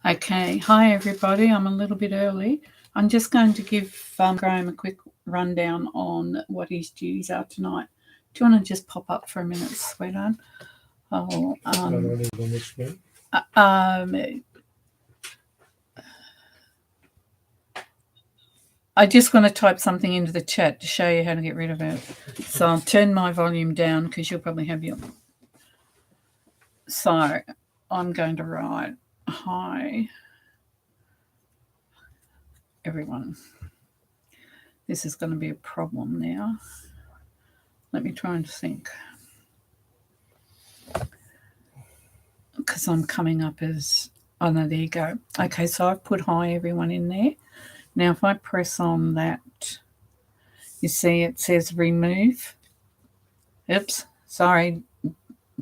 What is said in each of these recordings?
Okay, hi everybody. I'm a little bit early. I'm just going to give Graham a quick rundown on what his duties are tonight. Do you want to just pop up for a minute, sweetheart? Oh, I just want to type something into the chat to show you how to get rid of it. So I'll turn my volume down because you'll probably have your... So I'm going to write, hi, everyone. This is going to be a problem now. Let me try and think. Because I'm coming up as... Oh, no, there you go. Okay, so I've put hi, everyone, in there. Now, if I press on that, you see it says remove. Oops, sorry.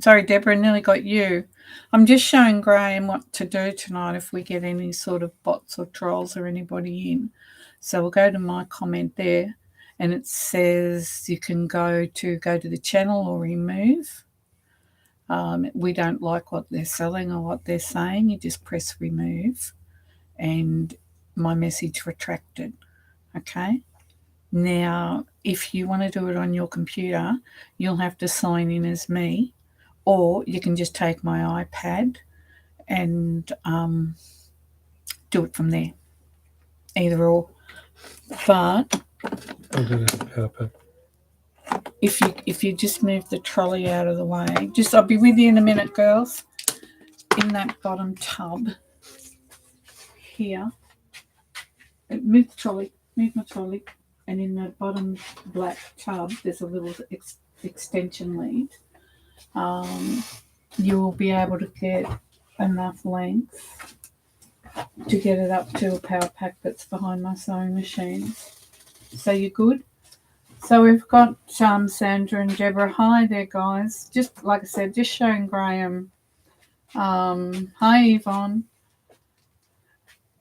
Sorry, Deborah, nearly got you. I'm just showing Graham what to do tonight if we get any sort of bots or trolls or anybody in. So we'll go to my comment there, and it says you can go to the channel or remove. We don't like what they're selling or what they're saying. You just press remove, and my message retracted. Okay. Now, if you want to do it on your computer, you'll have to sign in as me, or you can just take my iPad and do it from there. Either or. But I'll do that PowerPoint. If you just move the trolley out of the way, I'll be with you in a minute, girls. In that bottom tub here, move my trolley, and in the bottom black tub, there's a little extension lead. You will be able to get enough length to get it up to a power pack that's behind my sewing machine. So you're good? So we've got Sandra and Deborah. Hi there, guys. Just like I said, just showing Graham. Hi, Yvonne.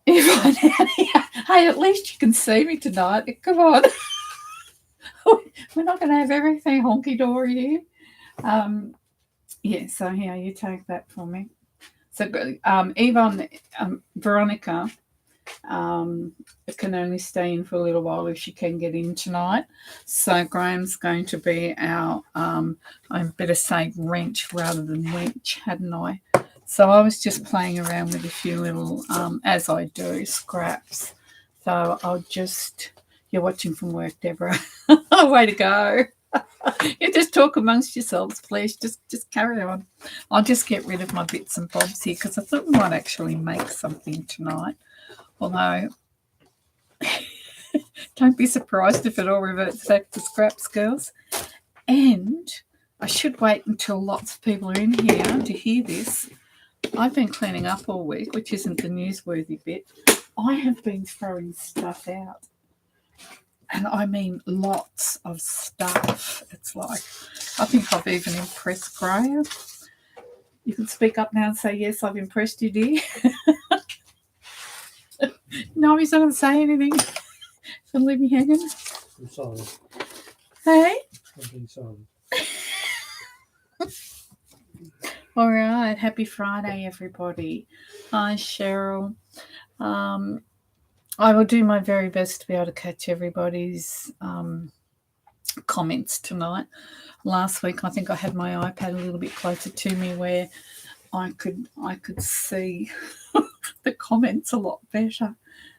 Yvonne, hey, at least you can see me tonight. Come on. We're not going to have everything honky-dory here. Yeah, so here, you take that for me. So Yvonne, Veronica, can only stay in for a little while if she can get in tonight. So Graham's going to be our, I better say wrench rather than wench, hadn't I? So I was just playing around with a few little, as I do, scraps. So I'll just, you're watching from work, Deborah. Way to go. You just talk amongst yourselves, please. Just carry on. I'll just get rid of my bits and bobs here because I thought we might actually make something tonight. Although, don't be surprised if it all reverts back to scraps, girls. And I should wait until lots of people are in here to hear this. I've been cleaning up all week, which isn't the newsworthy bit. I have been throwing stuff out. And I mean lots of stuff. It's like, I think I've even impressed Graham. You can speak up now and say, yes, I've impressed you, dear. No, he's not going to say anything. He's going to leave me hanging. I'm sorry. Hey? I've been sorry. All right. Happy Friday, everybody. Hi, Cheryl. I will do my very best to be able to catch everybody's comments tonight. Last week, I think I had my iPad a little bit closer to me where I could see the comments a lot better.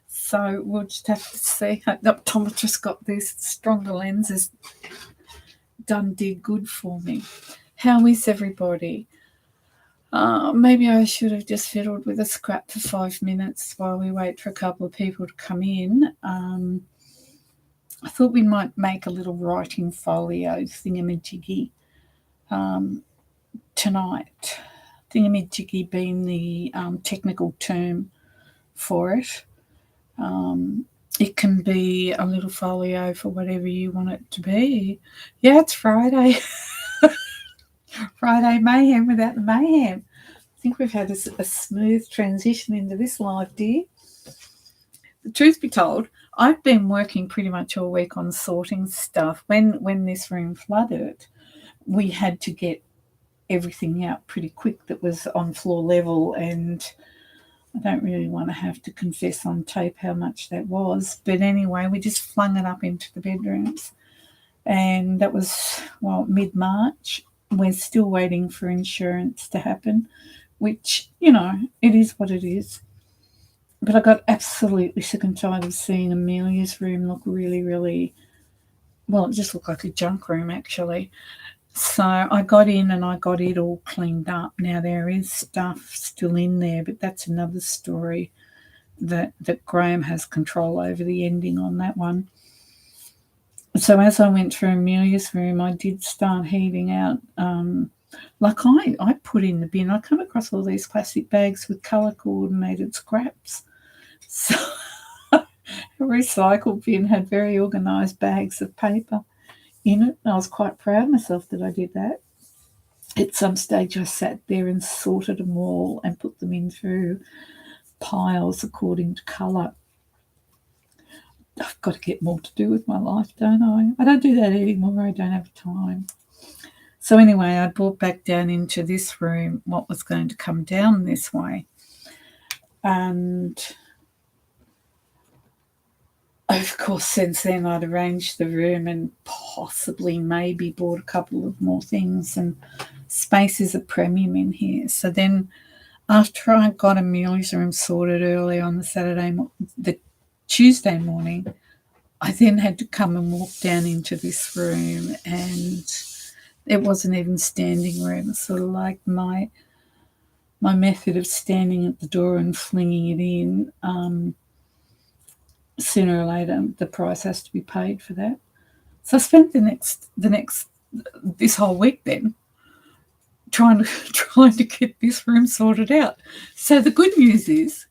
So we'll just have to see. The optometrist got these stronger lenses did good for me. How is everybody? Maybe I should have just fiddled with a scrap for 5 minutes while we wait for a couple of people to come in. I thought we might make a little writing folio thingamajiggy tonight. Thingamajiggy being the technical term for it. It can be a little folio for whatever you want it to be. Yeah, it's Friday. Friday mayhem without the mayhem. I think we've had a smooth transition into this live, dear. The truth be told, I've been working pretty much all week on sorting stuff. When this room flooded, we had to get everything out pretty quick that was on floor level, and I don't really want to have to confess on tape how much that was. But anyway, we just flung it up into the bedrooms. And that was, well, mid-March. We're still waiting for insurance to happen, which, it is what it is. But I got absolutely sick and tired of seeing Amelia's room look really, really, well, it just looked like a junk room, actually. So I got in and I got it all cleaned up. Now, there is stuff still in there, but that's another story that Graham has control over the ending on that one. So as I went through Amelia's room, I did start heaving out. I put in the bin, I come across all these plastic bags with colour-coordinated scraps. So a recycle bin had very organised bags of paper in it. I was quite proud of myself that I did that. At some stage, I sat there and sorted them all and put them in through piles according to colour. I've got to get more to do with my life, don't I? I don't do that anymore. I don't have time. So anyway, I brought back down into this room what was going to come down this way. And of course, since then, I'd arranged the room and possibly maybe bought a couple of more things, and space is a premium in here. So then after I got Amelia's room sorted early on the Tuesday morning, I then had to come and walk down into this room, and it wasn't even standing room. It's sort of like my method of standing at the door and flinging it in. Sooner or later, the price has to be paid for that. So I spent this whole week then trying to get this room sorted out. So the good news is,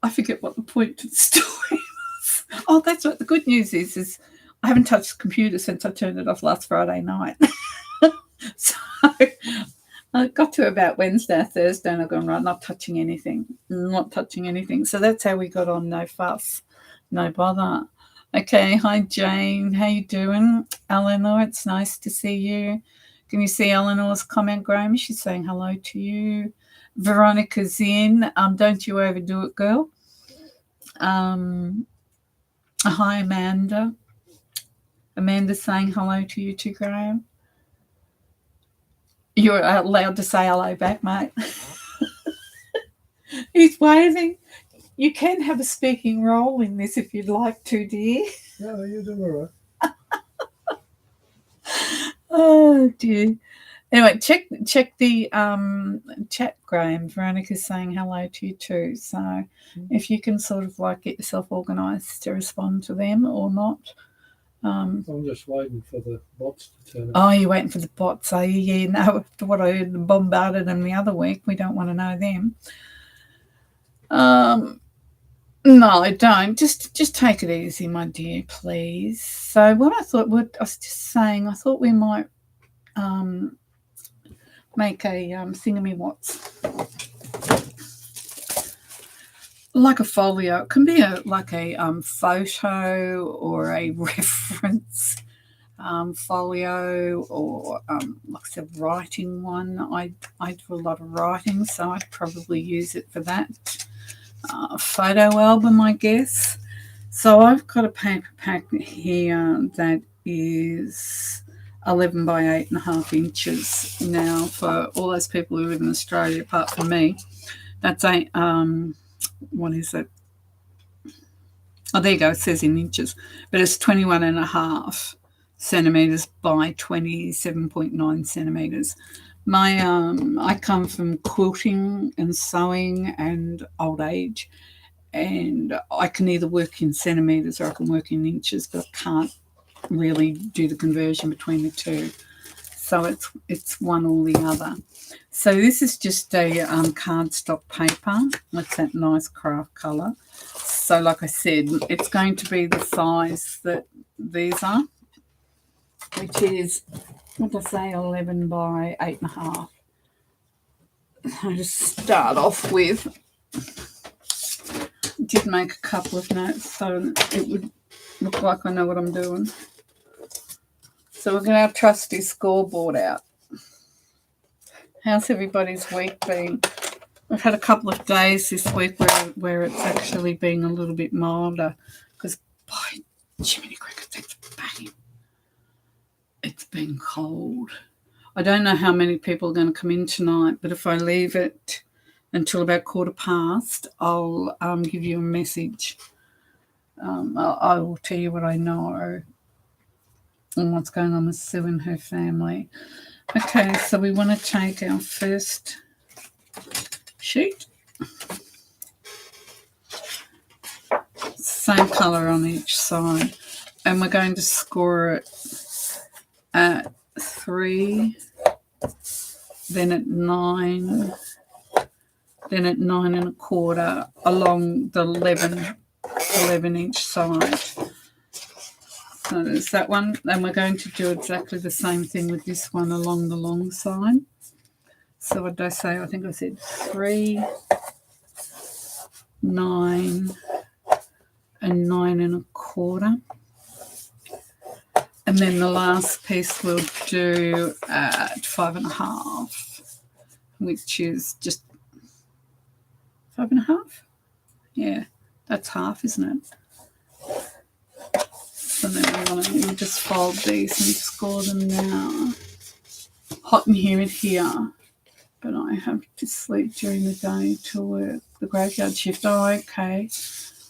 I forget what the point to the story was. Oh, that's what the good news is I haven't touched the computer since I turned it off last Friday night. So I got to about Wednesday or Thursday and I've gone, right, not touching anything. So that's how we got on. No fuss, no bother. Okay, hi Jane, how you doing? Eleanor, it's nice to see you. Can you see Eleanor's comment, Graham? She's saying hello to you. Veronica's in. Don't you overdo it, girl. Hi, Amanda. Amanda's saying hello to you too, Graham. You're allowed to say hello back, mate. He's waving. You can have a speaking role in this if you'd like to, dear. No, you're doing all right. Oh, dear. Anyway, check the chat, Graham. Veronica's saying hello to you too. So if you can sort of like get yourself organised to respond to them or not. I'm just waiting for the bots to turn up. Oh, you're waiting for the bots, are you? Yeah, no, after what I bombarded them the other week, we don't want to know them. No, don't. Just take it easy, my dear, please. So what I was just saying, I thought we might make a thingamywhat's, like a folio. It can be a photo or a reference folio, or like I said, writing one. I do a lot of writing, so I'd probably use it for that. Photo album, I guess. So I've got a paper pack here that is 11 by 8.5 inches. Now, for all those people who live in Australia, apart from me, that's what is it? Oh, there you go. It says in inches, but it's 21.5 centimetres by 27.9 centimetres. I come from quilting and sewing and old age, and I can either work in centimetres or I can work in inches, but I can't really do the conversion between the two. So it's one or the other. So this is just a cardstock paper. That's that nice craft colour. So like I said, it's going to be the size that these are, which is, what did I say, 11 by 8.5. I'll just start off with, did make a couple of notes so it would look like I know what I'm doing. So we're going to have trusty scoreboard out. How's everybody's week been? We've had a couple of days this week where it's actually been a little bit milder because, by Jiminy Cricket, it's been cold. I don't know how many people are going to come in tonight, but if I leave it until about 1:15, I'll give you a message. I will tell you what I know and what's going on with Sue and her family. Okay, so we want to take our first sheet. Same colour on each side. And we're going to score it at 3, then at 9, then at 9 1/4 along the 11 each side. So there's that one. And we're going to do exactly the same thing with this one along the long side. So what did I say? I think I said 3, 9, and 9 1/4. And then the last piece we'll do at 5 1/2, which is just 5 1/2. Yeah, that's half, isn't it? So then we'll just fold these and score them now. Hot and humid here, but I have to sleep during the day to work the graveyard shift. Oh, okay.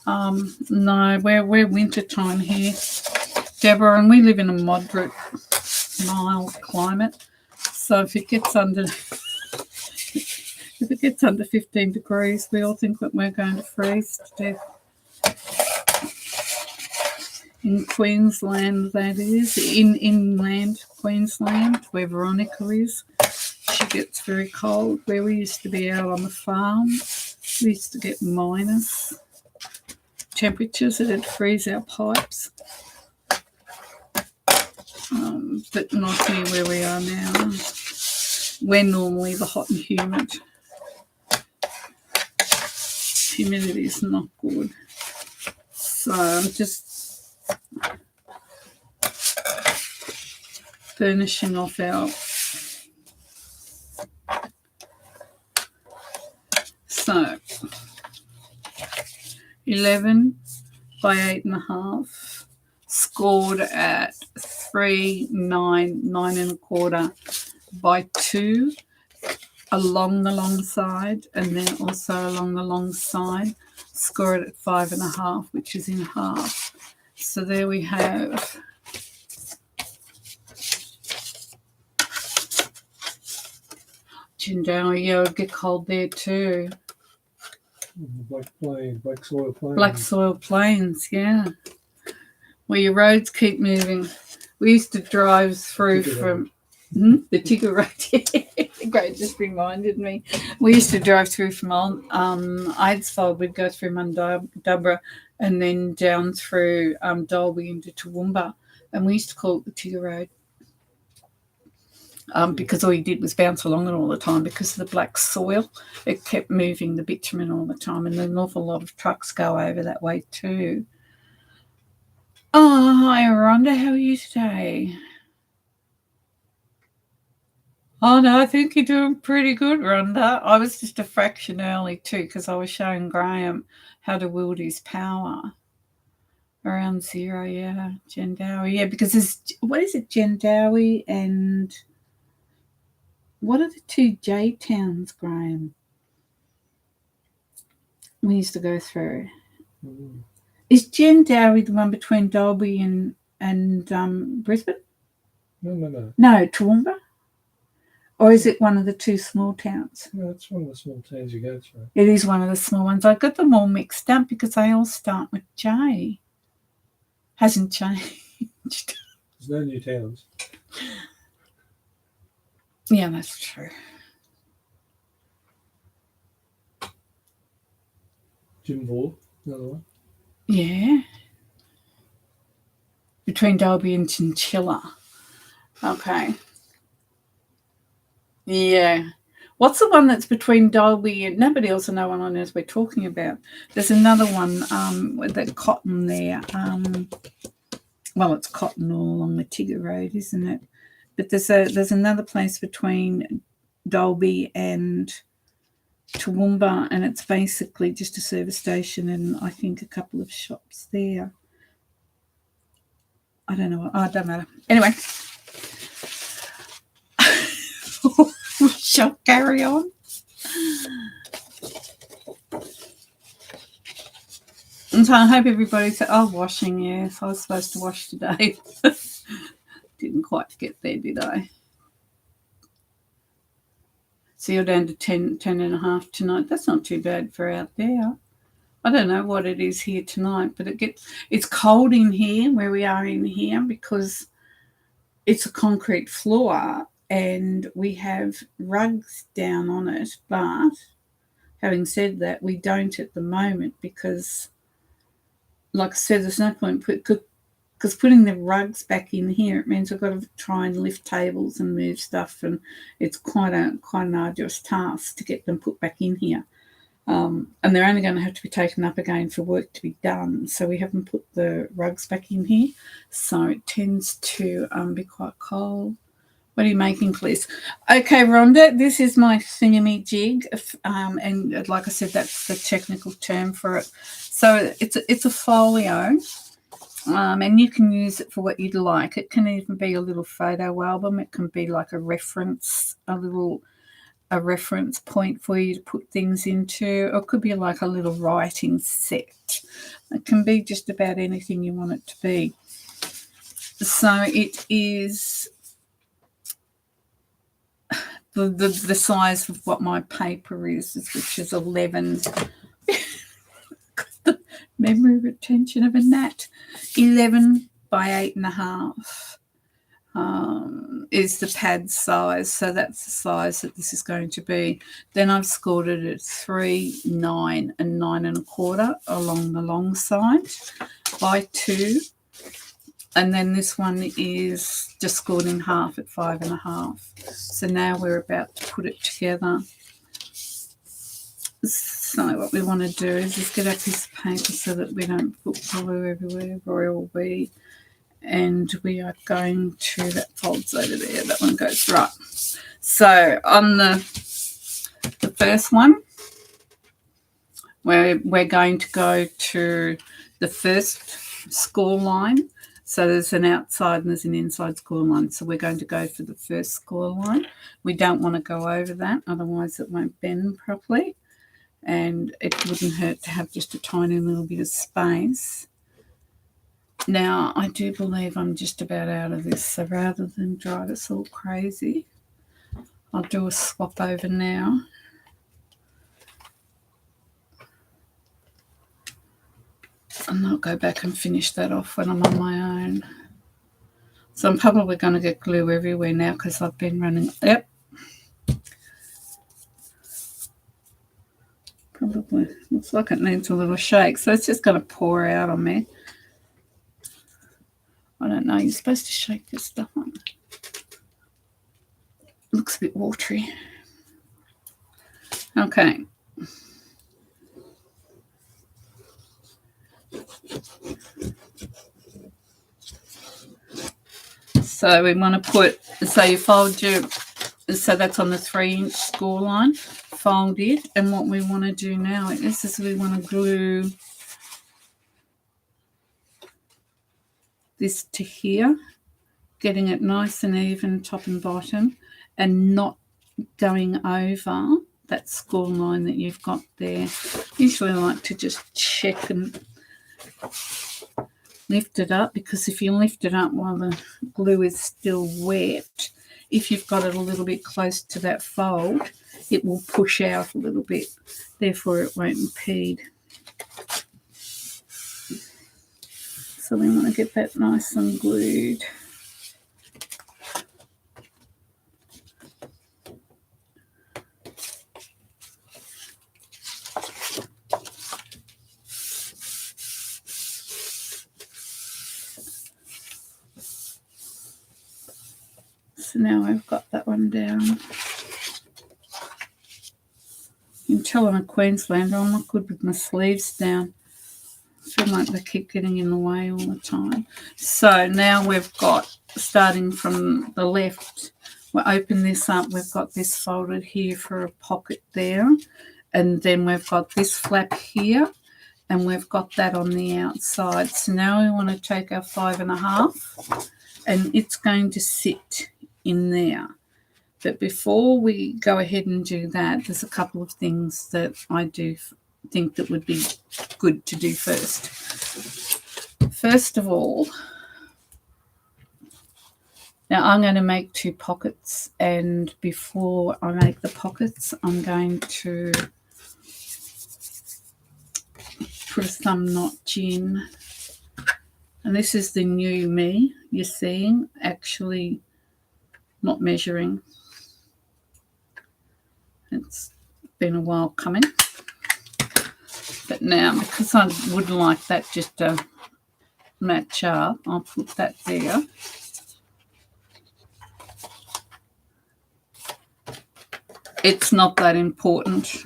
No, we're winter time here, Deborah, and we live in a moderate, mild climate. So if it gets under 15 degrees, we all think that we're going to freeze to death. In Queensland, that is, in inland Queensland, where Veronica is, she gets very cold. Where we used to be out on the farm, we used to get minus temperatures. It'd freeze our pipes. But not here where we are now. We're normally the hot and humid. Humidity is not good. So I'm just furnishing off our... So 11 by 8 1/2, scored at 3, 9, 9 1/4 by 2 along the long side, and then also along the long side, score it at 5 1/2, which is in half. So there we have Jindawi. Yeah, it would get cold there too. Black soil plains. Black soil plains, yeah. Where your roads keep moving. We used to drive through from the Tigger Road. Great, just reminded me. We used to drive through from Eidsvold. We'd go through Mundubra and then down through Dalby into Toowoomba, and we used to call it the Tigger Road. Because all you did was bounce along it all the time because of the black soil. It kept moving the bitumen all the time, and an awful lot of trucks go over that way too. Oh, hi, Rhonda. How are you today? Oh, no, I think you're doing pretty good, Rhonda. I was just a fraction early too because I was showing Graham how to wield his power. Around 0, yeah. Jendowie, yeah, because there's... What is it, Jendowie and... What are the 2 J towns, Graham? We used to go through. Is Jendowie the one between Dalby and Brisbane? No. No, Toowoomba? Or is it one of the 2 small towns? No, it's one of the small towns you go through. It is one of the small ones. I got them all mixed up because they all start with J. Hasn't changed. There's no new towns. Yeah, that's true. Jimbo, another one. Yeah. Between Dalby and Chinchilla. Okay. Yeah. What's the one that's between Dalby and... Nobody else will know what on earth we're talking about. There's another one with the cotton there. Well, it's cotton all along the Tigger Road, isn't it? But there's another place between Dalby and Toowoomba, and it's basically just a service station and I think a couple of shops there. I don't know. Oh, it doesn't matter. Anyway, we shall carry on. And so I hope everybody said, oh, washing, yes. I was supposed to wash today. Didn't quite get there, did I? So you're down to 10 and a half tonight. That's not too bad for out there. I don't know what it is here tonight, but it's cold in here where we are in here because it's a concrete floor and we have rugs down on it. But having said that, we don't at the moment because, like I said, there's no point because putting the rugs back in here, it means I've got to try and lift tables and move stuff, and it's quite an arduous task to get them put back in here. And they're only going to have to be taken up again for work to be done. So we haven't put the rugs back in here. So it tends to be quite cold. What are you making, please? Okay, Rhonda, this is my thingamajig. And like I said, that's the technical term for it. So it's a folio. And you can use it for what you'd like. It can even be a little photo album. It can be like a reference point for you to put things into, or it could be like a little writing set. It can be just about anything you want it to be. So it is the size of what my paper is, which is 11. The memory retention of a gnat. 11 by 8.5. Is the pad size, so that's the size that this is going to be. Then I've scored it at 3, 9, and 9 1/4 along the long side by 2, and then this one is just scored in half at 5.5. So now we're about to put it together. So what we want to do is just get our piece of paper so that we don't put glue everywhere, royal we. And we are going to, that folds over there, that one goes right. So on the first one, we're going to go to the first score line. So there's an outside and there's an inside score line. So we're going to go for the first score line. We don't want to go over that, otherwise it won't bend properly. And it wouldn't hurt to have just a tiny little bit of space. Now, I do believe I'm just about out of this, so rather than drive us all crazy, I'll do a swap over now. And I'll go back and finish that off when I'm on my own. So I'm probably going to get glue everywhere now because I've been running. Yep. Probably looks like it needs a little shake, so it's just going to pour out on me. I don't know, you're supposed to shake this stuff on. Looks a bit watery. Okay. So we want to put, so you fold your, so that's on the 3-inch score line, fold it, and what we want to do now is we want to glue this to here, getting it nice and even top and bottom, and not going over that score line that you've got there. Usually I like to just check and lift it up, because if you lift it up while the glue is still wet, if you've got it a little bit close to that fold, it will push out a little bit, therefore it won't impede. So we want to get that nice and glued. So now I've got that one down. You can tell I'm a Queenslander, I'm not good with my sleeves down. I feel like they keep getting in the way all the time. So now we've got, starting from the left, we'll open this up. We've got this folded here for a pocket there. And then we've got this flap here, and we've got that on the outside. So now we want to take our 5.5, and it's going to sit in there. But before we go ahead and do that, there's a couple of things that I do think that would be good to do first. First of all, now I'm going to make 2 pockets, and before I make the pockets, I'm going to put a thumb notch in. And this is the new me you're seeing, actually not measuring. It's been a while coming. But now, because I would like that just to match up, I'll put that there. It's not that important,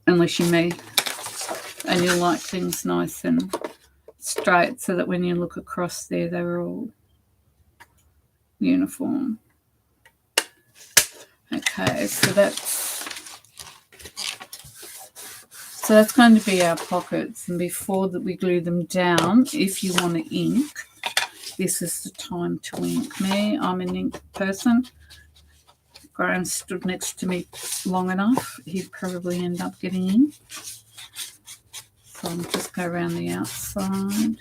unless you're me and you like things nice and straight, so that when you look across there, they're all uniform. Okay, so that's going to be our pockets. And before that we glue them down, if you want to ink, this is the time to ink. I'm an ink person. Graham stood next to me long enough, he'd probably end up getting in. So I'll just go around the outside.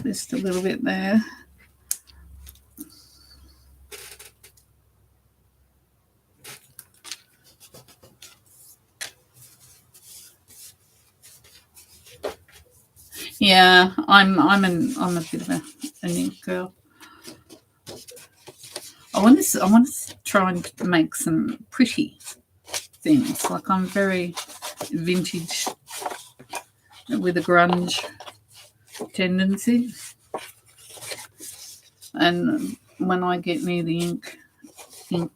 Just a little bit there. Yeah, I'm a bit of an ink girl. I want to try and make some pretty things. Like, I'm very vintage with a grunge tendency, and when I get near the ink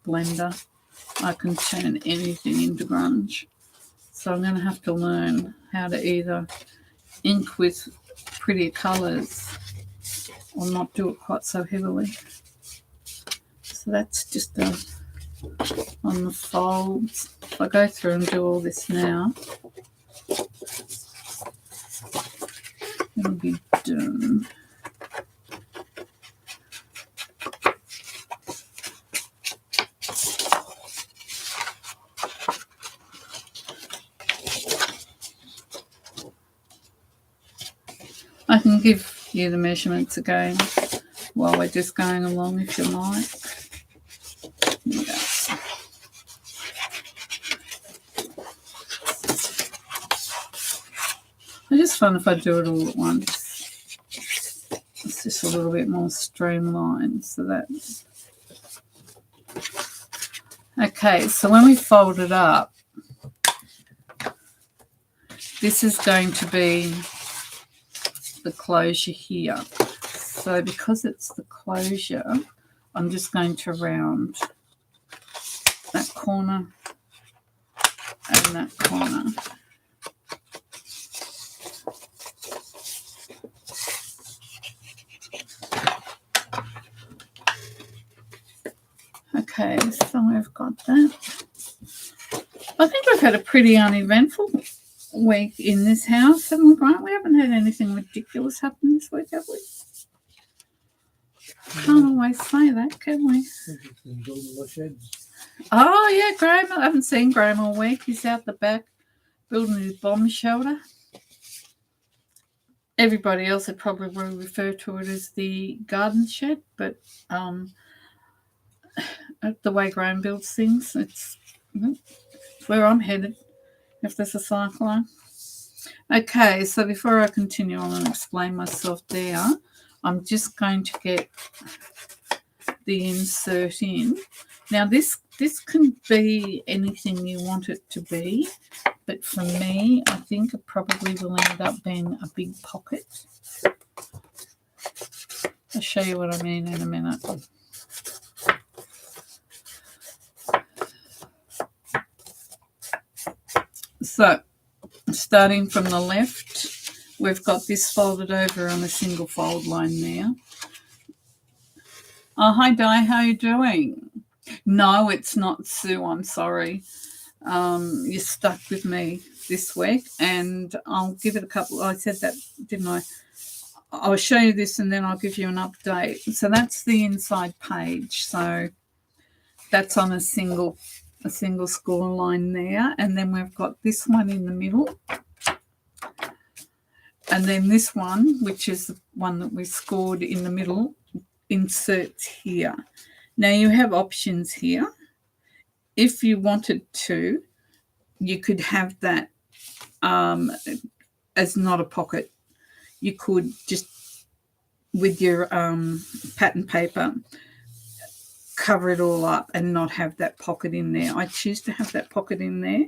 blender, I can turn anything into grunge. So I'm going to have to learn how to either ink with prettier colours or not do it quite so heavily. So that's just on the folds. If I go through and do all this now, it'll be done. I can give you the measurements again while we're just going along, if you like. Yeah. I just find if I do it all at once, it's just a little bit more streamlined. So that. Okay, so when we fold it up, this is going to be the closure here. So because it's the closure, I'm just going to round that corner and that corner. Okay, so we've got that. I think we've had a pretty uneventful week in this house, haven't we, Grant? We haven't had anything ridiculous happen this week, have we? Can't always say that, can we? Oh, yeah, Graham. I haven't seen Graham all week. He's out the back building his bomb shelter. Everybody else would probably refer to it as the garden shed, but the way Graham builds things, it's where I'm headed if there's a cyclone. Okay, so before I continue on and explain myself there, I'm just going to get the insert in. Now, this this can be anything you want it to be, but for me, I think it probably will end up being a big pocket. I'll show you what I mean in a minute. So, starting from the left, we've got this folded over on a single fold line now. Oh, hi, Di. How are you doing? No, it's not Sue. I'm sorry. You're stuck with me this week, and I'll give it a couple. I said that, didn't I? I'll show you this, and then I'll give you an update. So that's the inside page. So that's on a single score line there, and then we've got this one in the middle. And then this one, which is the one that we scored in the middle, inserts here. Now you have options here. If you wanted to, you could have that as not a pocket. You could just, with your pattern paper, cover it all up and not have that pocket in there. I choose to have that pocket in there.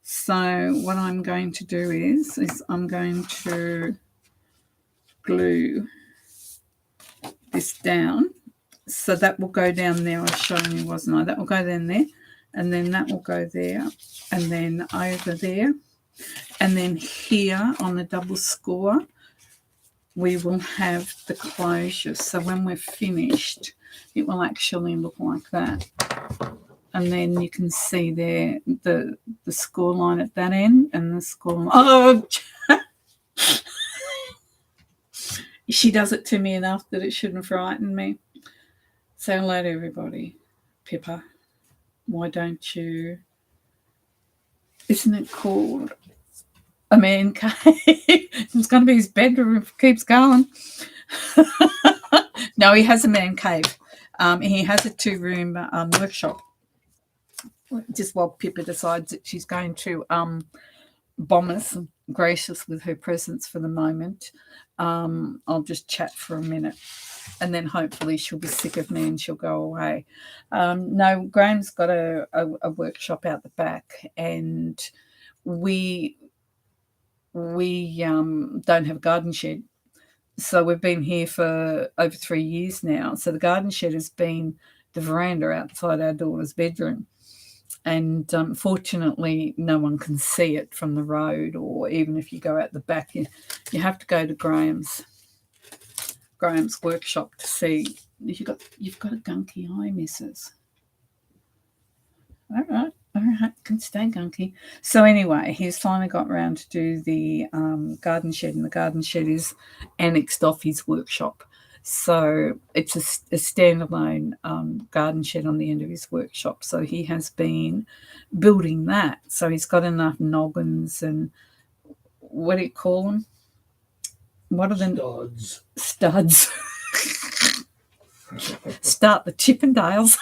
So what I'm going to do is I'm going to glue this down. So that will go down there. I was showing you, wasn't I? That will go down there, and then that will go there, and then over there. And then here on the double score, we will have the closure. So when we're finished, it will actually look like that. And then you can see there the score line at that end and the score line. Oh, she does it to me enough that it shouldn't frighten me. Say hello to everybody. Pippa, why don't you? Isn't it called a man cave? It's going to be his bedroom if it keeps going. No, he has a man cave. He has a 2-room workshop. Just while Pippa decides that she's going to bomb us and grace us with her presence for the moment, I'll just chat for a minute, and then hopefully she'll be sick of me and she'll go away. No, Graham's got a workshop out the back, and we don't have a garden shed. So we've been here for over 3 years now. So the garden shed has been the veranda outside our daughter's bedroom. And fortunately, no one can see it from the road, or even if you go out the back, you have to go to Graham's workshop to see. You've got a gunky eye, missus. All right, can stay gunky. So anyway, he's finally got round to do the garden shed, and the garden shed is annexed off his workshop. So it's a standalone garden shed on the end of his workshop. So he has been building that. So he's got enough noggins and what do you call them? What are the studs? Start the Chippendales.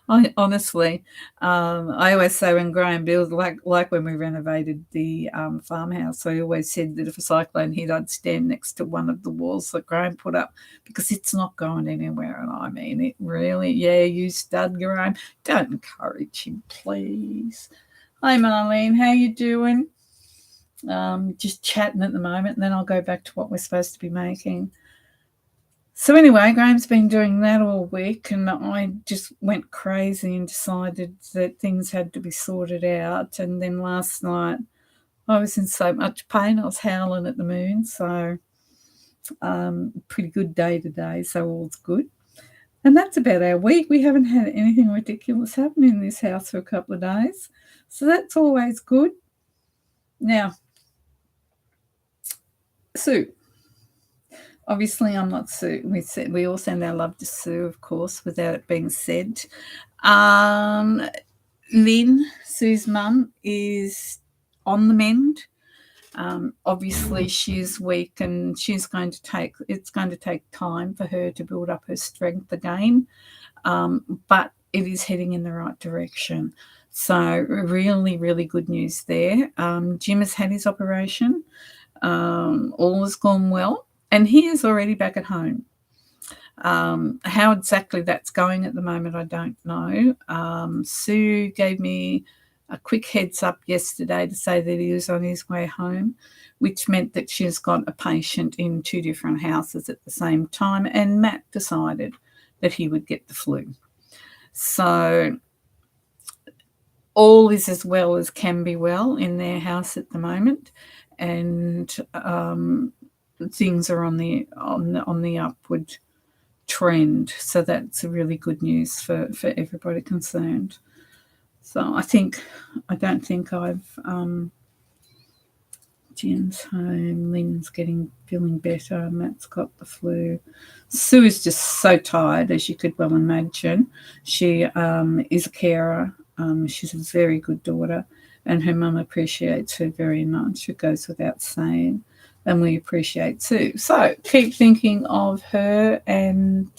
I honestly, I always say when Graham builds, like when we renovated the farmhouse, I always said that if a cyclone hit, I'd stand next to one of the walls that Graham put up, because it's not going anywhere. And I mean, it really, you stud, Graham. Don't encourage him, please. Hi, Marlene, how you doing? Just chatting at the moment, and then I'll go back to what we're supposed to be making. So anyway, Graham's been doing that all week, and I just went crazy and decided that things had to be sorted out. And then last night I was in so much pain, I was howling at the moon. So pretty good day today, so all's good. And that's about our week. We haven't had anything ridiculous happen in this house for a couple of days, so that's always good. Now, Sue. Obviously, I'm not Sue. We all send our love to Sue, of course, without it being said. Lynn, Sue's mum, is on the mend. Obviously, she's weak, and it's going to take time for her to build up her strength again. But it is heading in the right direction. So really, really good news there. Jim has had his operation. All has gone well. And he is already back at home. How exactly that's going at the moment, I don't know. Sue gave me a quick heads up yesterday to say that he was on his way home, which meant that she's got a patient in 2 different houses at the same time, and Matt decided that he would get the flu. So all is as well as can be well in their house at the moment, and things are on the upward trend. So that's really good news for everybody concerned. So I don't think I've Jen's home, Lynn's feeling better, Matt's got the flu. Sue is just so tired, as you could well imagine. She is a carer. She's a very good daughter, and her mum appreciates her very much. It goes without saying, and we appreciate Sue. So keep thinking of her and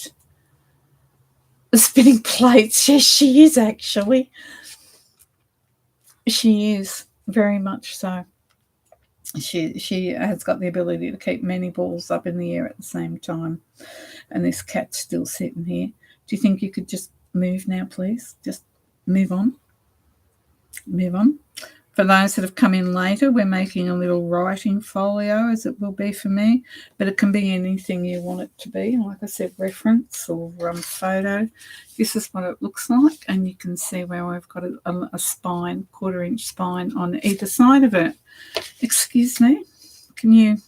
the spinning plates. Yes, she is actually. She is very much so. She has got the ability to keep many balls up in the air at the same time. And this cat's still sitting here. Do you think you could just move now, please? Just move on. Move on. For those that have come in later, we're making a little writing folio, as it will be for me, but it can be anything you want it to be. Like I said, reference or photo. This is what it looks like, and you can see where we've got a spine, 1/4-inch spine on either side of it. Excuse me, can you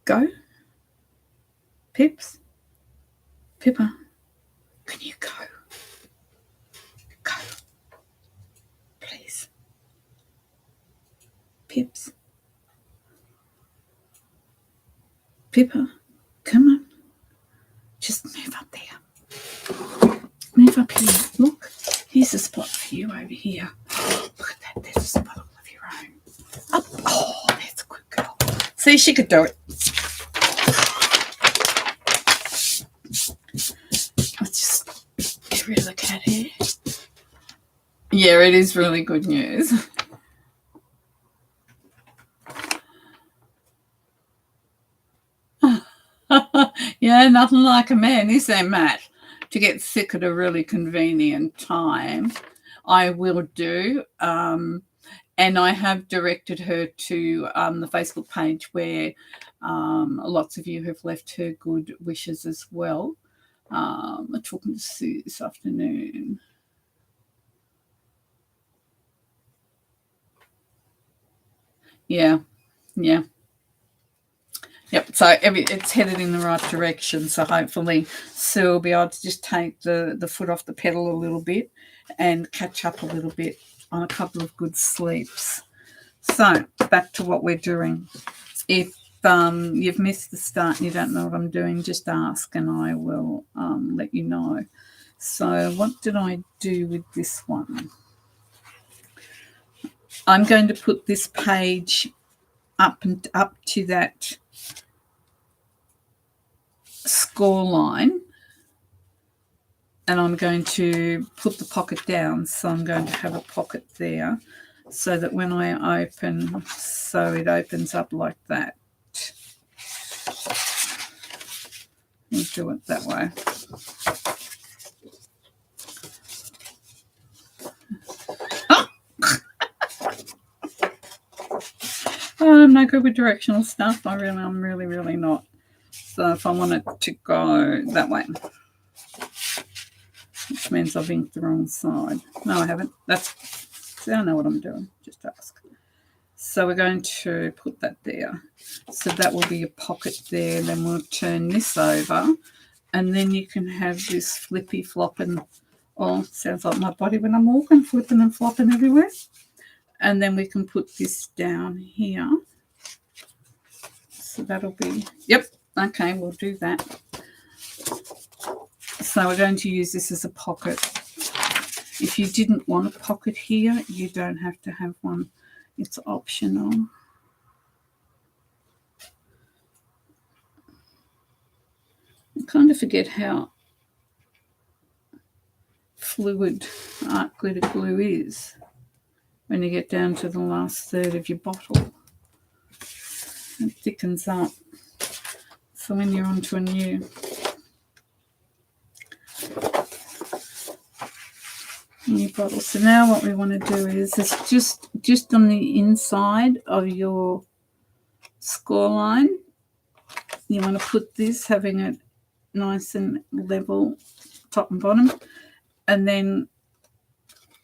go? Pips? Pippa, can you go? Go. Please. Pips. Pippa, come on. Just move up there. Move up here. Look, here's a spot for you over here. Look at that. There's a spot all of your own. Up. Oh, that's a good girl. See, she could do it. Let's just get rid of the cat hair. Yeah, it is really good news. Yeah, nothing like a man, is there, Matt? To get sick at a really convenient time. I will do. And I have directed her to the Facebook page where lots of you have left her good wishes as well. I'm talking to Sue this afternoon. Yeah. Yep, so it's headed in the right direction. So hopefully Sue will be able to just take the foot off the pedal a little bit and catch up a little bit on a couple of good sleeps. So back to what we're doing. If you've missed the start and you don't know what I'm doing, just ask and I will let you know. So what did I do with this one? I'm going to put this page up to that score line, and I'm going to put the pocket down. So I'm going to have a pocket there so that when I open, so it opens up like that. We'll do it that way. I'm no good with directional stuff. I'm really not. So if I want it to go that way, which means I've inked the wrong side. No, I haven't. See, I know what I'm doing. Just ask. So we're going to put that there. So that will be a pocket there. Then we'll turn this over, and then you can have this flippy flopping. Oh, sounds like my body when I'm walking, flipping and flopping everywhere. And then we can put this down here. So that'll be, yep, okay, we'll do that. So we're going to use this as a pocket. If you didn't want a pocket here, you don't have to have one. It's optional. I kind of forget how fluid art glitter glue is when you get down to the last third of your bottle. It thickens up. So when you're onto a new New bottle. So now what we want to do is just on the inside of your score line, you want to put this, having it nice and level, top and bottom. And then,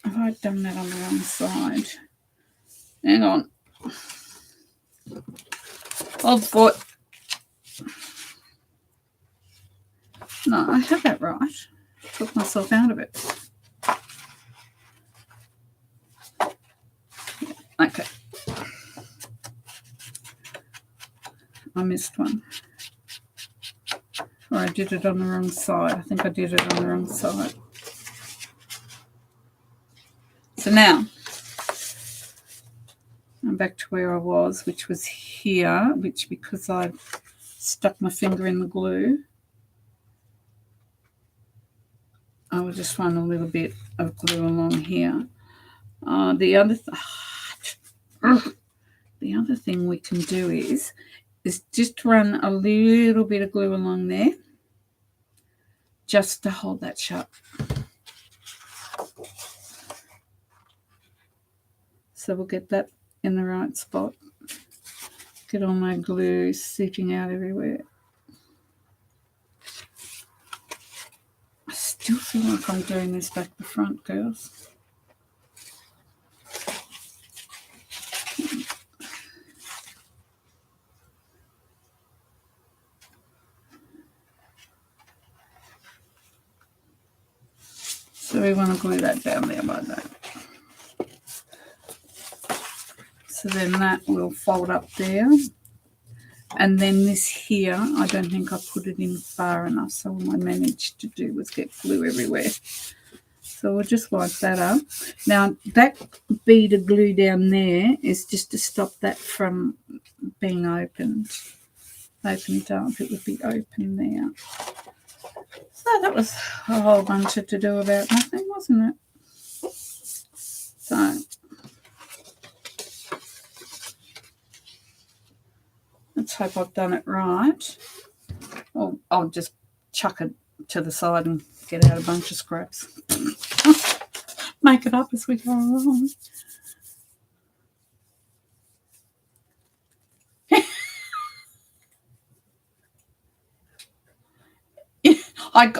have I done that on the wrong side? Hang on. Oh, boy. No, I had that right. Took myself out of it. Okay. I missed one. Or I did it on the wrong side. I think I did it on the wrong side. So now, I'm back to where I was, which was here, which because I stuck my finger in the glue, I will just run a little bit of glue along here. The other thing we can do is just run a little bit of glue along there, just to hold that shut. So we'll get that in the right spot. Get all my glue seeping out everywhere. I still feel like I'm doing this back to front, girls. So we want to glue that down there like that. So then that will fold up there. And then this here, I don't think I put it in far enough. So all I managed to do was get glue everywhere. So we'll just wipe that up. Now that bead of glue down there is just to stop that from being opened up. It would be open there. So that was a whole bunch of to do about nothing, wasn't it? So let's hope I've done it right. Or I'll just chuck it to the side and get out a bunch of scraps. Make it up as we go along.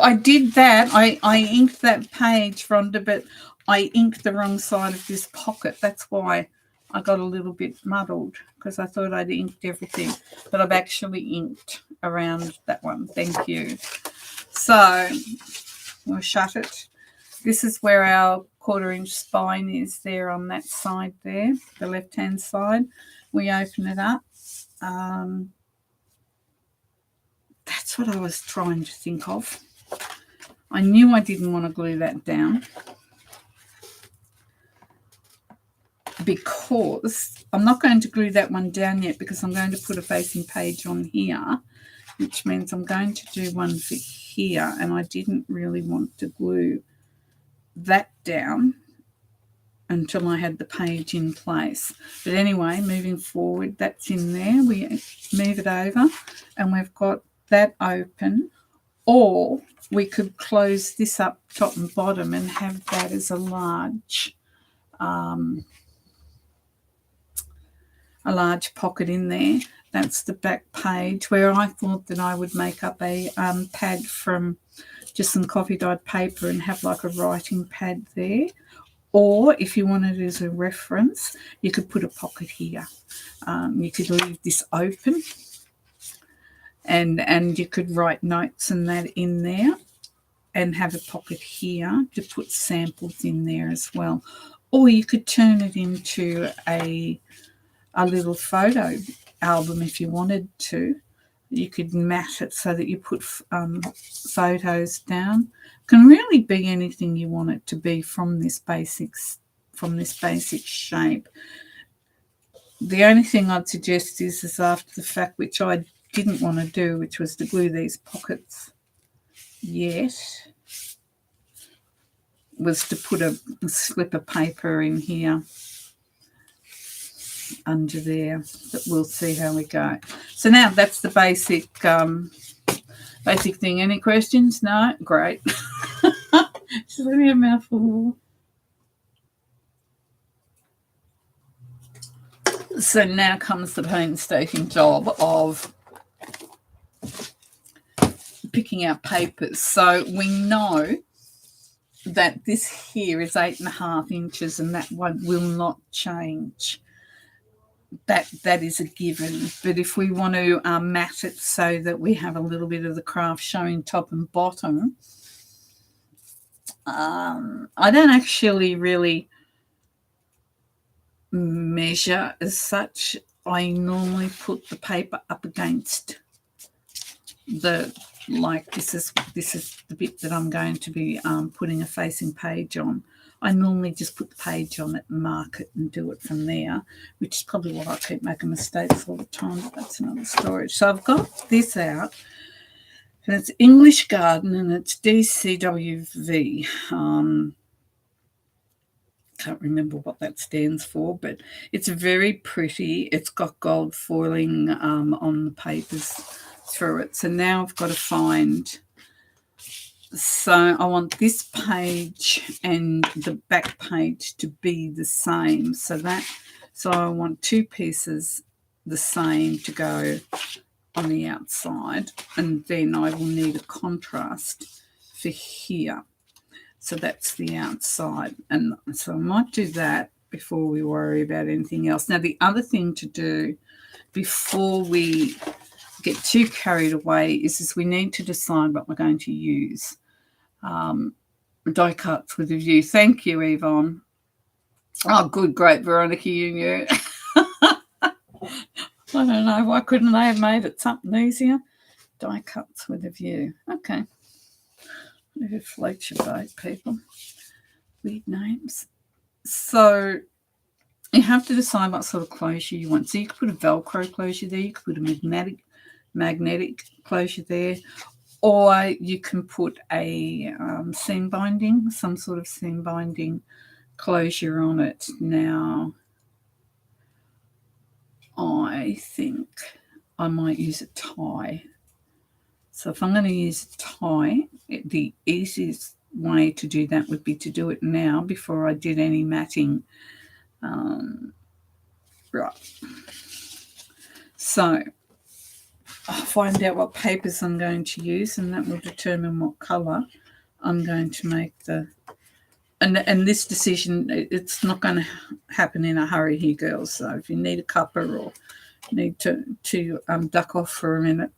I did that. I inked that page, Rhonda, but I inked the wrong side of this pocket. That's why I got a little bit muddled, because I thought I'd inked everything, but I've actually inked around that one. Thank you. So we'll shut it. This is where our 1/4 inch spine is there on that side there, the left-hand side. We open it up. That's what I was trying to think of. I knew I didn't want to glue that down because I'm not going to glue that one down yet, because I'm going to put a facing page on here, which means I'm going to do one for here, and I didn't really want to glue that down until I had the page in place. But anyway, moving forward, that's in there. We move it over and we've got that open, or we could close this up top and bottom and have that as a large pocket in there. That's the back page, where I thought that I would make up a pad from just some coffee dyed paper and have like a writing pad there. Or if you wanted it as a reference, you could put a pocket here. You could leave this open, and you could write notes and that in there, and have a pocket here to put samples in there as well. Or you could turn it into a little photo album if you wanted to. You could mat it so that you put photos down. It can really be anything you want it to be from this basic shape. The only thing I'd suggest is after the fact, which I didn't want to do, which was to glue these pockets yet, was to put a slip of paper in here under there. But we'll see how we go. So now that's the basic thing. Any questions? No? Great. Let me have a mouthful. So now comes the painstaking job of picking out papers. So we know that this here is 8.5 inches and that one will not change. That is a given. But if we want to mat it so that we have a little bit of the craft showing top and bottom, I don't actually really measure as such. I normally put the paper up against the, like this is the bit that I'm going to be putting a facing page on. I normally just put the page on it and mark it and do it from there, which is probably why I keep making mistakes all the time, but that's another story. So I've got this out, and it's English Garden, and it's DCWV. Can't remember what that stands for, but it's very pretty. It's got gold foiling on the papers through it. So now I've got to find... So I want this page and the back page to be the same. So I want two pieces the same to go on the outside, and then I will need a contrast for here. So that's the outside. And so I might do that before we worry about anything else. Now, the other thing to do before we get too carried away is we need to decide what we're going to use. Die cuts with a view. Thank you, Yvonne. Oh, good, great, Veronica, you knew. I don't know, why couldn't they have made it something easier? Die cuts with a view. Okay. Who floats your boat, people? Weird names. So you have to decide what sort of closure you want. So you could put a Velcro closure there. You could put a magnetic closure there. Or you can put a seam binding, some sort of seam binding closure on it. Now, I think I might use a tie. So if I'm going to use a tie, the easiest way to do that would be to do it now before I did any matting. Right. So I'll find out what papers I'm going to use, and that will determine what colour I'm going to make the... And this decision, it's not going to happen in a hurry here, girls. So if you need a cuppa or need to duck off for a minute,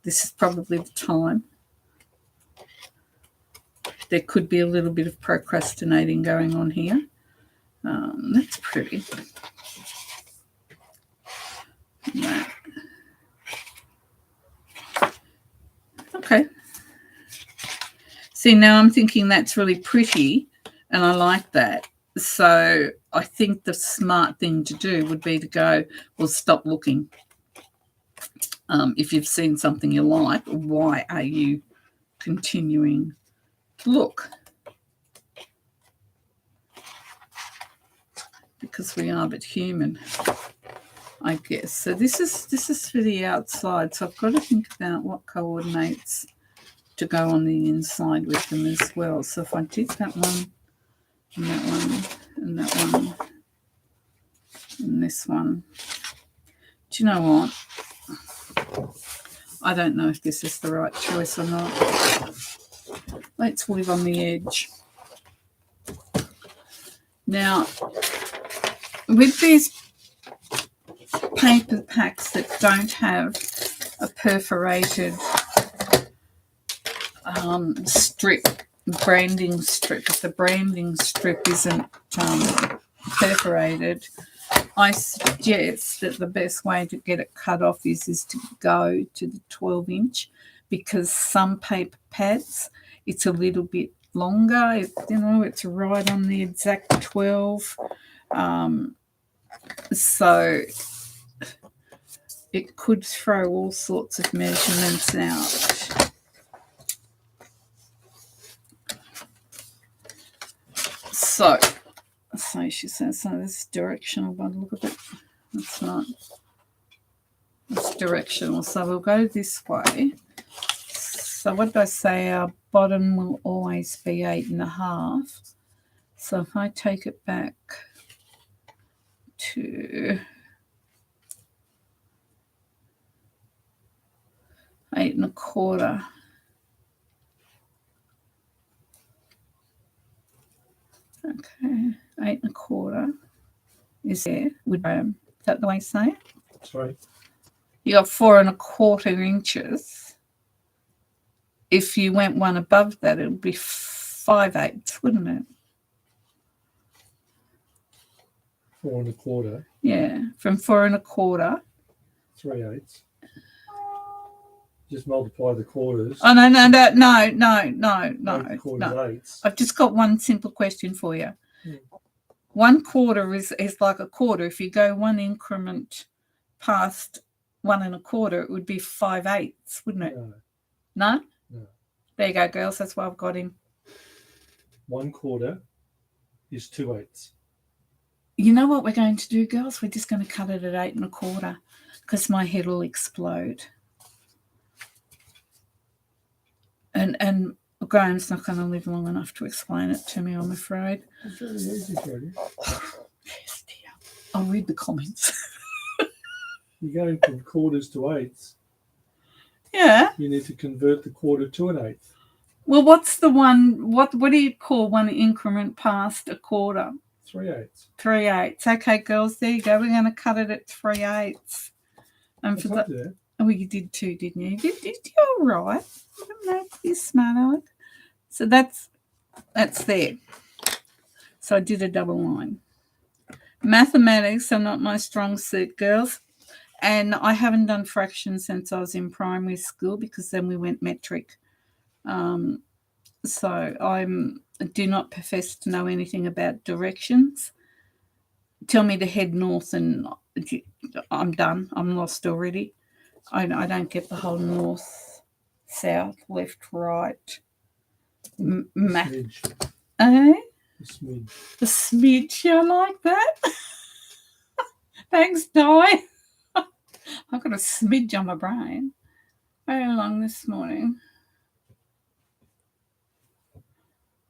this is probably the time. There could be a little bit of procrastinating going on here. That's pretty. That. Okay. See, now I'm thinking that's really pretty, and I like that. So I think the smart thing to do would be to go, well, stop looking. If you've seen something you like, why are you continuing to look? Because we are but human, I guess. So this is for the outside. So I've got to think about what coordinates to go on the inside with them as well. So if I did that one, and that one, and that one, and this one, do you know what? I don't know if this is the right choice or not. Let's live on the edge. Now, with these paper packs that don't have a perforated strip, branding strip, if the branding strip isn't perforated, I suggest that the best way to get it cut off is to go to the 12-inch, because some paper pads, it's a little bit longer. It's right on the exact 12. So it could throw all sorts of measurements out. So she says, so this is directional by the look of it. That's not. It's directional. So we'll go this way. So what did I say? Our bottom will always be 8.5. So if I take it back to 8.25. Okay, 8.25 is there. Is that the way you say it? Sorry. You got 4.25 inches. If you went one above that, it would be 5/8, wouldn't it? 4.25. Yeah, from 4.25. 3/8. Just multiply the quarters. Oh no! 8 quarters, 8. I've just got one simple question for you. 1/4 is like a quarter. If you go one increment past 1.25, it would be 5/8, wouldn't it? No? No. There you go, girls. That's why I've got him. 1/4 is 2/8. You know what we're going to do, girls? We're just going to cut it at 8.25 because my head will explode. And Graham's not going to live long enough to explain it to me, I'm afraid. It's very easy for you. Yes, dear. I'll read the comments. You're going from quarters to eighths. Yeah. You need to convert the quarter to an eighth. Well, what's the one? What do you call one increment past a quarter? 3/8. 3/8. Okay, girls, there you go. We're going to cut it at 3/8. And for that, There. oh, you did too, didn't you? Did you all right? I don't know. You're smart, Alec. So that's there. So I did a double line. Mathematics are not my strong suit, girls. And I haven't done fractions since I was in primary school because then we went metric. So I do not profess to know anything about directions. Tell me to head north and I'm done. I'm lost already. I don't get the whole north, south, left, right. Math. Eh? The smidge. The smidge. I like that. Thanks, Di. I've got a smidge on my brain. Very long this morning.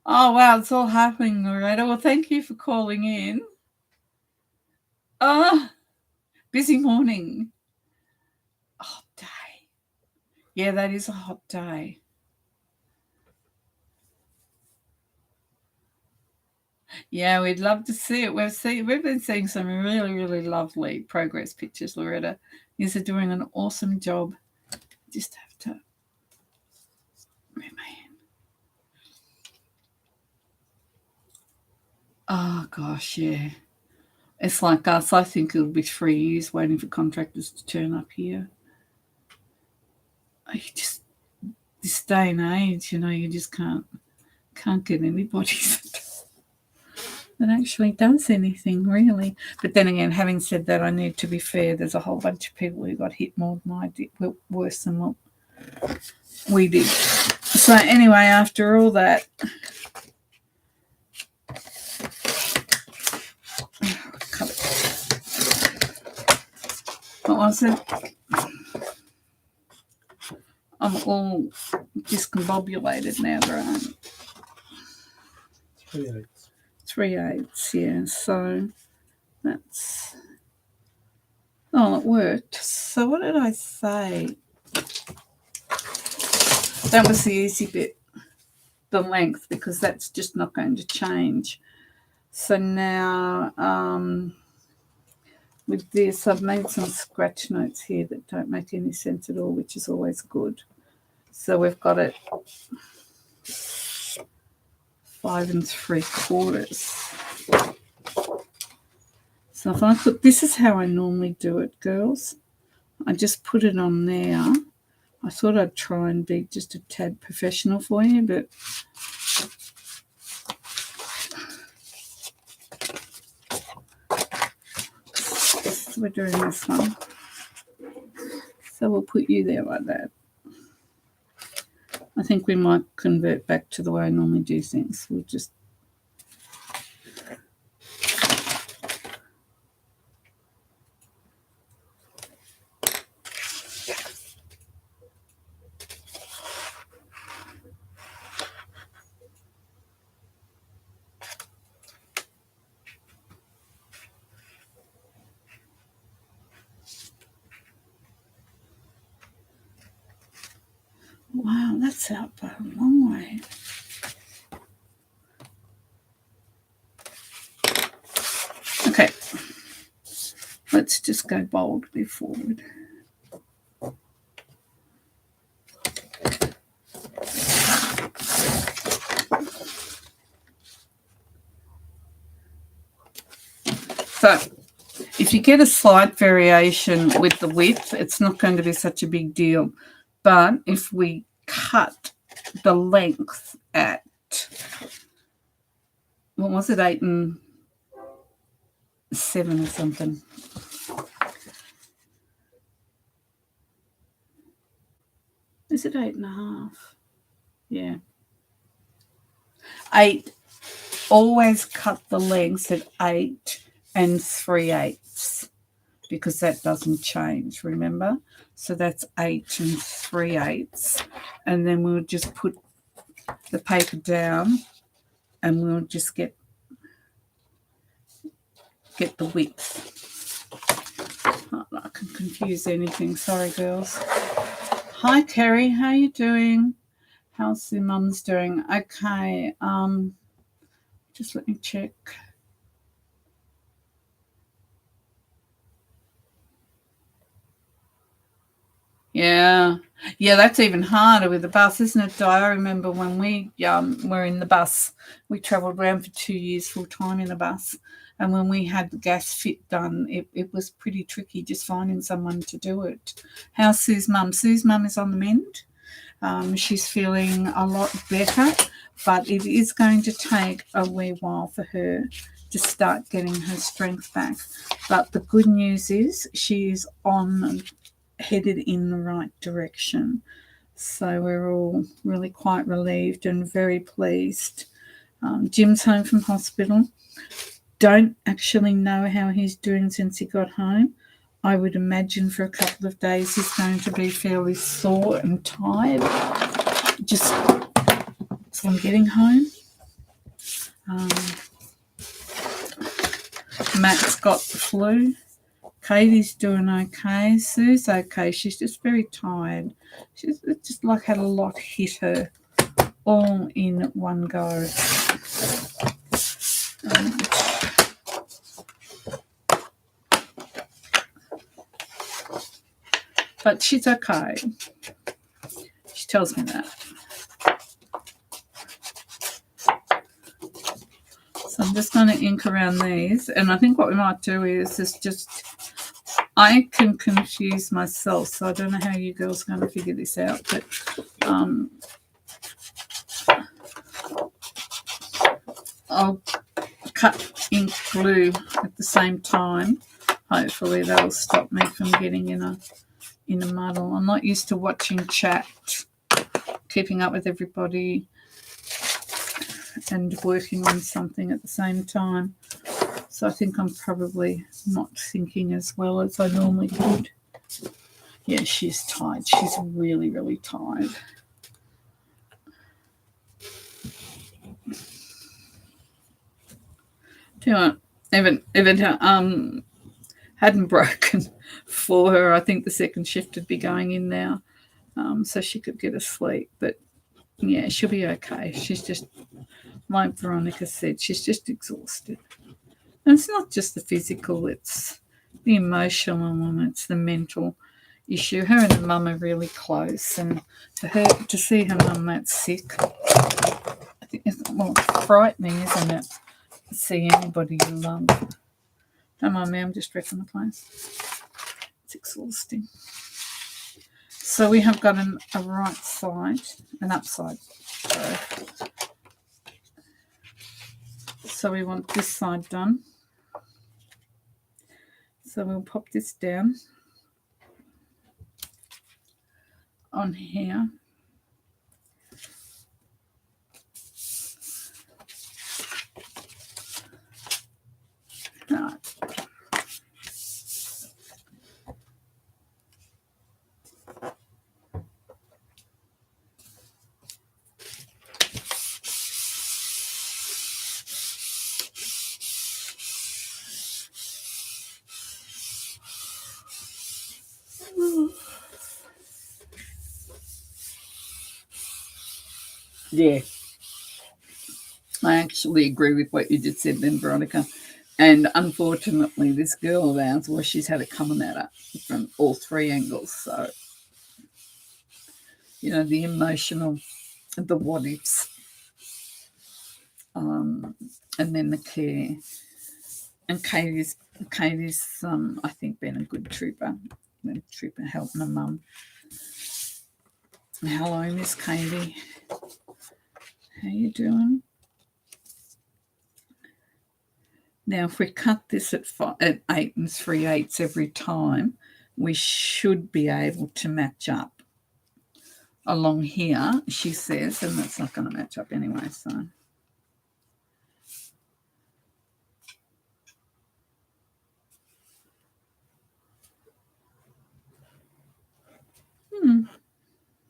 Oh, wow, it's all happening, Loretta. Well, thank you for calling in. Busy morning. Hot day. Yeah, that is a hot day. Yeah, we'd love to see it. We've been seeing some really, really lovely progress pictures, Loretta. You're doing an awesome job. Just have to move my hand. Oh, gosh, yeah. It's like us. I think it'll be 3 years waiting for contractors to turn up here. This day and age, you just can't get anybody that actually does anything, really. But then again, having said that, I need to be fair. There's a whole bunch of people who got hit more than I did, worse than what we did. So anyway, after all that, what was it? I'm all discombobulated now, Graham. 3/8. 3/8, yeah. So that's... Oh, it worked. So what did I say? That was the easy bit, the length, because that's just not going to change. So now with this, I've made some scratch notes here that don't make any sense at all, which is always good. So we've got it 5 3/4. So if I put, this is how I normally do it, girls. I just put it on there. I thought I'd try and be just a tad professional for you, but we're doing this one. So we'll put you there like that. I think we might convert back to the way I normally do things. We'll just... Wow, that's out by a long way. Okay, let's just go boldly forward. So if you get a slight variation with the width, it's not going to be such a big deal. But if we cut the length at, what was it, 8 and 7 or something? Is it 8.5? Yeah. 8. Always cut the lengths at 8 and 3/8 because that doesn't change, remember? So that's 8 and 3/8. And then we'll just put the paper down and we'll just get the width. Not that I can confuse anything. Sorry, girls. Hi, Kerry. How you doing? How's the mum's doing? Okay. Just let me check. Yeah, that's even harder with the bus, isn't it, Di? I remember when we were in the bus, we travelled around for 2 years full time in a bus, and when we had the gas fit done, it was pretty tricky just finding someone to do it. How's Sue's mum? Sue's mum is on the mend. She's feeling a lot better, but it is going to take a wee while for her to start getting her strength back. But the good news is she's headed in the right direction. So we're all really quite relieved and very pleased. Jim's home from hospital. Don't actually know how he's doing since he got home. I would imagine for a couple of days he's going to be fairly sore and tired. Just as I'm getting home. Matt's got the flu. Katie's doing okay. Sue's okay. She's just very tired. She's just like had a lot hit her all in one go. But she's okay. She tells me that. So I'm just going to ink around these. And I think what we might do is just, I can confuse myself, so I don't know how you girls are going to figure this out. But I'll cut ink glue at the same time. Hopefully that'll stop me from getting in a muddle. I'm not used to watching chat, keeping up with everybody and working on something at the same time. So I think I'm probably not thinking as well as I normally would. Yeah, she's tired. She's really, really tired. Even hadn't broken for her. I think the second shift would be going in now, so she could get asleep. But yeah, she'll be okay. She's just, like Veronica said, she's just exhausted. And it's not just the physical, it's the emotional and it's the mental issue. Her and her mum are really close, and for her to see her mum that sick, I think it's frightening, isn't it? To see anybody you love. Don't mind me, I'm just wrecking the place. It's exhausting. So we have got a right side, an upside. So we want this side done. So we'll pop this down on here. Right. Yeah. I actually agree with what you just said then, Veronica. And unfortunately, this girl of ours, well, she's had it coming at her from all three angles. So, the emotional, the what ifs, and then the care. And Katie's I think, been a good trooper. Helping her mum. Hello, Miss Katie. How you doing? Now, if we cut this at 8 3/8 every time, we should be able to match up along here, she says, and that's not going to match up anyway, so.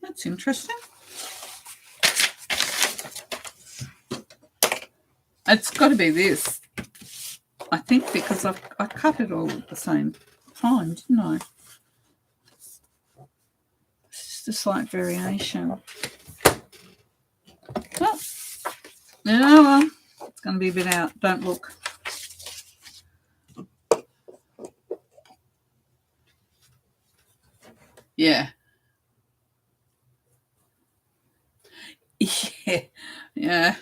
That's interesting. It's got to be this, I think, because I cut it all at the same time, didn't I? It's just a slight variation. Oh, well, it's going to be a bit out. Don't look. Yeah. Yeah.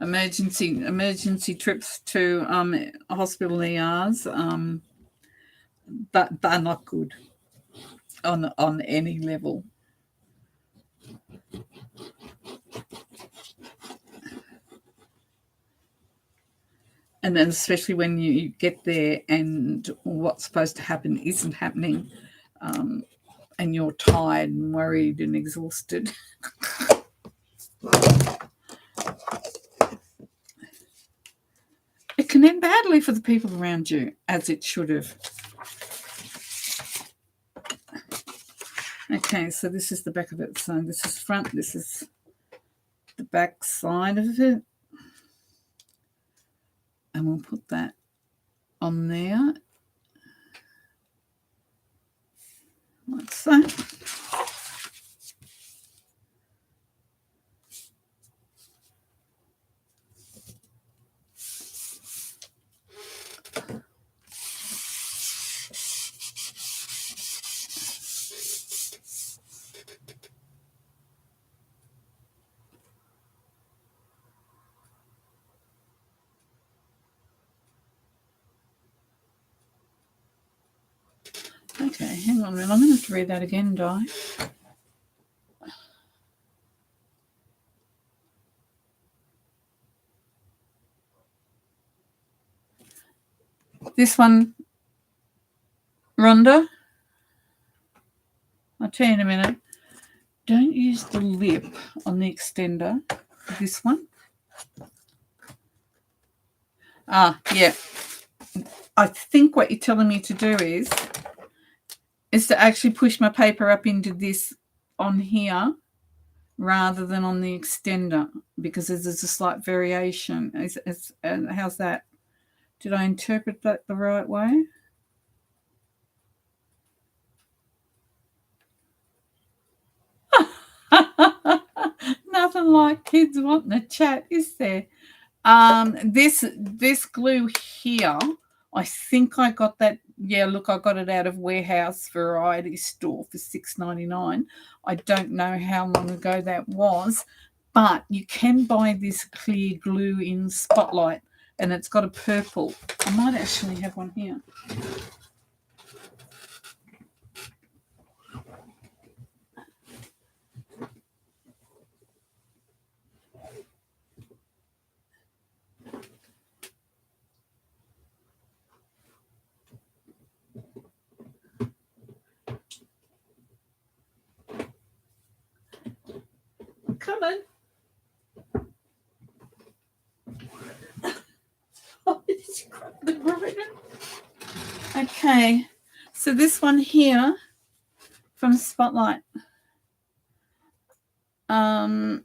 Emergency trips to hospital ERs, but they're not good on any level. And then especially when you get there and what's supposed to happen isn't happening, and you're tired and worried and exhausted. It can end badly for the people around you, as it should have. Okay, so this is the back of it. So this is front, this is the back side of it. And we'll put that on there. Like so. Okay, hang on a minute. I'm going to have to read that again, Di. This one, Rhonda, I'll tell you in a minute. Don't use the lip on the extender. This one. Yeah. I think what you're telling me to do is to actually push my paper up into this on here rather than on the extender, because there's a slight variation. How's that? Did I interpret that the right way? Nothing like kids wanting to chat, is there? This glue here, I think I got that. Yeah, look, I got it out of Warehouse Variety Store for $6.99. I don't know how long ago that was, but you can buy this clear glue in Spotlight, and it's got a purple. I might actually have one here. Come on. Okay, so this one here from Spotlight, and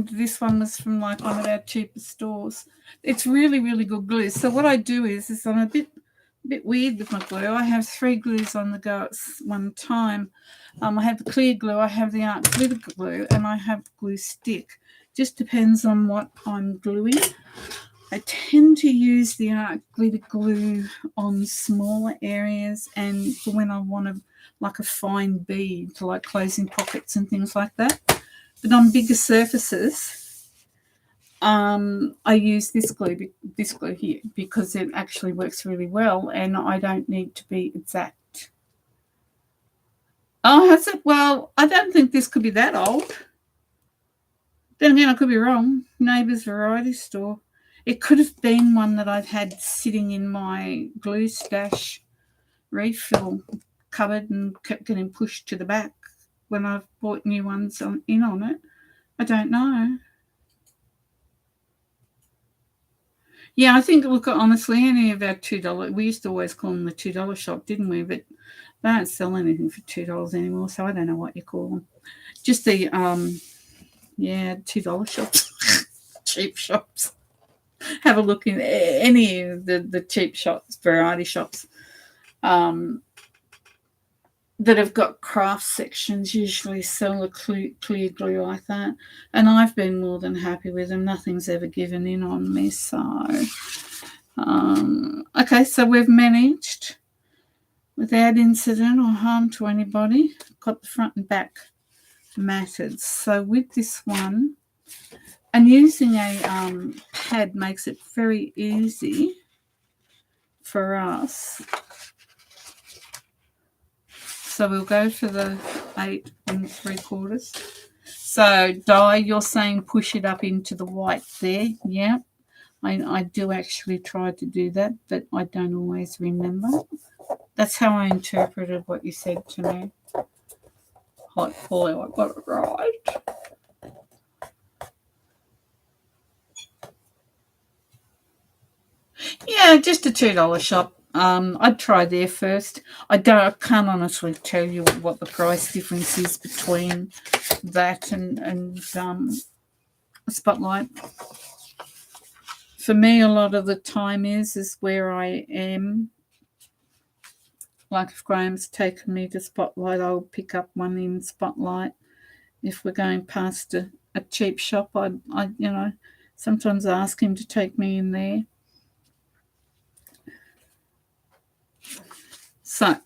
this one was from like one of our cheapest stores. It's really, really good glue. So what I do is I'm a bit weird with my glue. I have 3 glues on the go at one time. I have the clear glue, I have the art glitter glue, and I have glue stick. Just depends on what I'm gluing. I tend to use the art glitter glue on smaller areas and for when I want to, like a fine bead, for like closing pockets and things like that. But on bigger surfaces, I use this glue here because it actually works really well and I don't need to be exact. Oh, has it? Well, I don't think this could be that old. Then again, I could be wrong. Neighbour's Variety Store. It could have been one that I've had sitting in my glue stash refill cupboard and kept getting pushed to the back when I've bought new ones in on it. I don't know. Yeah, I think, look, honestly, any of our $2, we used to always call them the $2 shop, didn't we? But they don't sell anything for $2 anymore, so I don't know what you call them. Just the, $2 shops, cheap shops. Have a look in any of the cheap shops, variety shops, that have got craft sections usually sell a clear glue like that. And I've been more than happy with them. Nothing's ever given in on me. So, okay, so we've managed without incident or harm to anybody. Got the front and back matted. So with this one, and using a pad makes it very easy for us. So we'll go for the 8 3/4. So Di, you're saying push it up into the white there. Yeah, I do actually try to do that, but I don't always remember. That's how I interpreted what you said to me. Hopefully I got it right. Yeah, just a $2 shop. I'd try there first. I can't honestly tell you what the price difference is between that and Spotlight. For me, a lot of the time is where I am. Like if Graham's taken me to Spotlight, I'll pick up one in Spotlight. If we're going past a cheap shop, I sometimes ask him to take me in there. So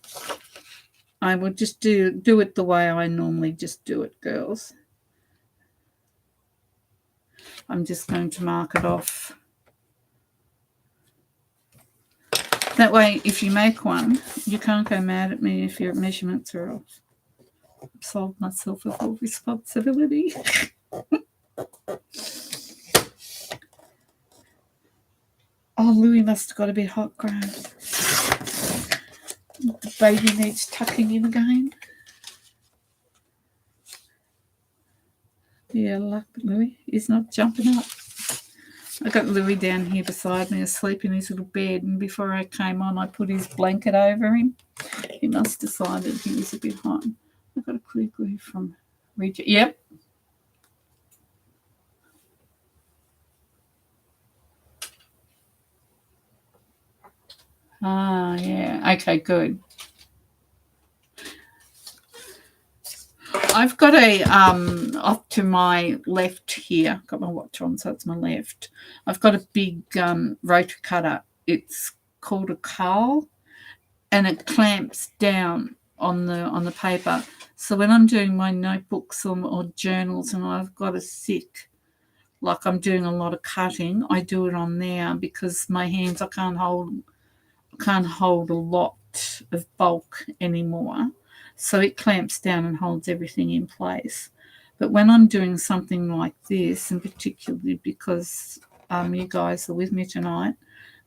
I will just do it the way I normally just do it, girls. I'm just going to mark it off. That way, if you make one, you can't go mad at me if your measurements are off. I've solved myself of all responsibility. Oh, Louis must have got a bit hot, Graham. The baby needs tucking in again. Yeah, luck, Louis. He's not jumping up. I got Louis down here beside me asleep in his little bed, and before I came on, I put his blanket over him. He must have decided he was a bit hot. I've got a clear glue from Reggie. Yep. Ah, yeah. Okay, good. I've got a off to my left here. I've got my watch on, so it's my left. I've got a big rotary cutter. It's called a Carl, and it clamps down on the paper. So when I'm doing my notebooks or journals, and I've got to sit like I'm doing a lot of cutting, I do it on there because my hands I can't hold a lot of bulk anymore. So it clamps down and holds everything in place. But when I'm doing something like this, and particularly because you guys are with me tonight,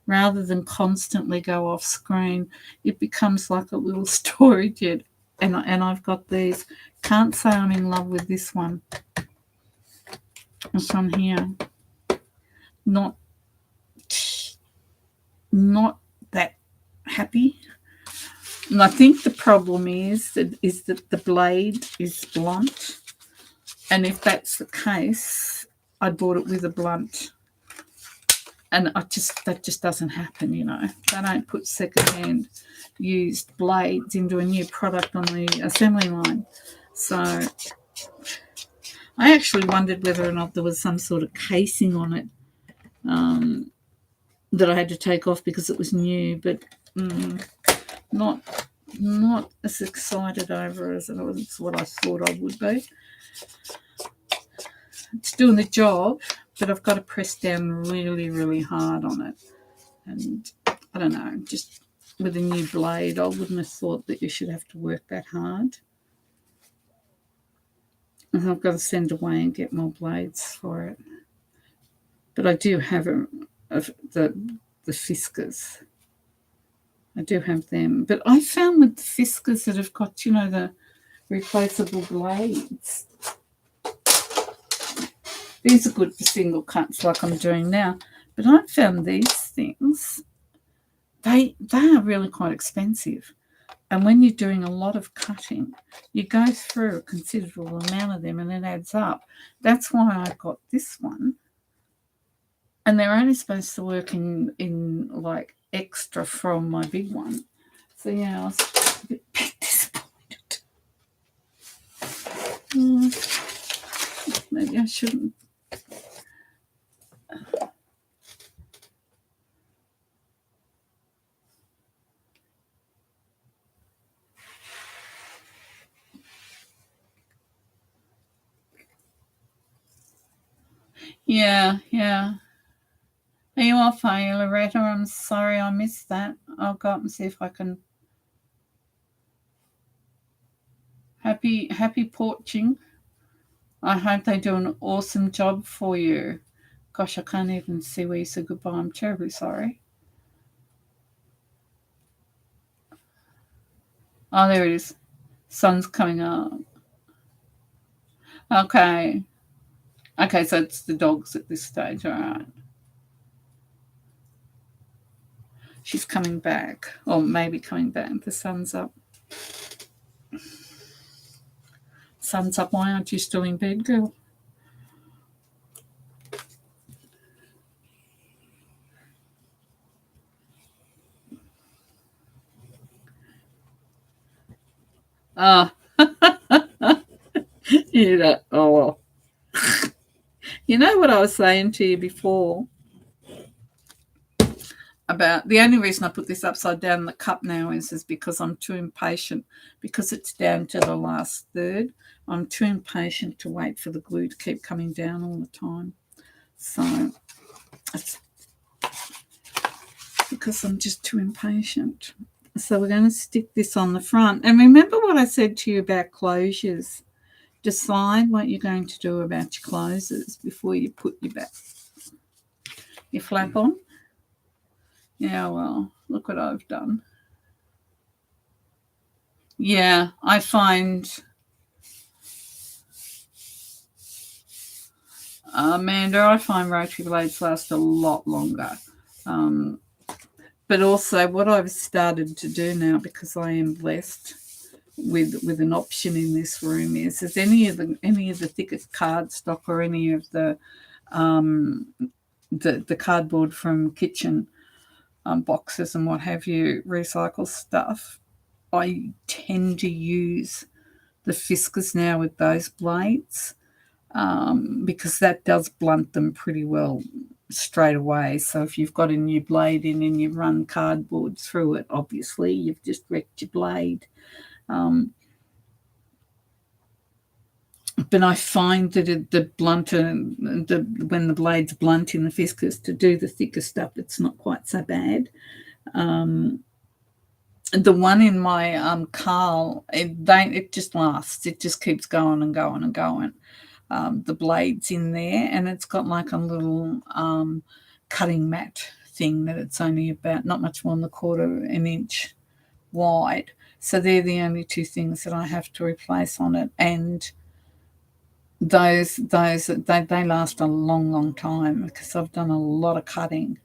rather than constantly go off screen, it becomes like a little storage unit. And I've got these. Can't say I'm in love with this one. This one here. Not that happy. And I think the problem is that the blade is blunt. And if that's the case, I bought it with a blunt. And that just doesn't happen, you know. They don't put secondhand used blades into a new product on the assembly line. So I actually wondered whether or not there was some sort of casing on it that I had to take off because it was new, but not as excited over as it was what I thought I would be. It's doing the job, but I've got to press down really, really hard on it. And I don't know, just with a new blade, I wouldn't have thought that you should have to work that hard. And I've got to send away and get more blades for it. But I do have the Fiskars. I do have them. But I found with the Fiskars that have got, the replaceable blades, these are good for single cuts like I'm doing now. But I found these things, they are really quite expensive. And when you're doing a lot of cutting, you go through a considerable amount of them and it adds up. That's why I got this one. And they're only supposed to work in like extra from my big one. So, yeah, I was a bit disappointed. Maybe I shouldn't. Yeah. Are you off, are you, Loretta? I'm sorry I missed that. I'll go up and see if I can. Happy porching. I hope they do an awesome job for you. Gosh, I can't even see where you said goodbye. I'm terribly sorry. Oh, there it is. Sun's coming up. Okay, so it's the dogs at this stage. All right. She's coming back, or maybe coming back. The sun's up. Sun's up. Why aren't you still in bed, girl? Oh. Oh, well. You know what I was saying to you before about the only reason I put this upside down in the cup now is because I'm too impatient, because it's down to the last third. I'm too impatient to wait for the glue to keep coming down all the time. So it's because I'm just too impatient. So we're going to stick this on the front. And remember what I said to you about closures. Decide what you're going to do about your closures before you put your flap on. Yeah, well, look what I've done. Yeah, I find, Amanda, I find rotary blades last a lot longer. But also what I've started to do now, because I am blessed with an option in this room, is any of the thickest cardstock or any of the cardboard from kitchen boxes and what have you, recycle stuff, I tend to use the Fiskars now with those blades because that does blunt them pretty well straight away. So if you've got a new blade in and you run cardboard through it, obviously you've just wrecked your blade. But I find that when the blade's blunt in the Fiskars, to do the thicker stuff, it's not quite so bad. The one in my Carl, it just lasts. It just keeps going and going and going. The blade's in there, and it's got like a little cutting mat thing that it's only about not much more than 1/4 inch wide. So they're the only two things that I have to replace on it, and they last a long time because I've done a lot of cutting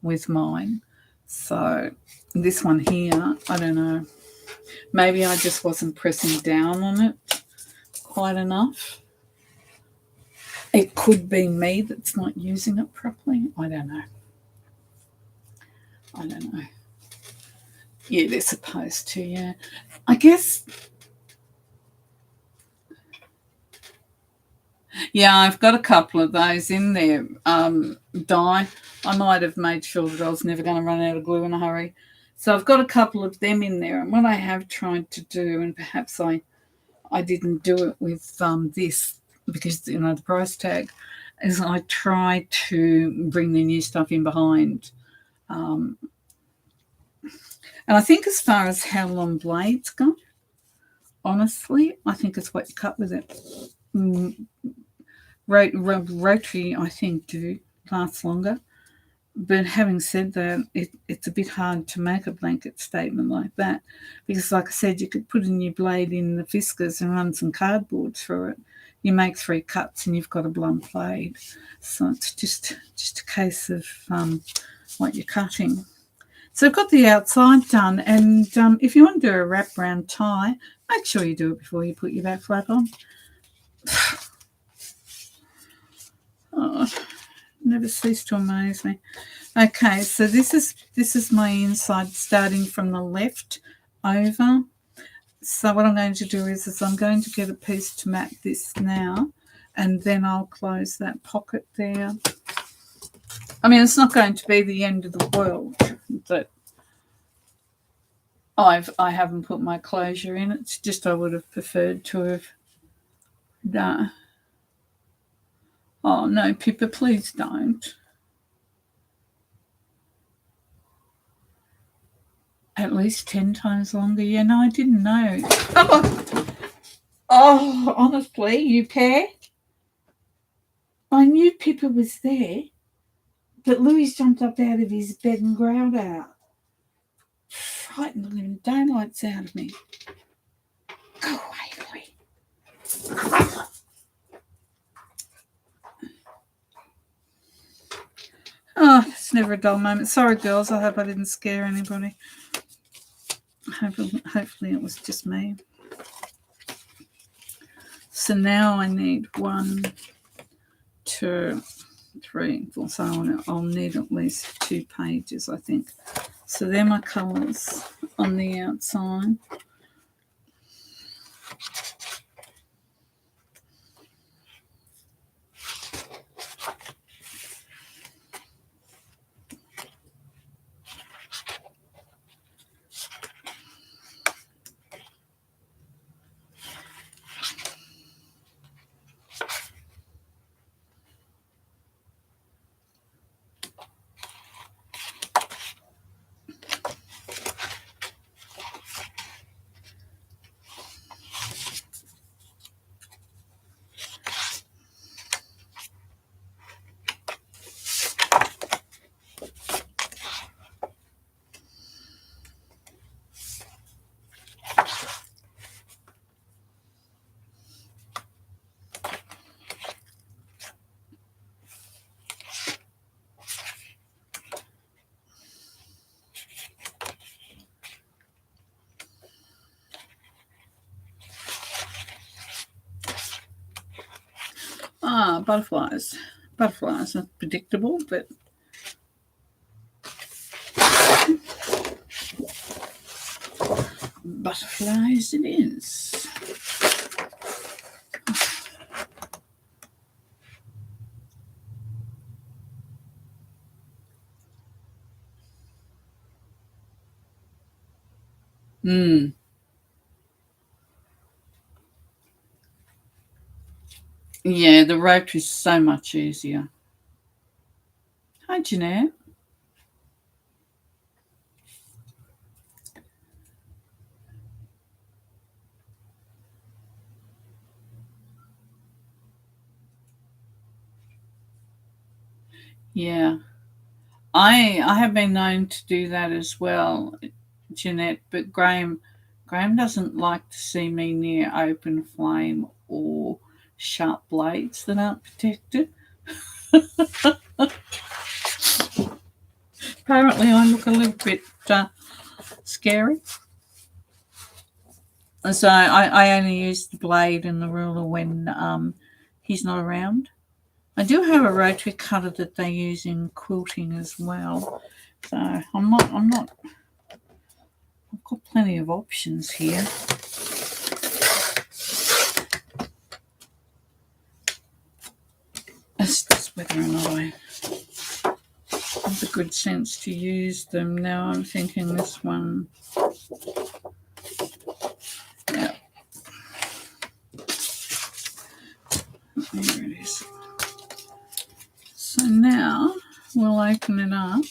with mine. So this one here, I don't know, maybe I just wasn't pressing down on it quite enough. It could be me that's not using it properly. I don't know. Yeah, they're supposed to, yeah. I guess Yeah, I've got a couple of those in there. Dye. I might have made sure that I was never going to run out of glue in a hurry. So I've got a couple of them in there. And what I have tried to do, and perhaps I didn't do it with this because, the price tag, is I try to bring the new stuff in behind. And I think as far as how long blades go, honestly, I think it's what you cut with it. Rotary, I think, do last longer. But having said that, it's a bit hard to make a blanket statement like that because, like I said, you could put a new blade in the Fiskars and run some cardboard through it. You make 3 cuts and you've got a blunt blade. So it's just a case of what you're cutting. So I've got the outside done, and if you want to do a wrap-round tie, make sure you do it before you put your back flap on. Oh, never cease to amaze me. Okay, so this is my inside starting from the left over. So what I'm going to do is I'm going to get a piece to mat this now, and then I'll close that pocket there. I mean, it's not going to be the end of the world, but I haven't put my closure in. It's just I would have preferred to have done. Oh no, Pippa, please don't. At least 10 times longer. Yeah, no, I didn't know. Oh, honestly, you pair? I knew Pippa was there, but Louis jumped up out of his bed and growled out. Frightened the living daylights out of me. Go away, Louis. Oh, it's never a dull moment. Sorry, girls. I hope I didn't scare anybody. Hopefully it was just me. So now I need 1, 2, 3, 4. So I'll need at least 2 pages, I think. So they're my colours on the outside. Butterflies. Butterflies are predictable, but butterflies it is. Yeah, the rotary is so much easier. Hi, Jeanette. Yeah. I have been known to do that as well, Jeanette, but Graham doesn't like to see me near open flame or sharp blades that aren't protected. Apparently I look a little bit scary. So I only use the blade and the ruler when he's not around. I do have a rotary cutter that they use in quilting as well. So I'm not I've got plenty of options here. whether or not I have the good sense to use them. Now I'm thinking this one. Yeah. There it is. So now we'll open it up,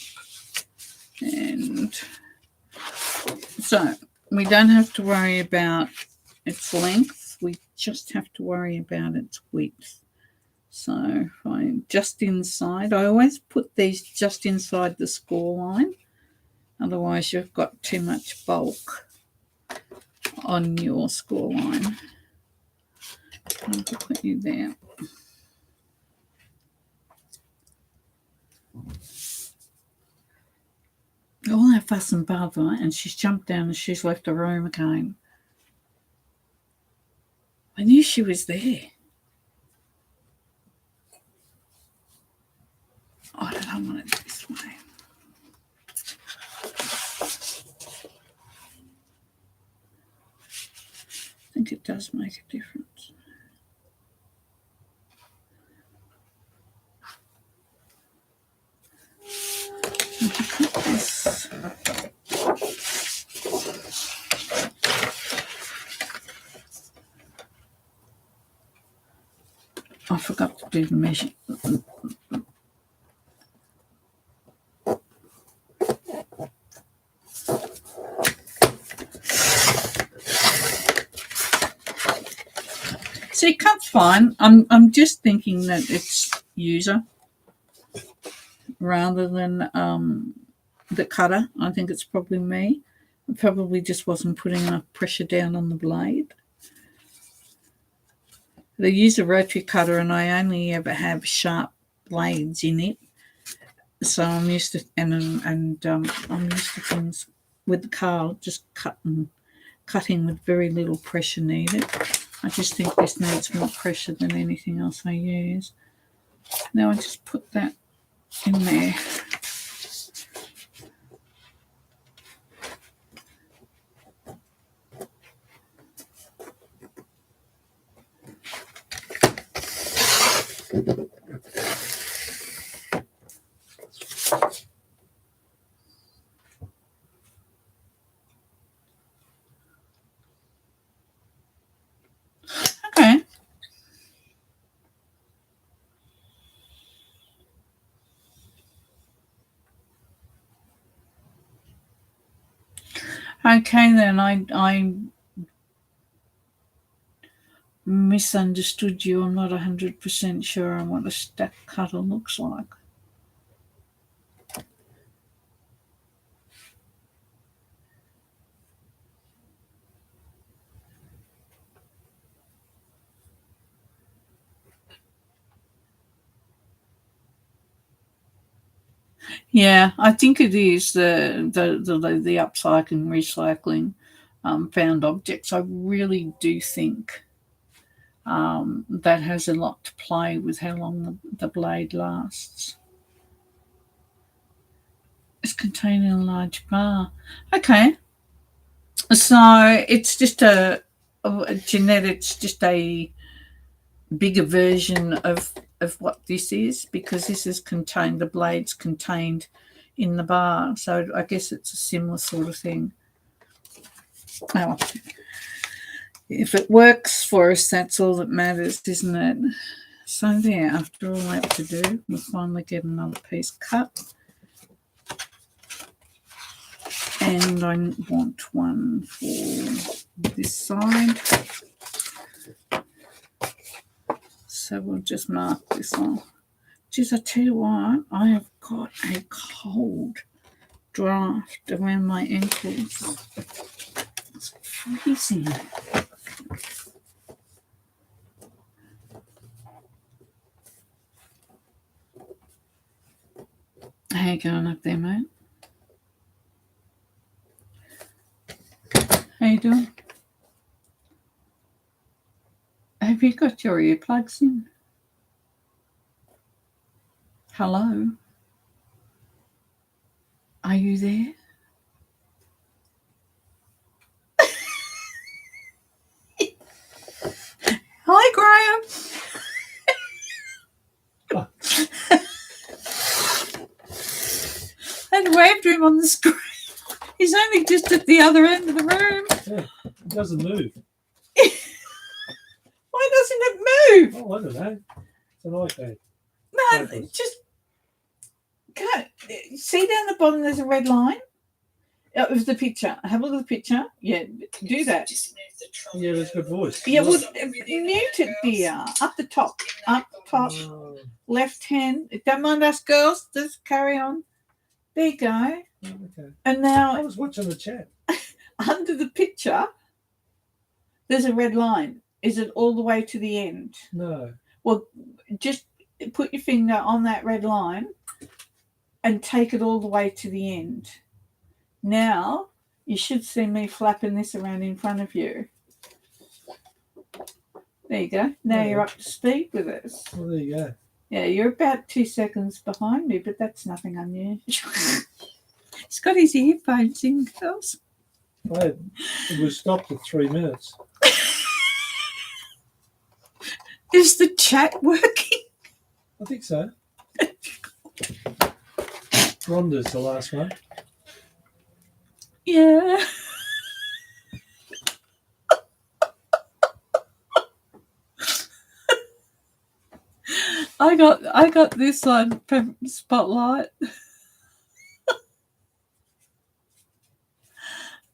and so we don't have to worry about its length, we just have to worry about its width. So just inside, I always put these just inside the score line, otherwise you've got too much bulk on your score line. I'll put you there. All that fuss and bother, and she's jumped down and she's left the room again. I knew she was there. I don't want it this way. I think it does make a difference. Put this. I forgot to do the measure. See, it cuts fine. I'm just thinking that it's user rather than the cutter. I think it's probably me. I probably just wasn't putting enough pressure down on the blade. I use a rotary cutter, and I only ever have sharp blades in it. So I'm used to I'm used to things with the car just cutting with very little pressure needed. I just think this needs more pressure than anything else I use. Now I just put that in there. Okay. Okay, then I misunderstood you. I'm not 100% sure on what a stack cutter looks like. Yeah, I think it is the upcycling, recycling found objects. I really do think that has a lot to play with how long the blade lasts. It's contained in a large bar. Okay, so it's just Jeanette. It's just a bigger version of what this is, because this is contained. The blade's contained in the bar, so I guess it's a similar sort of thing. Oh, if it works for us, that's all that matters, isn't it? So there, after all that to do, we'll finally get another piece cut. And I want one for this side. So we'll just mark this on. Geez, I tell you what, I have got a cold draft around my ankles. It's freezing. How you going up there, mate? How you doing? Have you got your earplugs in? Hello? Are you there? Hi, Graham. after him on the screen. He's only just at the other end of the room. Yeah, it doesn't move. Why doesn't it move? Oh, I don't know. It's an iPad. No, Focus. just can't. See down the bottom there's a red line? Of the picture. Have a look at the picture. Yeah, do that. Yeah, it's good voice. Yeah, well, mute it, dear. Up the top. Up top. Oh, Left hand. Don't mind us girls. Just carry on. There you go. okay. And I now was watching the chat. under the picture, there's a red line. Is it all the way to the end? No. Well, just put your finger on that red line and take it all the way to the end. Now, you should see me flapping this around in front of you. There you go. Now you're up to speed with us. Well, there you go. Yeah, you're about 2 seconds behind me, but that's nothing unusual. He's got his earphones in, girls. It was stopped at 3 minutes. Is the chat working? I think so. Rhonda's the last one. Yeah. I got this one from Spotlight.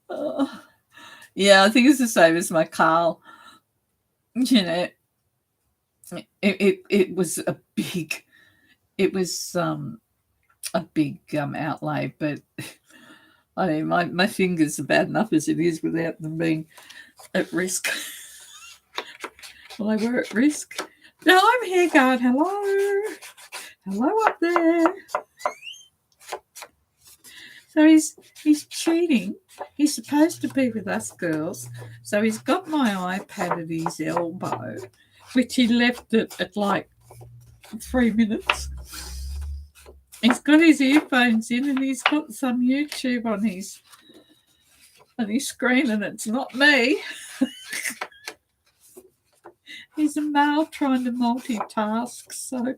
Oh. Yeah, I think it's the same as my Carl. You know, it was a big outlay, but I mean my fingers are bad enough as it is without them being at risk. Well, they were at risk. No, I'm here going, hello up there. So he's cheating. He's supposed to be with us girls. So he's got my iPad at his elbow, which he left it at like 3 minutes. He's got his earphones in and he's got some YouTube on his screen, and it's not me. He's a male trying to multitask, so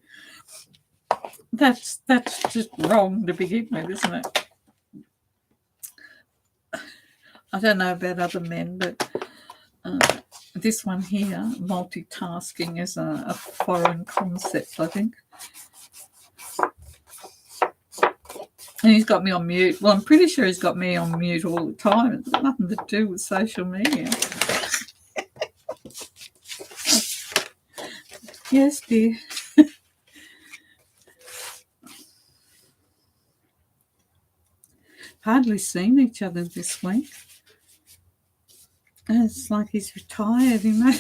that's just wrong to begin with, isn't it? I don't know about other men, but this one here, multitasking, is a foreign concept, I think. And he's got me on mute. Well, I'm pretty sure he's got me on mute all the time. It's got nothing to do with social media. Yes, dear. Hardly seen each other this week. It's like he's retired, you know.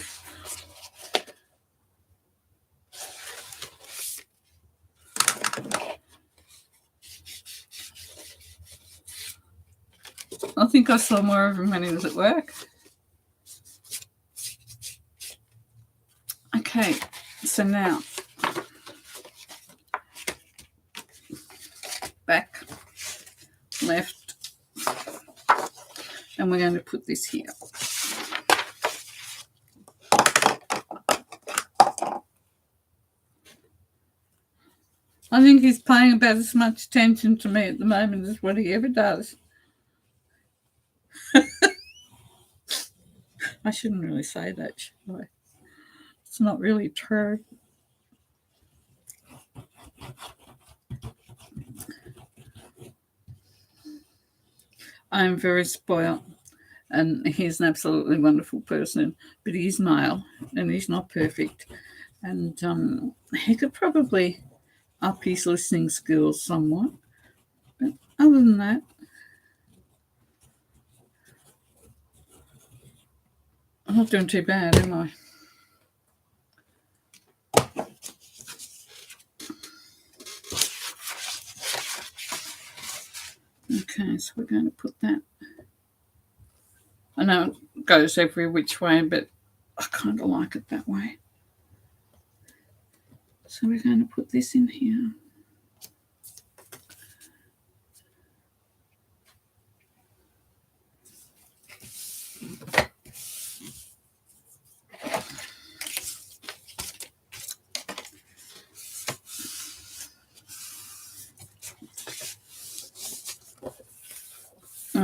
I think I saw more of him when he was at work. Okay, so now back, left, and we're going to put this here. I think he's paying about as much attention to me at the moment as what he ever does. I shouldn't really say that, should I? It's not really true. I'm very spoiled, and he's an absolutely wonderful person, but he's male and he's not perfect, and he could probably up his listening skills somewhat, but other than that, I'm not doing too bad, am I? Okay, so we're going to put that. I know it goes every which way, but I kind of like it that way. So we're going to put this in here.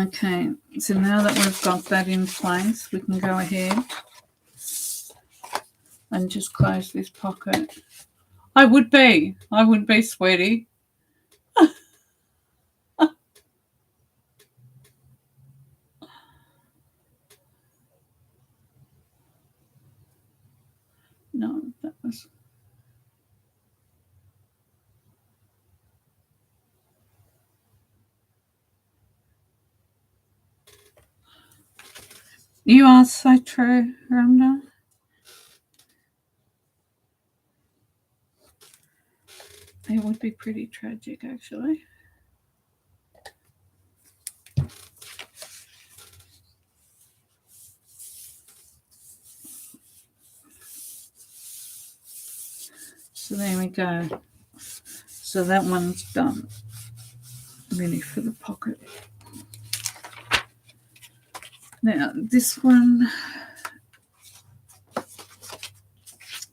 Okay, so now that we've got that in place, we can go ahead and just close this pocket. I would be sweaty. No, that was... You are so true, Rhonda. It would be pretty tragic, actually. So there we go. So that one's done. Ready for the pocket. Now, this one...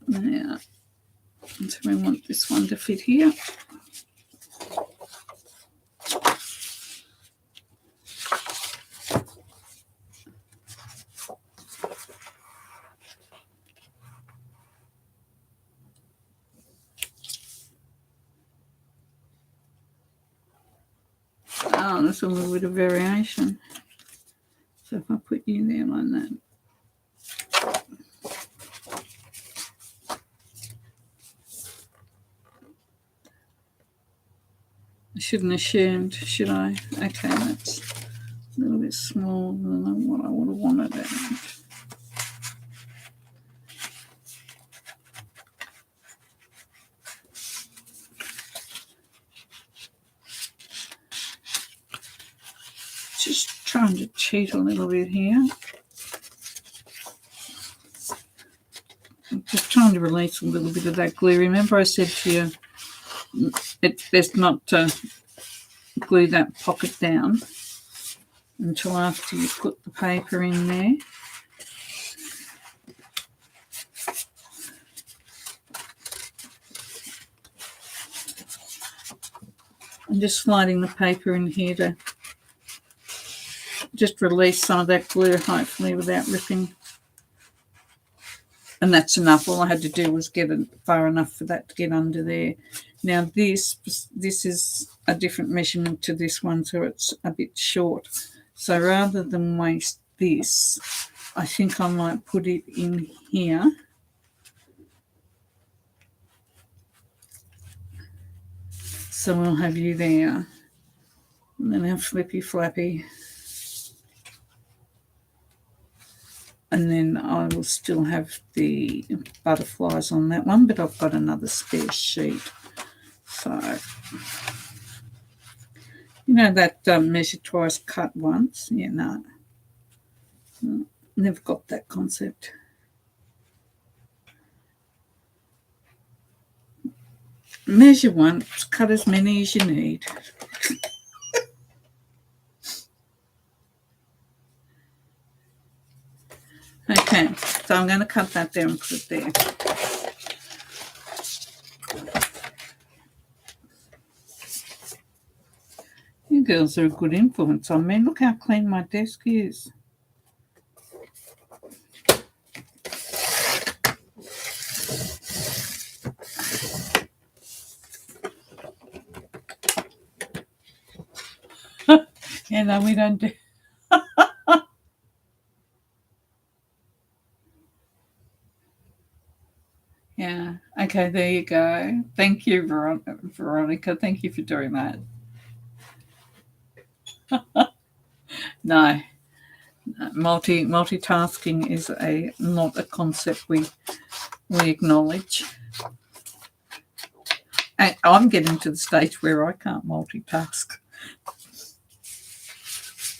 Now, so we want this one to fit here. Oh, there's a little bit of variation. So if I put you there like that. I shouldn't assumed, should I? Okay, that's a little bit smaller than what I would have wanted it. Just trying to cheat a little bit here. I'm just trying to release a little bit of that glue. Remember I said to you, it's best not to glue that pocket down until after you put the paper in there. I'm just sliding the paper in here to just release some of that glue, hopefully without ripping. And that's enough. All I had to do was get it far enough for that to get under there. Now this is a different measurement to this one, so it's a bit short. So rather than waste this, I think I might put it in here. So we'll have you there. And then have Flippy Flappy. And then I will still have the butterflies on that one, but I've got another spare sheet. So, you know that measure twice, cut once? Yeah, no. Never got that concept. Measure once, cut as many as you need. Okay, so I'm going to cut that there and put it there. You girls are a good influence on me. Look how clean my desk is. Yeah, no, we don't do. Yeah. Okay, there you go. Thank you, Veronica. Thank you for doing that. No. Multitasking is not a concept we acknowledge. And I'm getting to the stage where I can't multitask.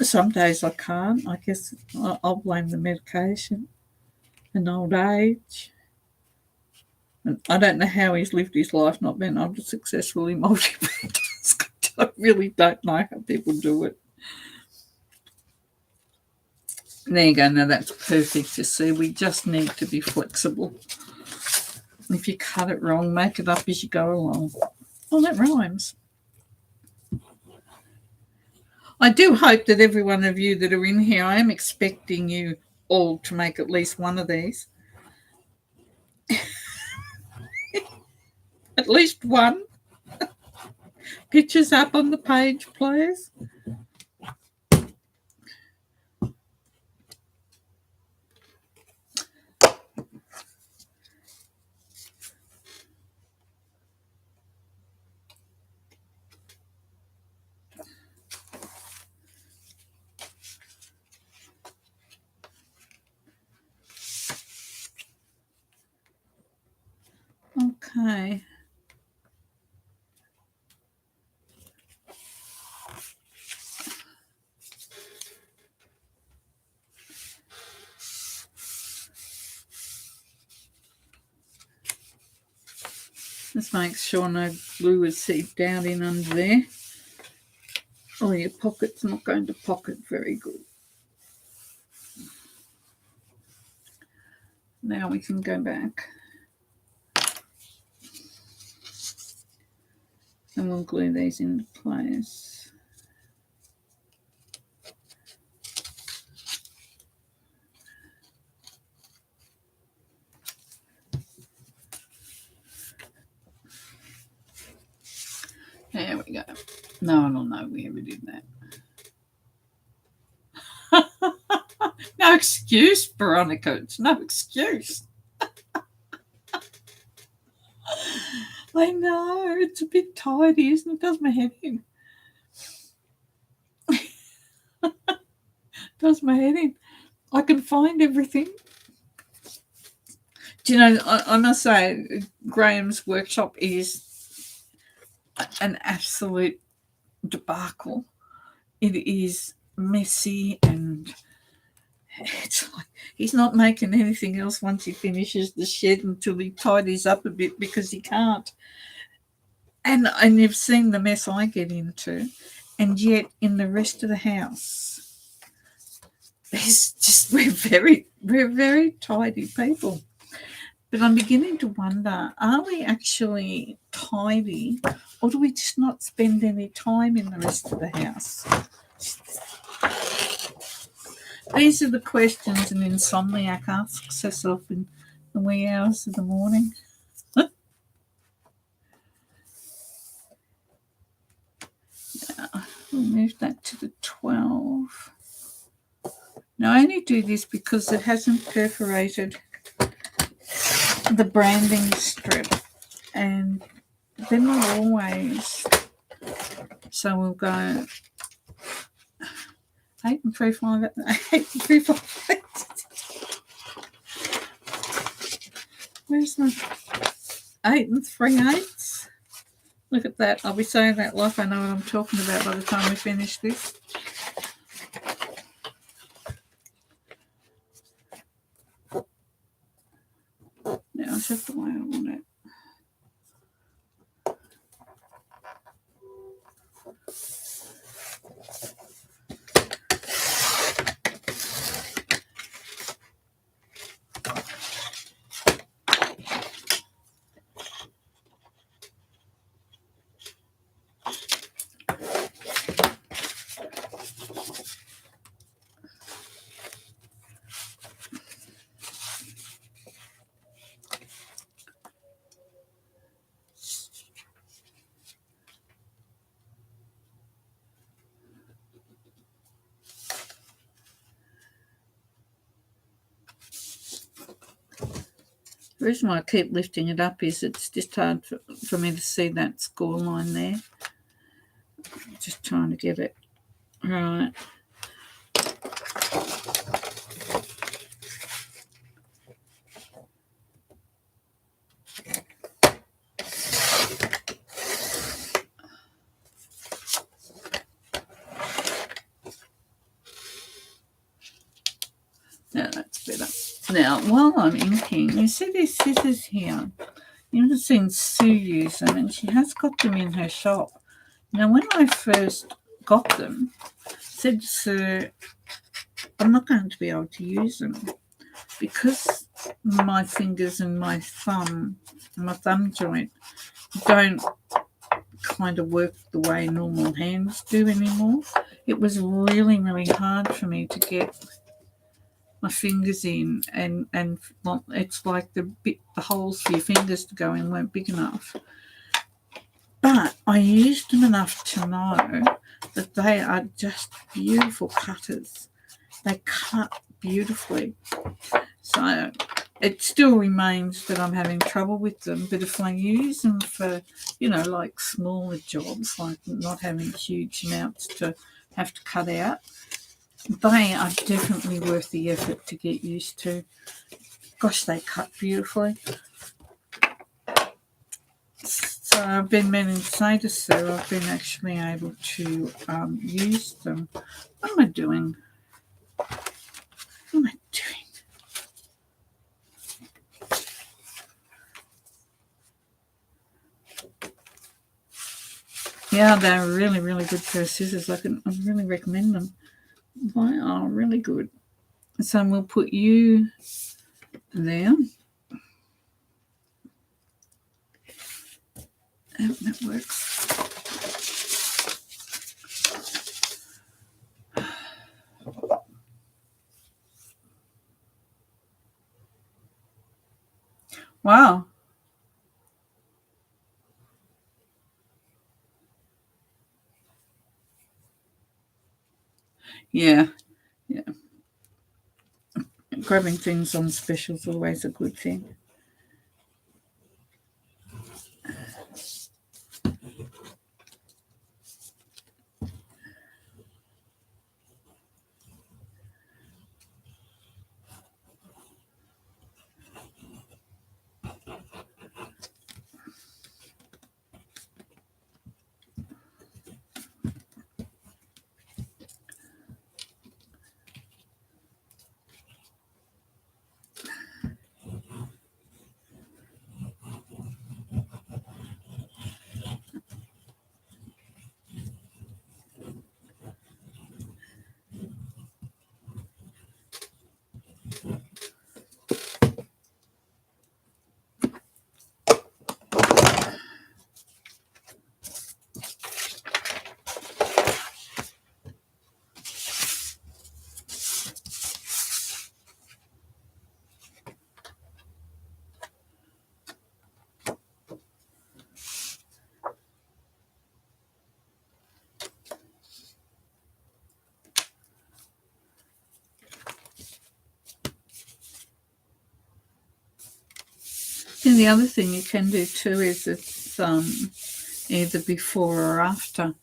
Some days I can't. I guess I'll blame the medication and old age. And I don't know how he's lived his life not being able to successfully multitask. I really don't know how people do it. There you go. Now that's perfect. You see, we just need to be flexible. If you cut it wrong, make it up as you go along. Oh, that rhymes. I do hope that every one of you that are in here, I am expecting you all to make at least one of these. At least one. Pictures up on the page, please. Okay. Just make sure no glue is seeped down in under there. Oh, your pocket's not going to pocket very good. Now we can go back. And we'll glue these into place. There we go. No one will know we ever did that. No excuse, Veronica. It's no excuse. I know. It's a bit tidy, isn't it? Does my head in. Does my head in. I can find everything. Do you know, I must say, Graham's workshop is an absolute debacle. It is messy and it's like he's not making anything else once he finishes the shed until he tidies up a bit because he can't. And you've seen the mess I get into, and yet in the rest of the house, it's just we're very tidy people. But I'm beginning to wonder, are we actually tidy, or do we just not spend any time in the rest of the house? These are the questions an insomniac asks herself in the wee hours of the morning. Now, we'll move that to the 12. Now, I only do this because it hasn't perforated the branding strip, and they're not always. So we'll go 8 3/5. Where's my 8 3/8? Look at that. I'll be saying that like I know what I'm talking about by the time we finish this. Now it's just the way I want it. The reason why I keep lifting it up is it's just hard for me to see that score line there. Just trying to get it right. Now that's better. Now, while I'm inking, you see these scissors here? You would have seen Sue use them, and she has got them in her shop. Now, when I first got them, I said to Sue, I'm not going to be able to use them because my fingers and my thumb joint don't kind of work the way normal hands do anymore. It was really, really hard for me to get my fingers in, and it's like the holes for your fingers to go in weren't big enough. But I used them enough to know that they are just beautiful cutters. They cut beautifully. So it still remains that I'm having trouble with them, but if I use them for, like smaller jobs, like not having huge amounts to have to cut out, they are definitely worth the effort to get used to. Gosh, they cut beautifully. So I've been meaning to say to Sue, I've been actually able to use them. What am I doing? What am I doing? Yeah, they're a really, really good pair of scissors. I really recommend them. They are really good. So we'll put you there. Oh, that works. Wow. Yeah. Grabbing things on special is always a good thing. And the other thing you can do too is it's either before or after.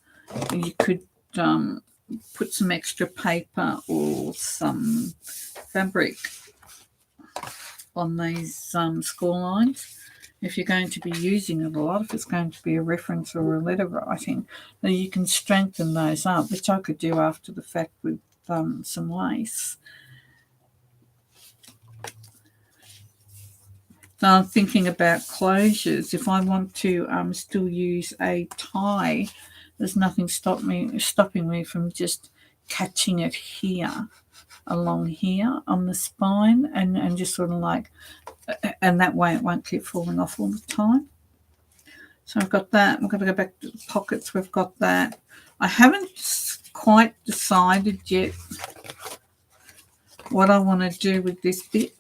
You could put some extra paper or some fabric on these score lines. If you're going to be using it a lot, if it's going to be a reference or a letter writing, then you can strengthen those up, which I could do after the fact with some lace. So I'm thinking about closures. If I want to still use a tie, there's nothing stopping me from just catching it here, along here on the spine, and just sort of like, and that way it won't keep falling off all the time. So I've got that. We're going to go back to the pockets. We've got that. I haven't quite decided yet what I want to do with this bit.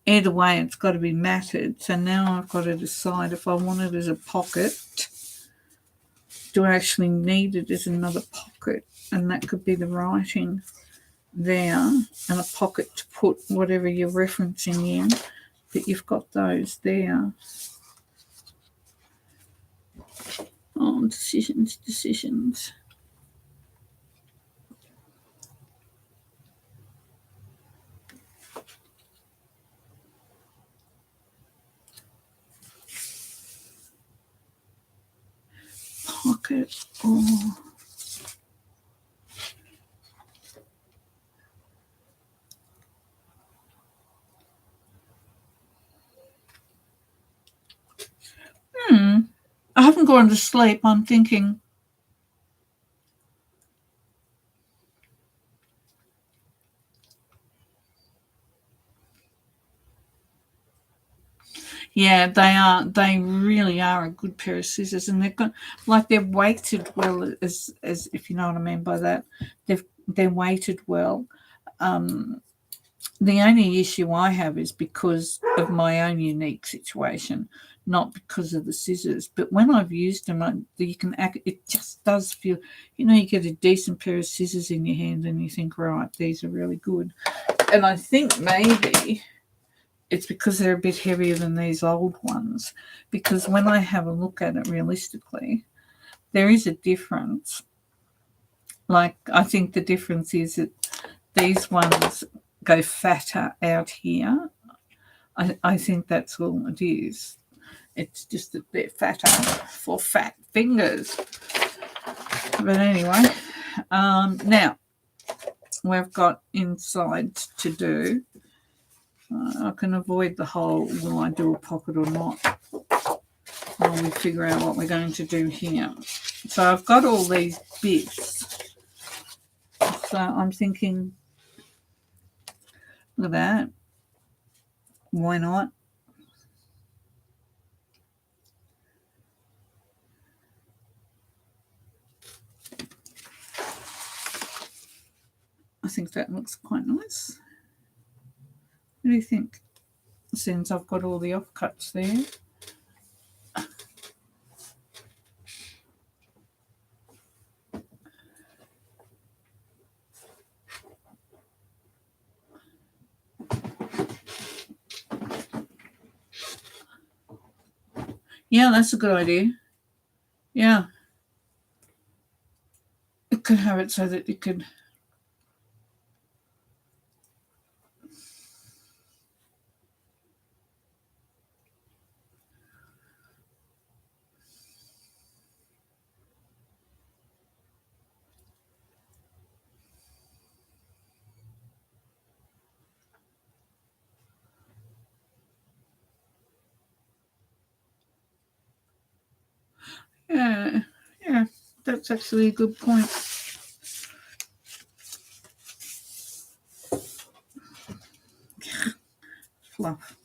Either way, it's got to be matted. So now I've got to decide if I want it as a pocket. Do I actually need it as another pocket? And that could be the writing there, and a pocket to put whatever you're referencing in. But you've got those there. Oh, decisions. Pocket or I haven't gone to sleep. I'm thinking. Yeah, they are. They really are a good pair of scissors, and they've got they're weighted well, as if you know what I mean by that. They're weighted well. The only issue I have is because of my own unique situation, not because of the scissors. But when I've used them, you can act. It just does feel, you get a decent pair of scissors in your hand, and you think, right, these are really good. And I think maybe it's because they're a bit heavier than these old ones. Because when I have a look at it realistically, there is a difference. I think the difference is that these ones go fatter out here. I think that's all it is. It's just that they're fatter for fat fingers. But anyway, now we've got inside to do. I can avoid the whole will I do a pocket or not while we figure out what we're going to do here. So I've got all these bits. So I'm thinking, look at that. Why not? I think that looks quite nice. What do you think? Since I've got all the offcuts there. Yeah, that's a good idea. Yeah. It could have it so that it could. Yeah, that's actually a good point. Fluff.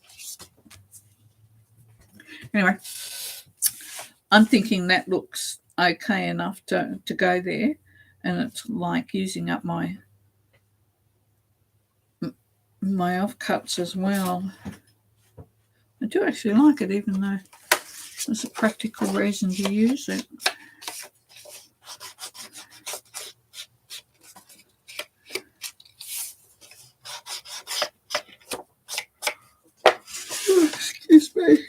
Anyway, I'm thinking that looks okay enough to go there, and it's like using up my offcuts as well. I do actually like it, even though there's a practical reason to use it. Oh, excuse me.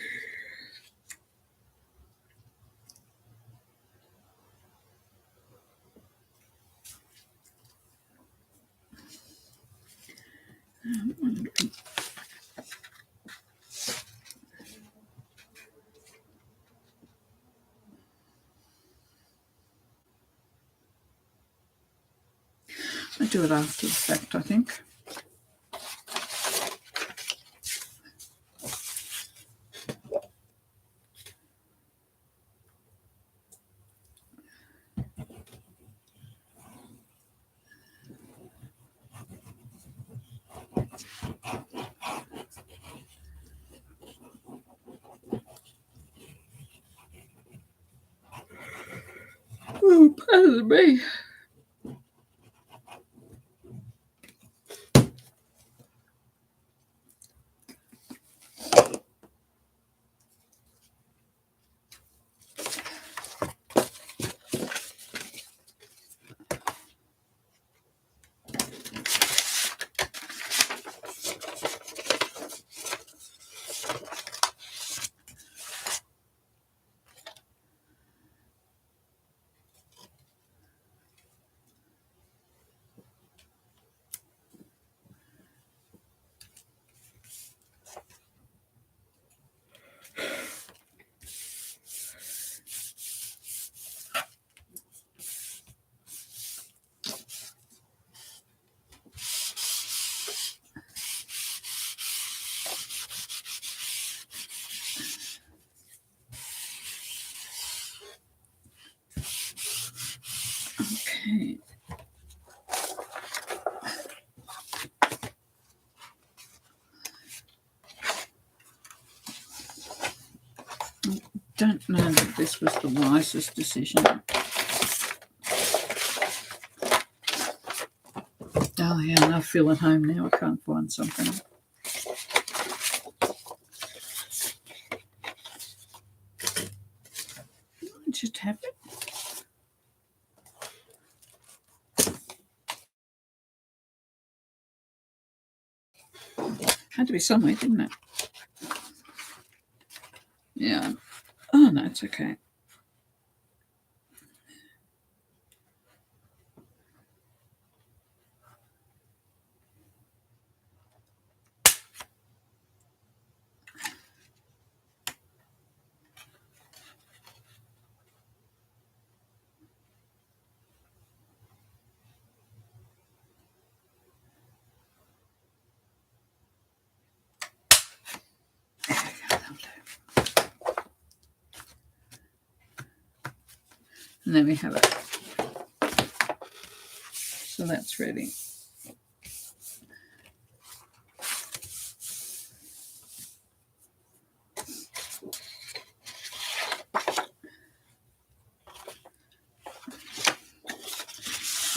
I do it after the fact, I think. Oh, pardon me. Okay. don't know that this was the wisest decision. Oh, yeah, I feel at home now. I can't find something. Just have it. Had to be somewhere, didn't it? Yeah. Oh, no, it's okay. And then we have it. So that's ready.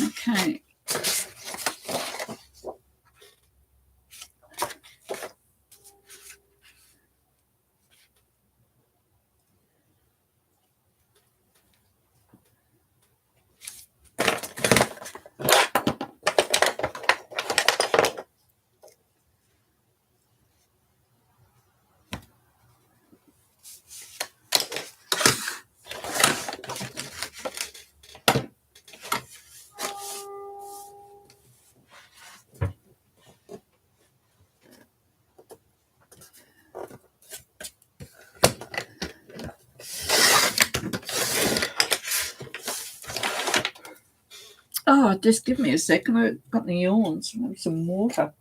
Okay. Oh, just give me a second. I've got the yawns. Maybe some water.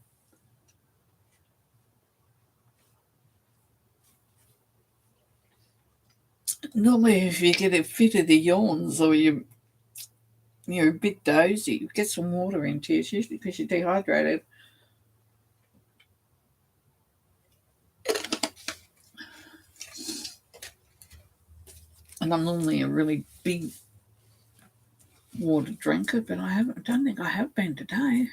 Normally, if you get a fit of the yawns or you're a bit dozy, get some water into you. It's usually because you're dehydrated. And I'm normally a really big water drinker, but I don't think I have been today.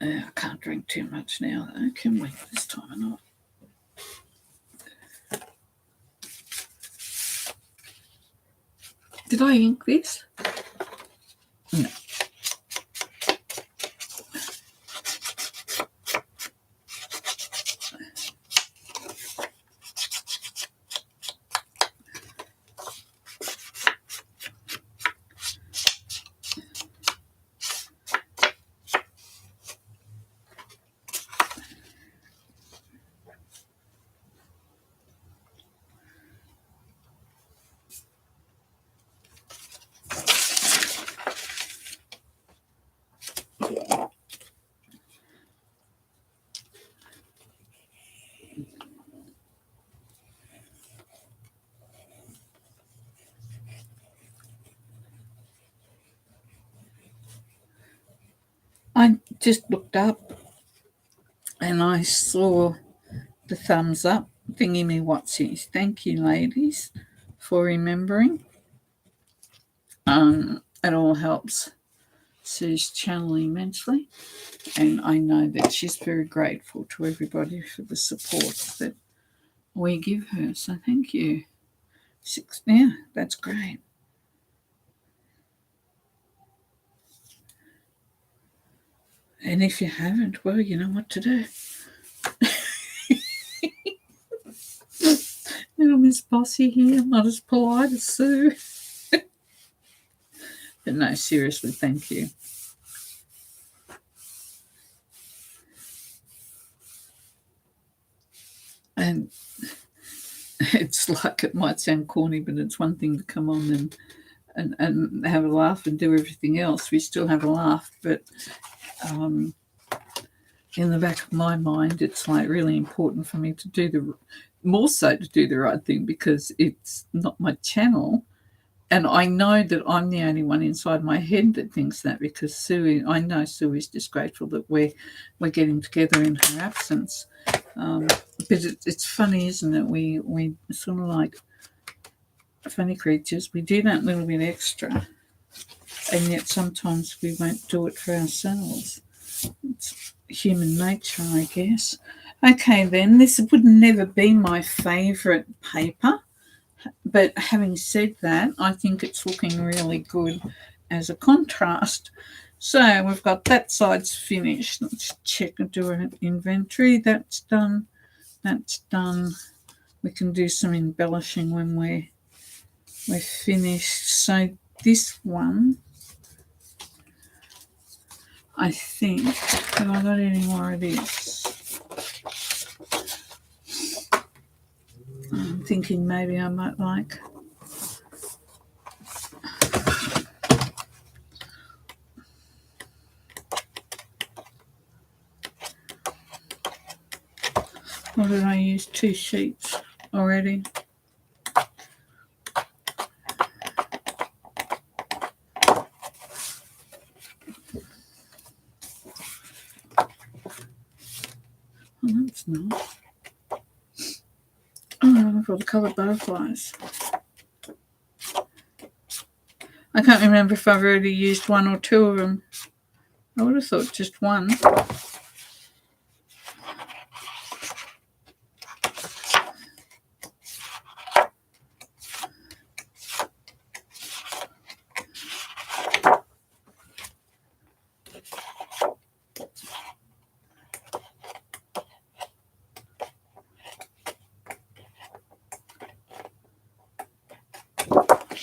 I can't drink too much now, though, can we, this time or not? Did I ink this? No. I just looked up and I saw the thumbs up thingy me whatsies. Thank you, ladies, for remembering. It all helps Sue's channel immensely, and I know that she's very grateful to everybody for the support that we give her. So thank you. Yeah, that's great. And if you haven't, well, you know what to do. Little Miss Bossy here, not as polite as Sue. But no, seriously, thank you. And it's like, it might sound corny, but it's one thing to come on and have a laugh and do everything else. We still have a laugh, but in the back of my mind, it's like really important for me to do the right thing, because it's not my channel, And I know that I'm the only one inside my head that thinks that, because I know Sue is just grateful that we're getting together in her absence. But it's funny, isn't it? We sort of like funny creatures. We do that little bit extra, and yet sometimes we won't do it for ourselves. It's human nature, I guess. Okay, then, this would never be my favourite paper, but having said that, I think it's looking really good as a contrast. So we've got that side's finished. Let's check and do an inventory. That's done. That's done. We can do some embellishing when we're finished. So this one, I think, have I got any more of this? I'm thinking maybe I might like. Or did I use 2 sheets already? Oh, that's nice. Oh, I've got the coloured butterflies. I can't remember if I've already used 1 or 2 of them. I would have thought just 1.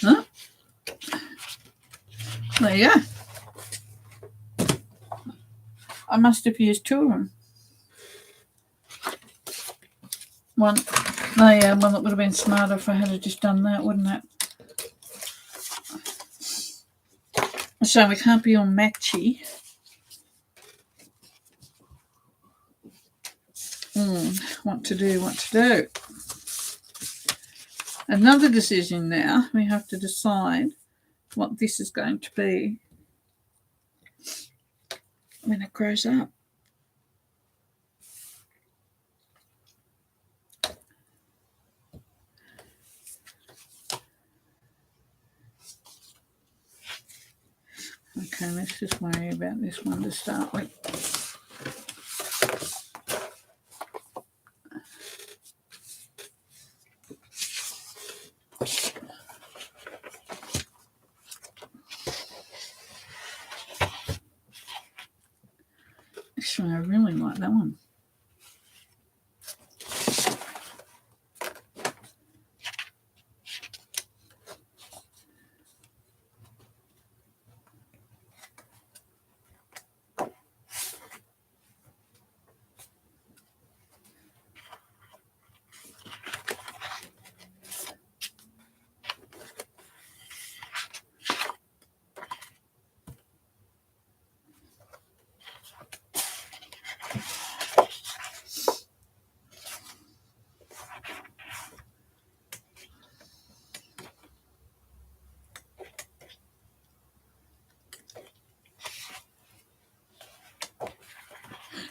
Huh? There you go. I must have used 2 of them. One that would have been smarter if I had just done that, wouldn't it? So we can't be all matchy. What to do. Another decision now. We have to decide what this is going to be when it grows up. Okay, let's just worry about this one to start with. Actually, I really like that one.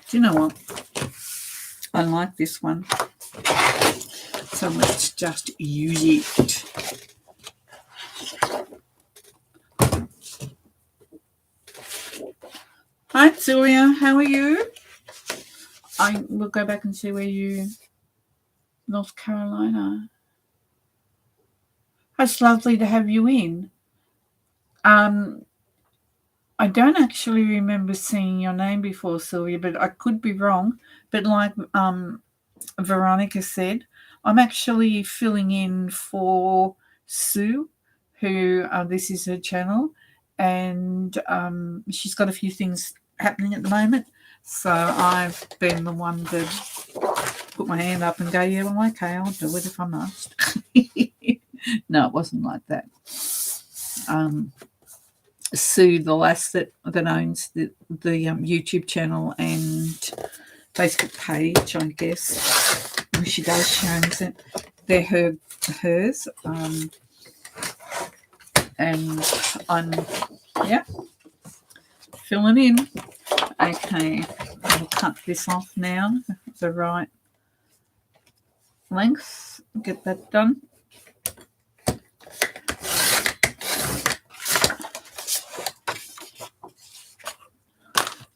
Do you know what? I like this one. So let's just use it. Hi, Sylvia. How are you? I will go back and see where you... North Carolina. It's lovely to have you in. I don't actually remember seeing your name before, Sylvia, but I could be wrong. But like Veronica said, I'm actually filling in for Sue, who this is her channel, and she's got a few things happening at the moment. So I've been the one to put my hand up and go, yeah, well, okay, I'll do it if I must. No, it wasn't like that. Sue, the lass that owns the YouTube channel and Facebook page, I guess. When she does, she owns it. They're hers. and I'm filling in. Okay, I'll cut this off now, the right length, get that done. It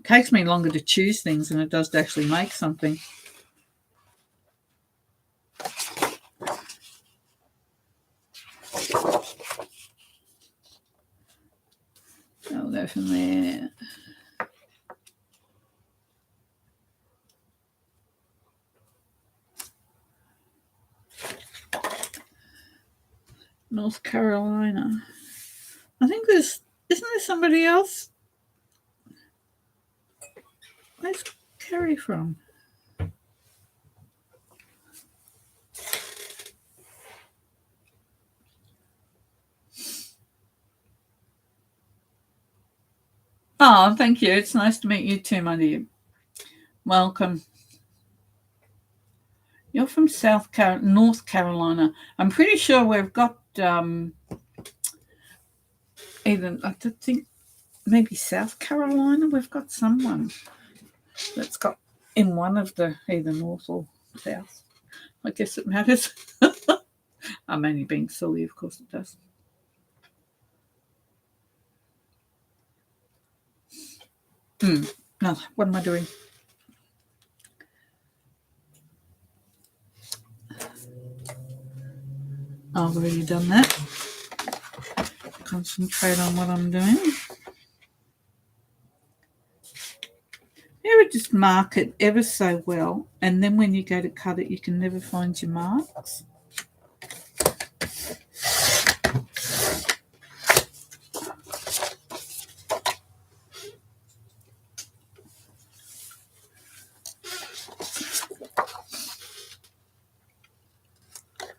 takes me longer to choose things than it does to actually make something. I'll go from there. North Carolina. I think isn't there somebody else? Where's Kerry from? Oh, thank you. It's nice to meet you too, my dear. Welcome. You're from North Carolina. I'm pretty sure we've got even, I think maybe South Carolina. We've got someone that's got in one of the either North or South. I guess it matters. I'm only being silly, of course it does. No, what am I doing? I've already done that. Concentrate on what I'm doing. You would just mark it ever so well, and then when you go to cut it, you can never find your marks.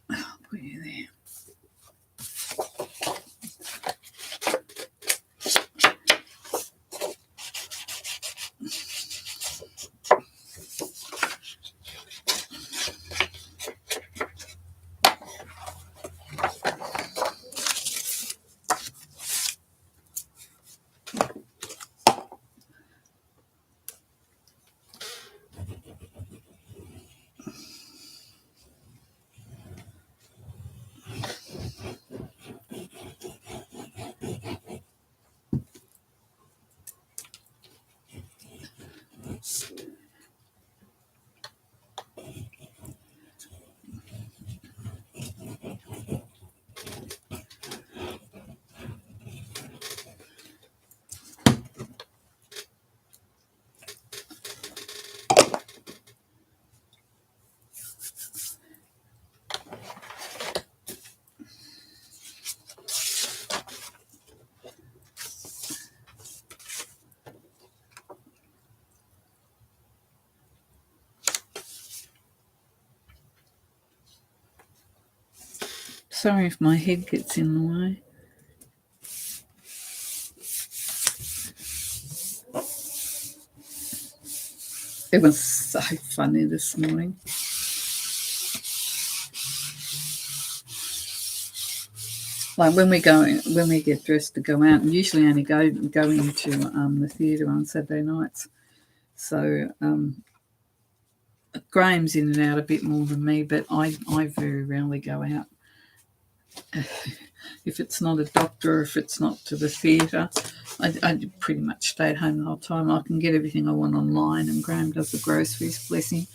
I'll put you there. Sorry if my head gets in the way. It was so funny this morning. Like when we get dressed to go out, and usually only go into the theatre on Saturday nights. So Graham's in and out a bit more than me, but I very rarely go out. If it's not a doctor, or if it's not to the theatre, I pretty much stay at home the whole time. I can get everything I want online, and Graham does the groceries, bless him.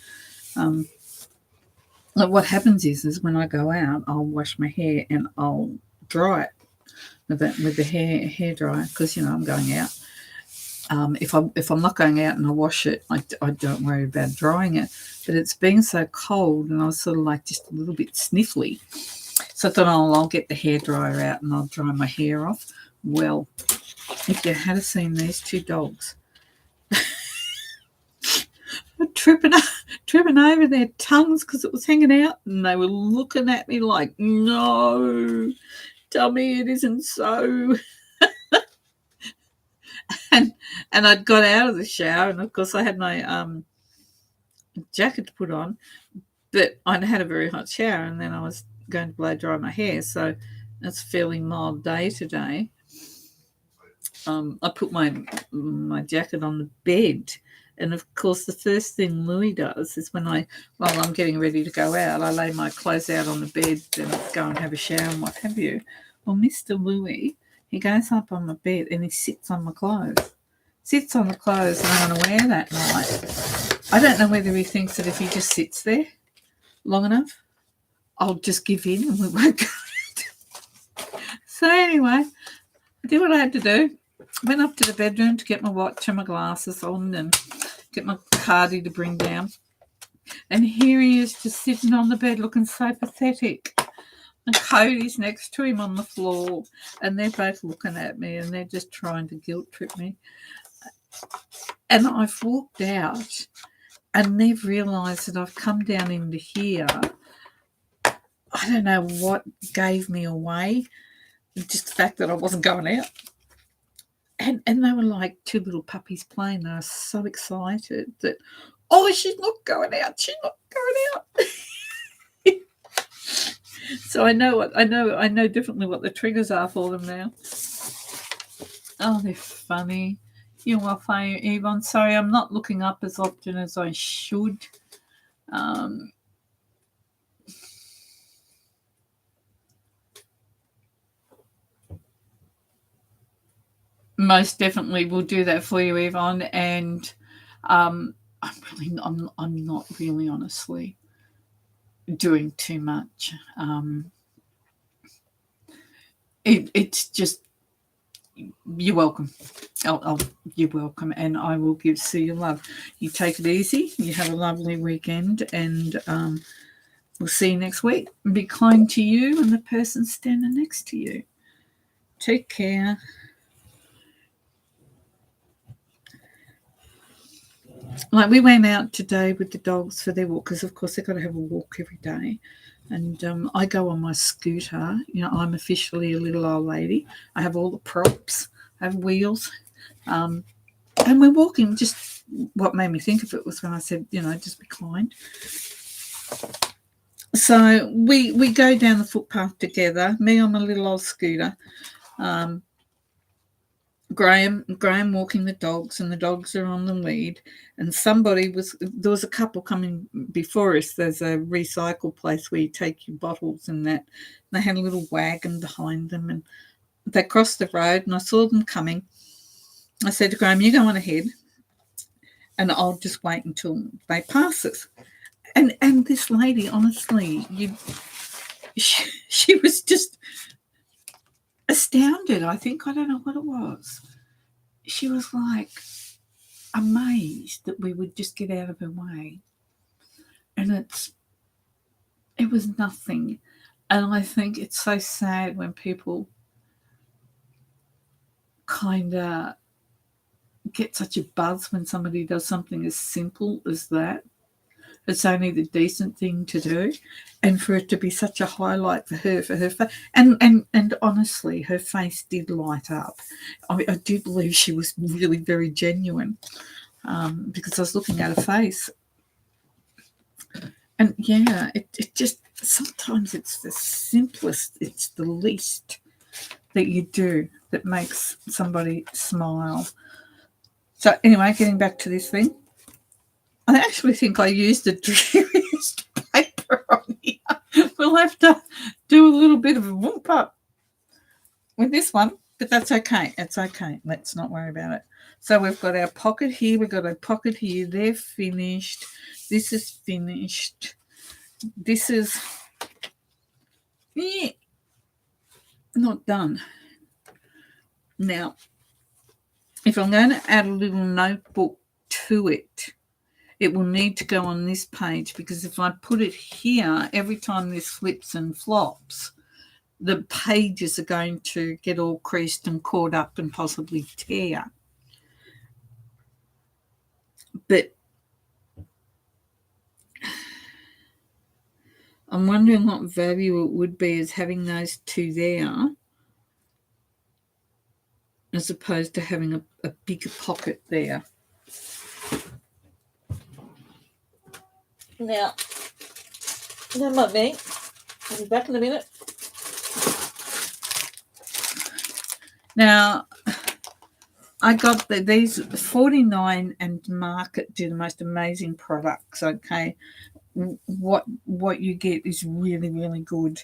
What happens is when I go out, I'll wash my hair and I'll dry it with the hair dryer, because I'm going out. If I'm not going out and I wash it, I don't worry about drying it. But it's been so cold, and I was sort of like just a little bit sniffly. So I thought, I'll get the hairdryer out and I'll dry my hair off. Well, if you had seen these two dogs tripping over their tongues because it was hanging out, and they were looking at me like, no, tell me it isn't so. and I'd got out of the shower, and of course I had my jacket to put on, but I'd had a very hot shower, and then I was going to blow dry my hair, so It's a fairly mild day today. I put my jacket on the bed, and of course the first thing Louis does is while I'm getting ready to go out, I lay my clothes out on the bed and go and have a shower and what have you. Well, Mr. Louis, he goes up on my bed and he sits on my clothes. Sits on the clothes that I'm going to wear that night. I don't know whether he thinks that if he just sits there long enough, I'll just give in and we won't go out. So anyway, I did what I had to do. Went up to the bedroom to get my watch and my glasses on and get my cardi to bring down. And here he is just sitting on the bed looking so pathetic. And Cody's next to him on the floor. And they're both looking at me and they're just trying to guilt trip me. And I've walked out and they've realised that I've come down into here. I don't know what gave me away. Just the fact that I wasn't going out. And they were like two little puppies playing. They were so excited that, oh, she's not going out. She's not going out. So I know definitely what the triggers are for them now. Oh, they're funny. You're welcome, Yvonne. Sorry, I'm not looking up as often as I should. Most definitely will do that for you, Yvonne. And I'm not really honestly doing too much. It's just, you're welcome. You're welcome, and I will give Sue your love. You take it easy. You have a lovely weekend, and we'll see you next week. Be kind to you and the person standing next to you. Take care. Like, we went out today with the dogs for their walk because, of course, they've got to have a walk every day. And I go on my scooter. You know, I'm officially a little old lady. I have all the props. I have wheels. And we're walking. Just what made me think of it was when I said, you know, just be kind. So we go down the footpath together, me on my little old scooter. Graham walking the dogs, and the dogs are on the lead. And there was a couple coming before us. There's a recycle place where you take your bottles and that. And they had a little wagon behind them, and they crossed the road, and I saw them coming. I said to Graham, you go on ahead, and I'll just wait until they pass us. And this lady, honestly, she was just astounded. I don't know what it was. She was like amazed that we would just get out of her way. And it was nothing. And I think it's so sad when people kind of get such a buzz when somebody does something as simple as that. It's only the decent thing to do, and for it to be such a highlight for her face. And honestly, her face did light up. I do believe she was really very genuine, because I was looking at her face. And yeah, it just, sometimes it's the simplest, it's the least that you do that makes somebody smile. So anyway, getting back to this thing. I actually think I used the dreariest paper on here. We'll have to do a little bit of a whoop up with this one, but that's okay. It's okay. Let's not worry about it. So we've got our pocket here. We've got a pocket here. They're finished. This is finished. This is not done. Now, if I'm going to add a little notebook to it, it will need to go on this page, because if I put it here, every time this flips and flops, the pages are going to get all creased and caught up and possibly tear. But I'm wondering what value it would be as having those two there, as opposed to having a bigger pocket there. Now, that might be. I'll be back in a minute. Now, I got these 49 and Market do the most amazing products, okay? What you get is really, really good.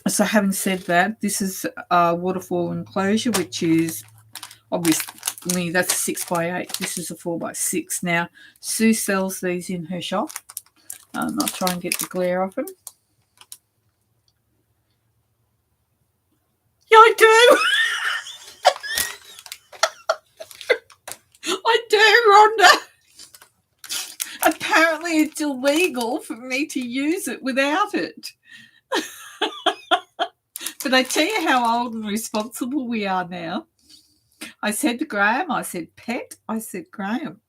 So having said that, this is a Waterfall Enclosure, which is obviously that's a 6x8. This is a 4x6. Now, Sue sells these in her shop. I'll try and get the glare off them. Yeah, I do. I do, Rhonda. Apparently, it's illegal for me to use it without it. But I tell you how old and responsible we are now. I said to Graham, I said, Pet, I said, Graham,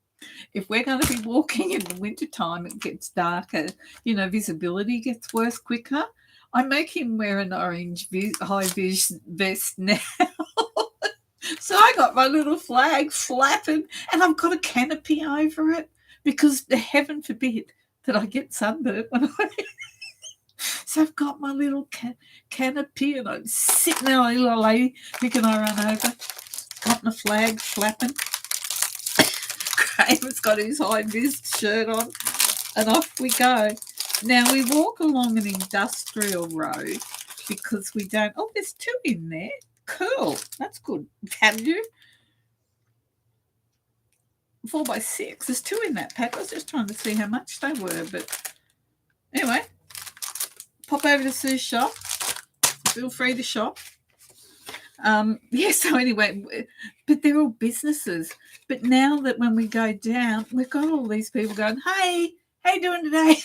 if we're going to be walking in the wintertime, it gets darker, visibility gets worse quicker. I make him wear an orange high-vis vest now. So I got my little flag flapping, and I've got a canopy over it because heaven forbid that I get sunburned when I... So I've got my little canopy, and I'm sitting there like a little lady thinking I run over. Got my flag flapping. Graham's got his high-vis shirt on, and off we go. Now, we walk along an industrial road because we don't... Oh, there's two in there. Cool. That's good. Have you? 4x6. There's two in that pack. I was just trying to see how much they were, but anyway, pop over to Sue's shop. Feel free to shop. So anyway, but they're all businesses. But now that when we go down, we've got all these people going, hey, how you doing today?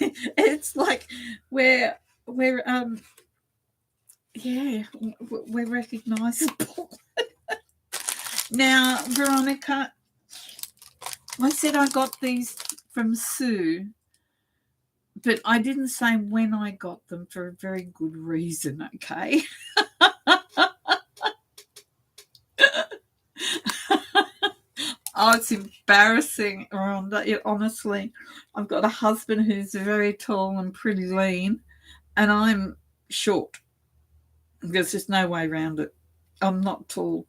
It's like we're recognizable. Now, Veronica, I said I got these from Sue, but I didn't say when I got them for a very good reason, okay? Oh, it's embarrassing, Rhonda. Honestly, I've got a husband who's very tall and pretty lean, and I'm short. There's just no way around it. I'm not tall,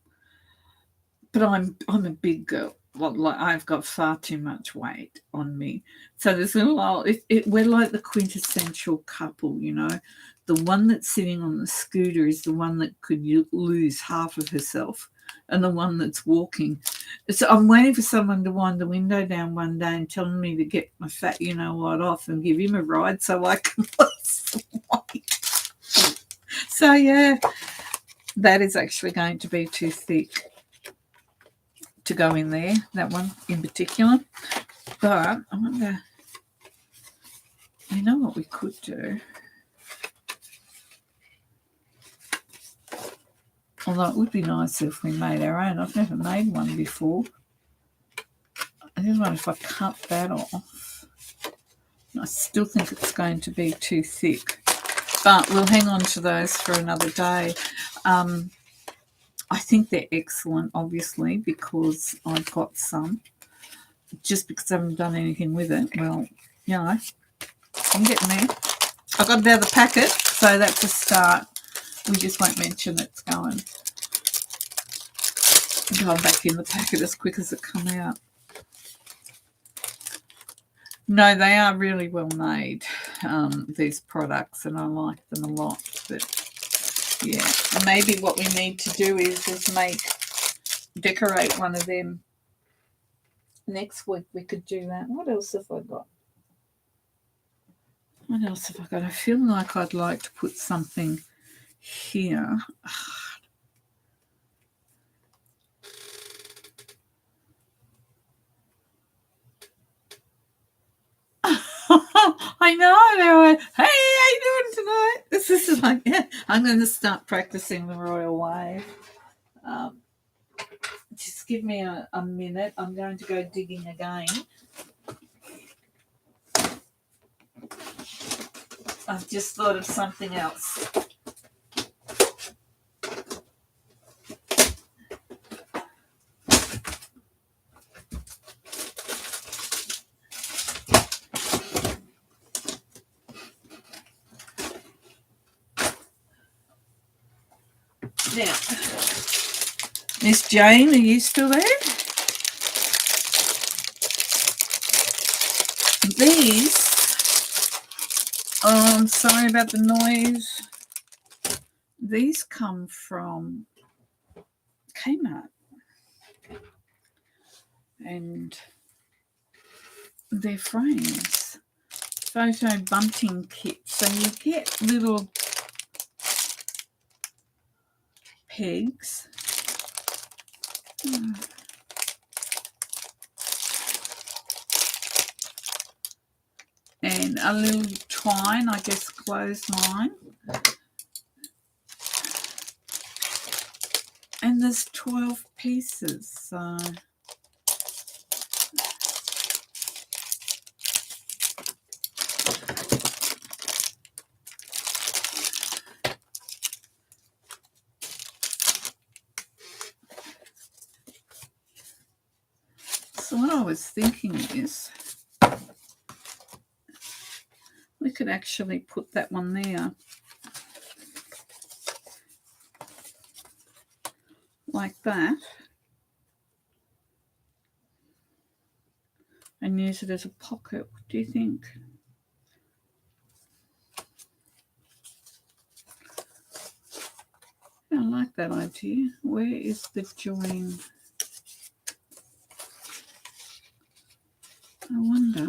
but I'm a big girl. Like I've got far too much weight on me. So there's a lot. We're like the quintessential couple, The one that's sitting on the scooter is the one that could lose half of herself, and the one that's walking. So I'm waiting for someone to wind the window down one day and telling me to get my fat off and give him a ride so I can lose weight. So yeah, that is actually going to be too thick to go in there, that one in particular. But I wonder, what we could do? Although it would be nice if we made our own. I've never made one before. I just wonder if I cut that off. I still think it's going to be too thick. But we'll hang on to those for another day. I think they're excellent, obviously, because I've got some. Just because I haven't done anything with it. Well, I'm getting there. I got it out of the packet, so that's a start. We just won't mention it's going back in the packet as quick as it come out. No, they are really well made, these products, and I like them a lot. But yeah, maybe what we need to do is decorate one of them. Next week we could do that. What else have I got? I feel like I'd like to put something here. I know. They were, hey, how you doing tonight? This is like, I'm going to start practicing the royal wave. Just give me a minute. I'm going to go digging again. I've just thought of something else. Now, Miss Jane, are you still there? These, oh, I'm sorry about the noise. These come from Kmart. And they're frames. Photo bunting kit. So you get little pegs. And a little twine, I guess clothesline. And there's 12 pieces, so what I was thinking is we could actually put that one there like that and use it as a pocket. What do you think? I like that idea. Where is the join? I wonder.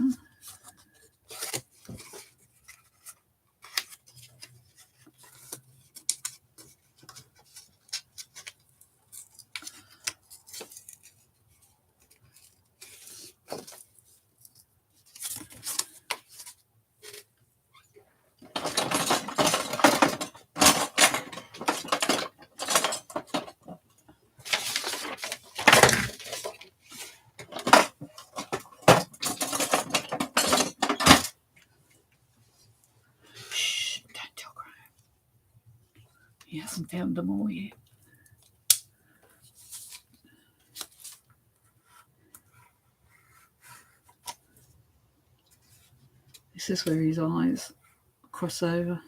He hasn't found them all yet. This is where his eyes cross over.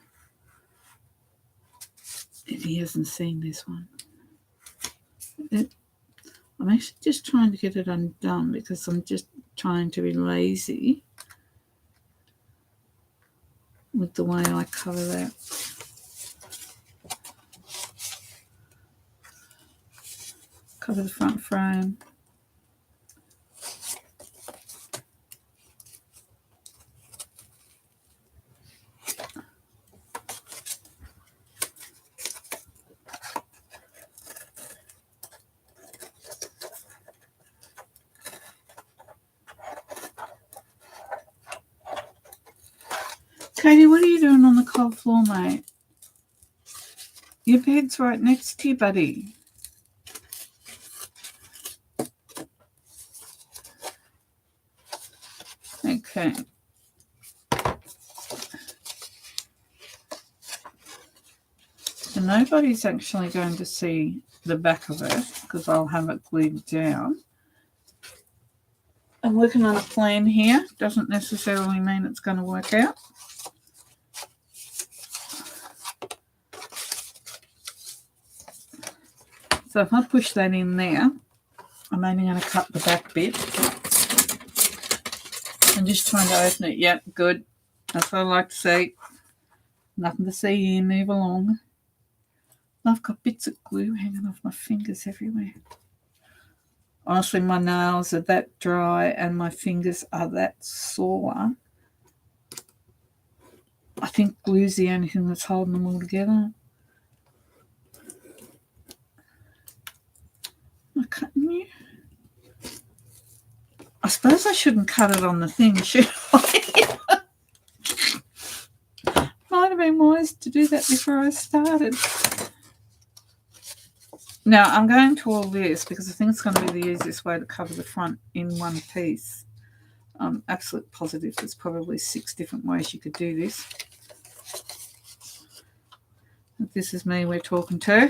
If he hasn't seen this one. I'm actually just trying to get it undone because I'm just trying to be lazy with the way I cover that. Cover the front frame. Katie, what are you doing on the cold floor, mate? Your bed's right next to you, buddy. Okay. So nobody's actually going to see the back of it because I'll have it glued down. I'm working on a plan here. Doesn't necessarily mean it's going to work out. So if I push that in there, I'm only going to cut the back bit. I'm just trying to open it. Yep, good. That's what I like to see. Nothing to see here. Move along. I've got bits of glue hanging off my fingers everywhere. Honestly, my nails are that dry and my fingers are that sore. I think glue's the only thing that's holding them all together. Am I cutting you? I suppose I shouldn't cut it on the thing, should I? Might have been wise to do that before I started. Now, I'm going to all this because I think it's going to be the easiest way to cover the front in one piece. I'm absolutely positive there's probably 6 different ways you could do this. This is me we're talking to.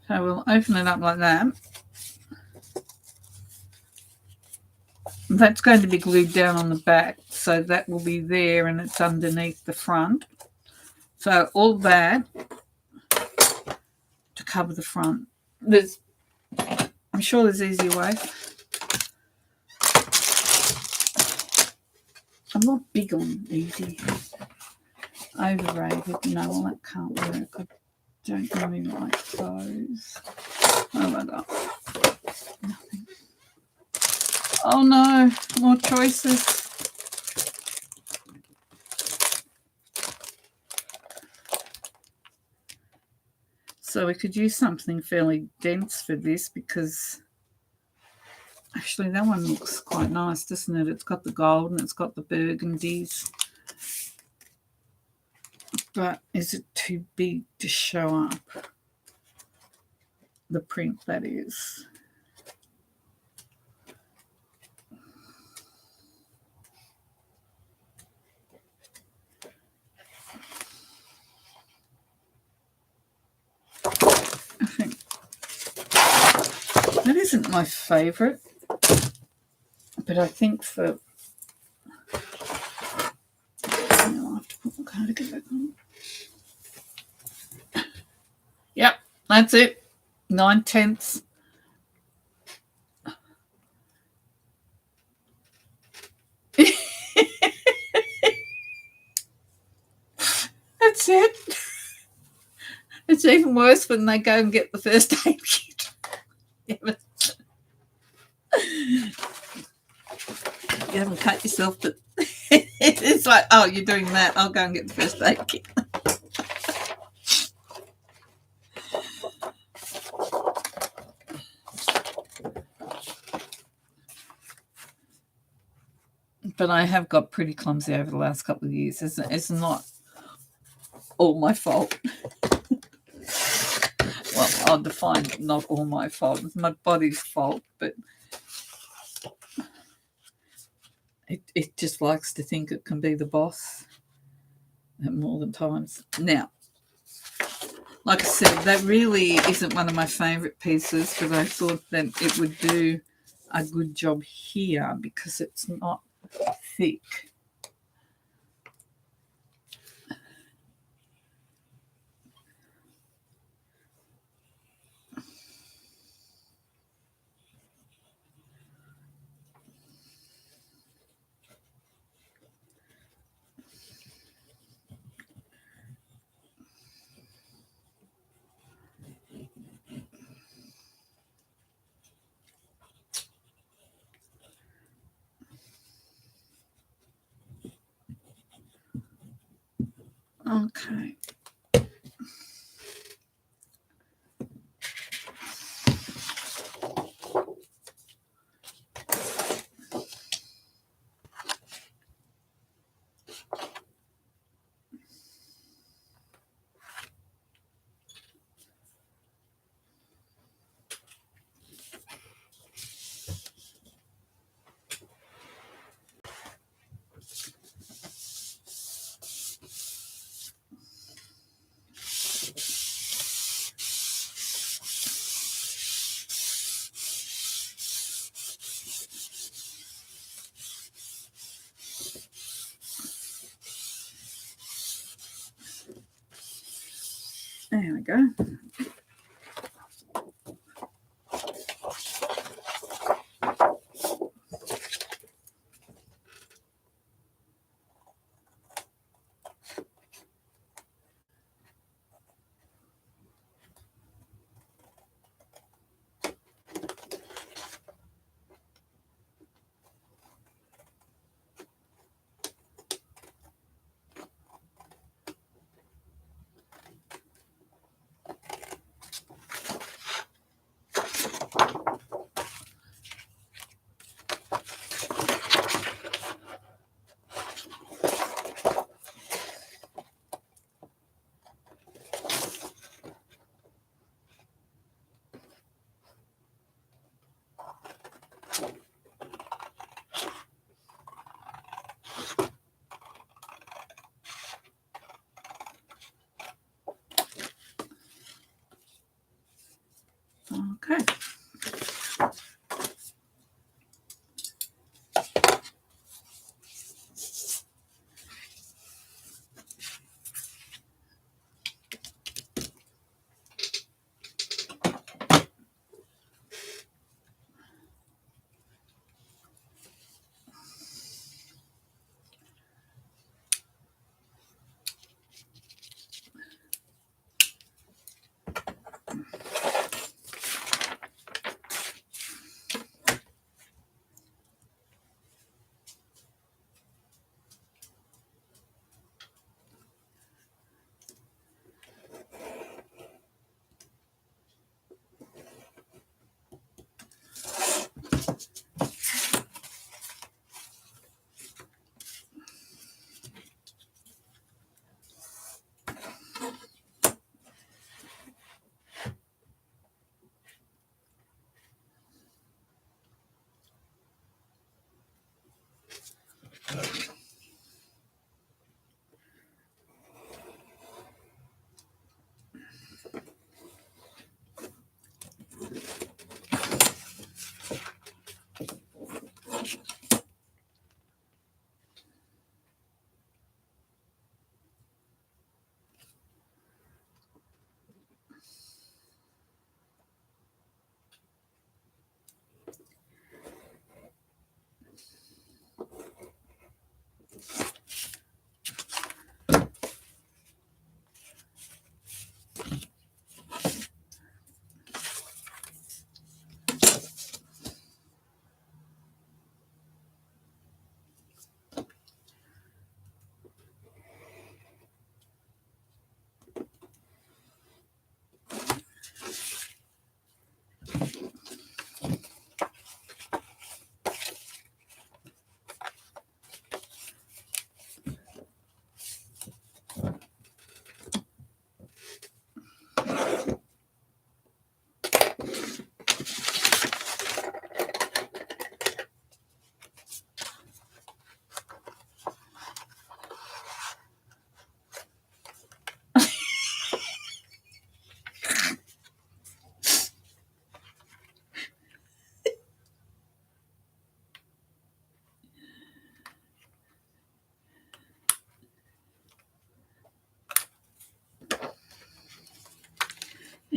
So we'll open it up like that. That's going to be glued down on the back. so that will be there, and it's underneath the front. So all that to cover the front. I'm sure there's easier way. I'm not big on easy. Overrated. No, well, that can't work. I don't really like those. Oh my God. Nothing. Oh no, more choices. So we could use something fairly dense for this, because actually that one looks quite nice, doesn't it? It's got the gold and it's got the burgundies. But is it too big to show up? The print, that is. I think that isn't my favourite, but I think for... I'll have to put my cardigan back on. Yep, that's it. 9/10. That's it. It's even worse when they go and get the first aid kit. You haven't cut yourself, but it's like, oh, you're doing that, I'll go and get the first aid kit. But I have got pretty clumsy over the last couple of years. It's not all my fault. Well, I'll define not all my fault. It's my body's fault, but it just likes to think it can be the boss at more than times. Now, like I said, that really isn't one of my favourite pieces, but I thought that it would do a good job here because it's not thick. Okay. There we go.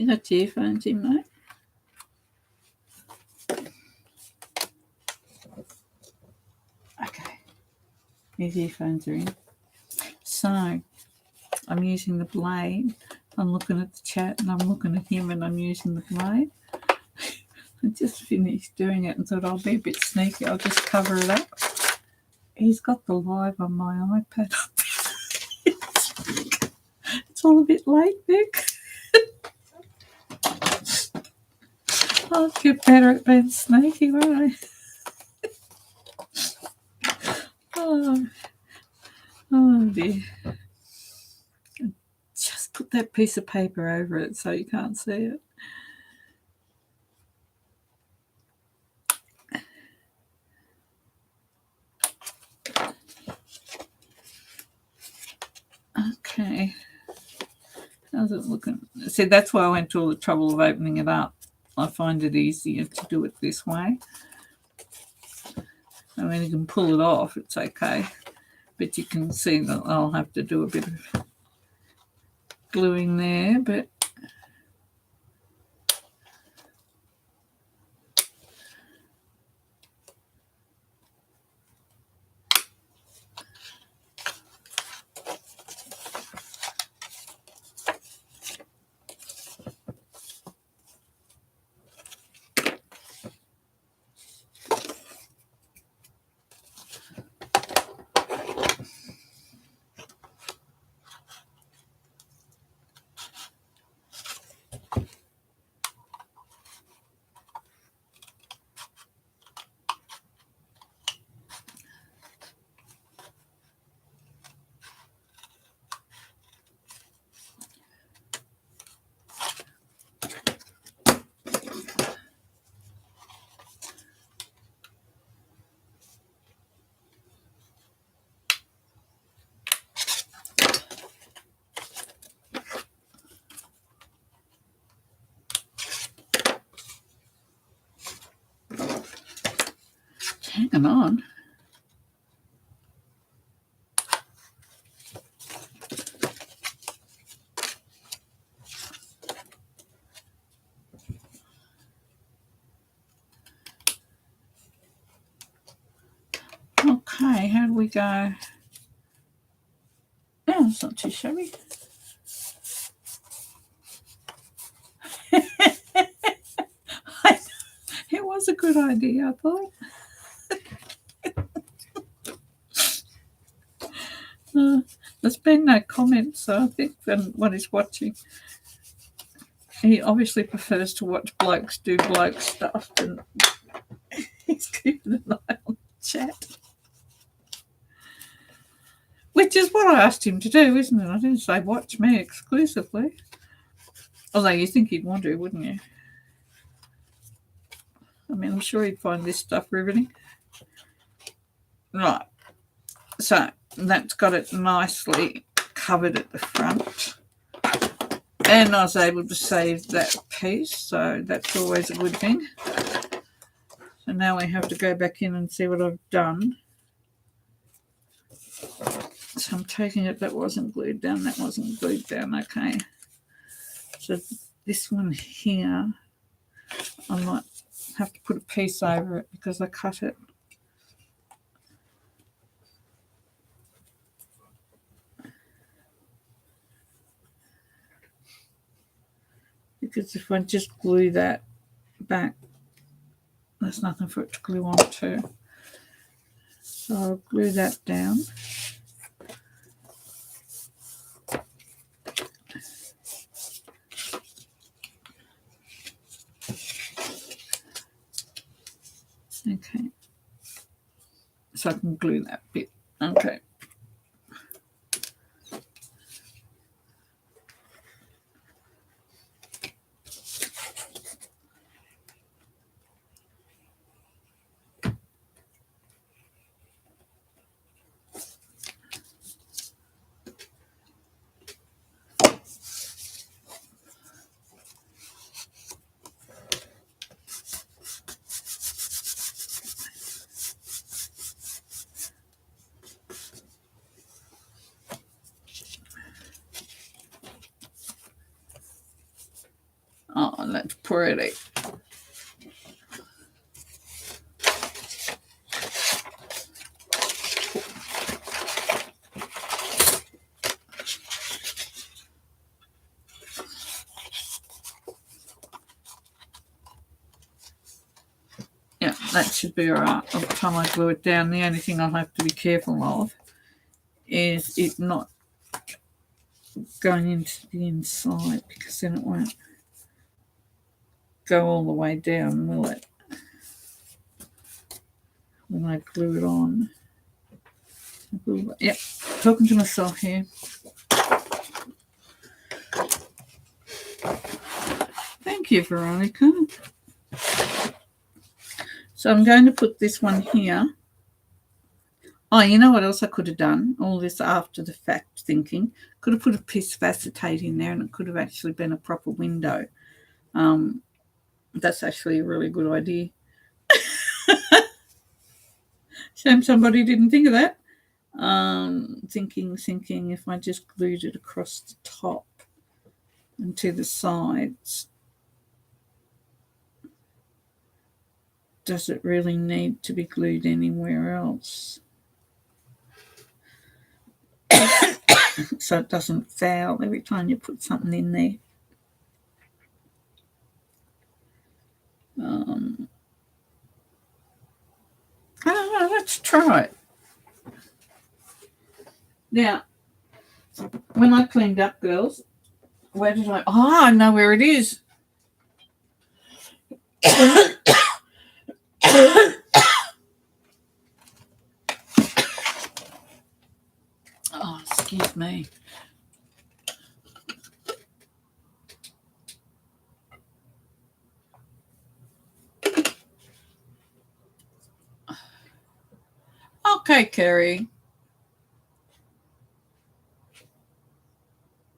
You got your earphones in, mate? Okay. His earphones are in. So, I'm using the blade. I'm looking at the chat and I'm looking at him and I'm using the blade. I just finished doing it and thought I'll be a bit sneaky. I'll just cover it up. He's got the live on my iPad. It's all a bit late, Vic. I'll get better at being sneaky, won't I? Oh dear. Just put that piece of paper over it so you can't see it. Okay. How's it looking? See, that's why I went to all the trouble of opening it up. I find it easier to do it this way. I mean, you can pull it off, it's okay. But you can see that I'll have to do a bit of gluing there, but hang on. Okay, how do we go? Oh, it's not too shabby. It was a good idea, I thought. There's been no comments, so I think what he's watching, he obviously prefers to watch blokes do bloke stuff, and he's keeping an eye on the chat. Which is what I asked him to do, isn't it? I didn't say watch me exclusively. Although you think he'd want to, wouldn't you? I mean, I'm sure he'd find this stuff riveting. Right. So that's got it nicely covered at the front. And I was able to save that piece, so that's always a good thing. So now we have to go back in and see what I've done. So I'm taking it that wasn't glued down, that wasn't glued down, okay. So this one here, I might have to put a piece over it because I cut it. Because if I just glue that back, there's nothing for it to glue onto. So I'll glue that down. Okay. So I can glue that bit. Okay. That's pretty. Yeah, that should be alright. By the time I glue it down, the only thing I'll have to be careful of is it not going into the inside, because then it won't go all the way down, will it? When I glue it on. Yep, talking to myself here. Thank you, Veronica. So I'm going to put this one here. Oh, you know what else I could have done? All this after the fact thinking. Could have put a piece of acetate in there and it could have actually been a proper window. That's actually a really good idea. Shame somebody didn't think of that. Thinking if I just glued it across the top and to the sides, does it really need to be glued anywhere else? So it doesn't foul every time you put something in there. I don't know, let's try it. Now, when I cleaned up, girls, where did I... Oh, I know where it is. Oh, excuse me. Okay, Kerry.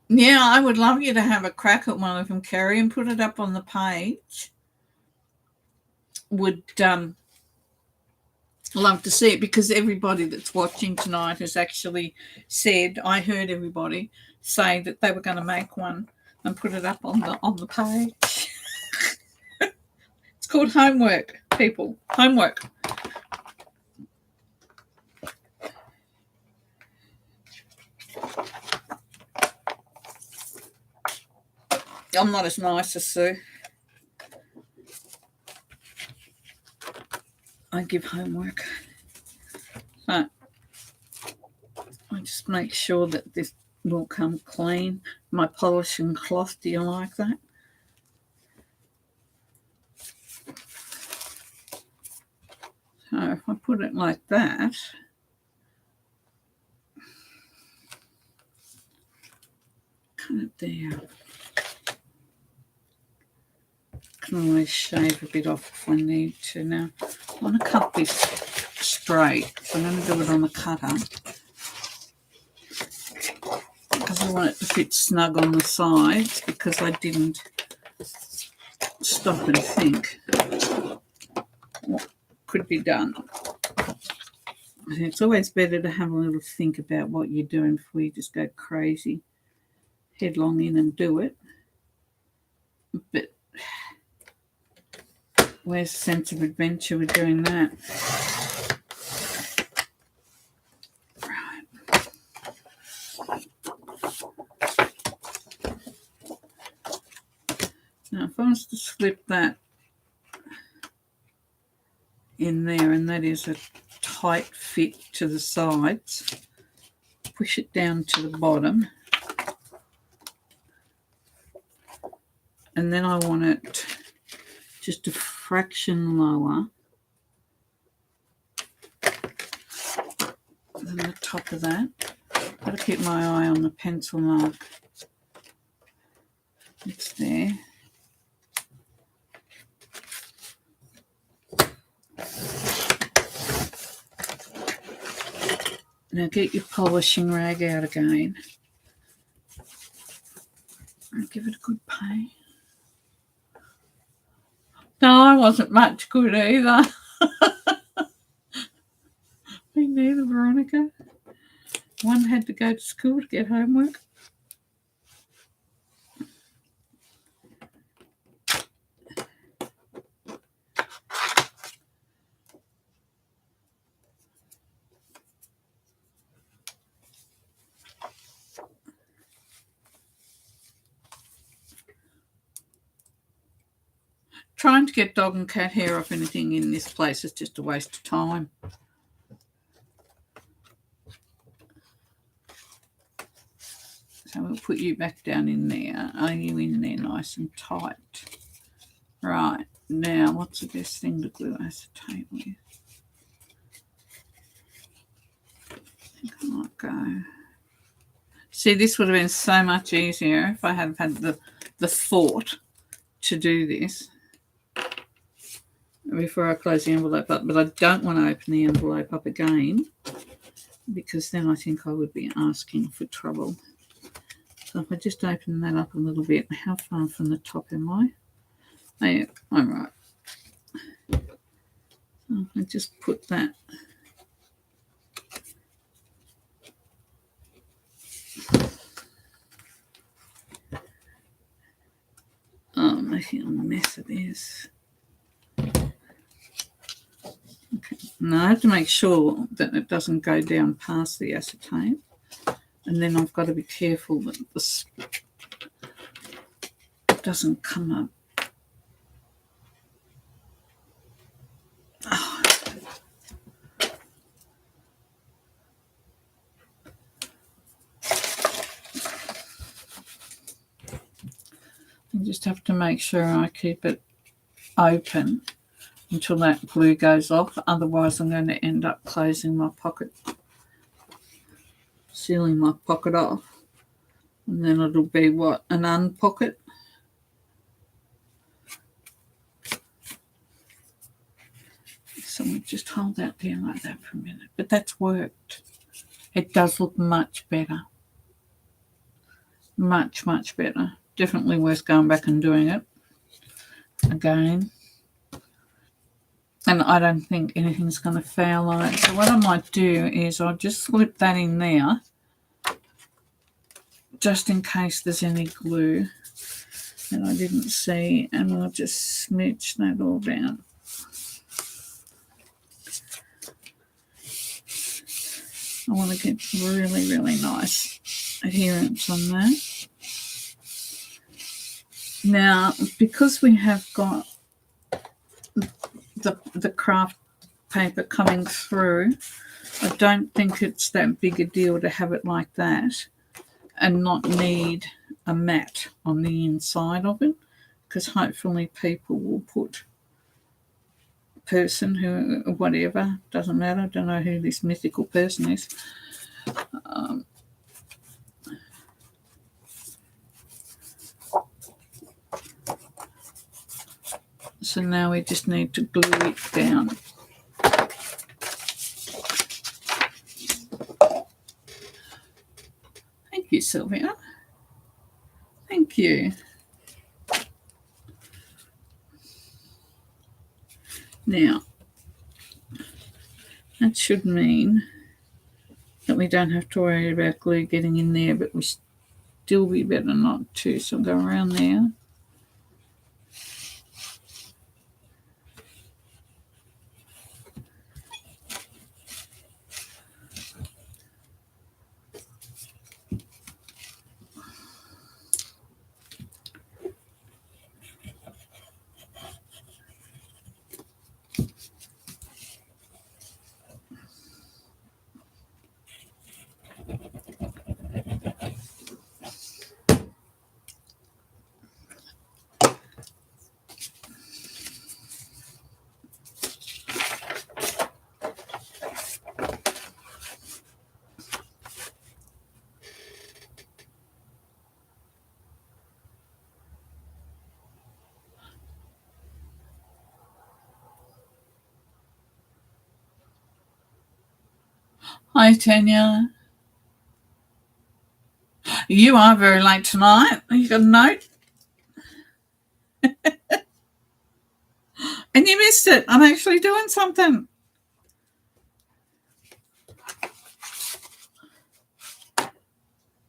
Yeah, I would love you to have a crack at one of them, Kerry, and put it up on the page. Would love to see it, because everybody that's watching tonight has actually said, I heard everybody say that they were going to make one and put it up on the page. It's called homework, people. Homework. I'm not as nice as Sue. I give homework. So I just make sure that this will come clean. My polishing cloth, do you like that? So if I put it like that, cut it there. Can always shave a bit off if I need to. Now, I want to cut this straight, so I'm going to do it on the cutter, because I want it to fit snug on the sides, because I didn't stop and think what could be done. It's always better to have a little think about what you're doing before you just go crazy, headlong in and do it. But where's the sense of adventure with doing that? Right. Now, if I was to slip that in there, and that is a tight fit to the sides, push it down to the bottom, and then I want it just a fraction lower than the top of that. Got to keep my eye on the pencil mark. It's there. Now get your polishing rag out again and give it a good paint. No, I wasn't much good either. Me neither, Veronica. One had to go to school to get homework. trying to get dog and cat hair off anything in this place is just a waste of time. So we'll put you back down in there. Are you in there nice and tight? Right, now what's the best thing to glue acetate with? I think I might go. See, this would have been so much easier if I had had the thought to do this before I close the envelope up. But I don't want to open the envelope up again because then I think I would be asking for trouble. So if I just open that up a little bit, how far from the top am I? Oh, yeah, I'm right. So I just put that. Oh, I'm making a mess of this. Okay. Now I have to make sure that it doesn't go down past the acetate. And then I've got to be careful that this doesn't come up. Oh. I just have to make sure I keep it open until that glue goes off. Otherwise, I'm going to end up closing my pocket, sealing my pocket off. And then it'll be what? An unpocket? So we'll just hold that down like that for a minute. But that's worked. It does look much better. Much, much better. Definitely worth going back and doing it again. And I don't think anything's going to foul on it. So what I might do is I'll just slip that in there just in case there's any glue that I didn't see. And I'll just smooch that all down. I want to get really, really nice adherence on that. Now, because we have got the craft paper coming through, I don't think it's that big a deal to have it like that and not need a mat on the inside of it, because hopefully people will put person who, whatever, doesn't matter, I don't know who this mythical person is. So now we just need to glue it down. Thank you, Sylvia. Thank you. Now, that should mean that we don't have to worry about glue getting in there, but we still be better not to. So I'll go around there. Hi, Tanya. You are very late tonight. You got a note? And you missed it. I'm actually doing something.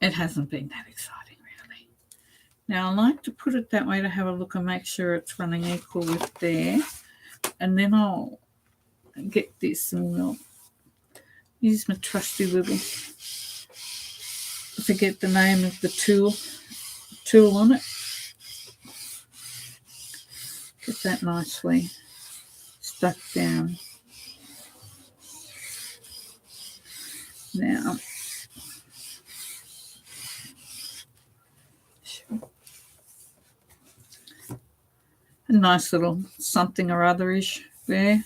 It hasn't been that exciting, really. Now, I like to put it that way to have a look and make sure it's running equal with there. And then I'll get this and we'll use my trusty little, forget the name of the tool on it. Get that nicely stuck down. Now, a nice little something or otherish there.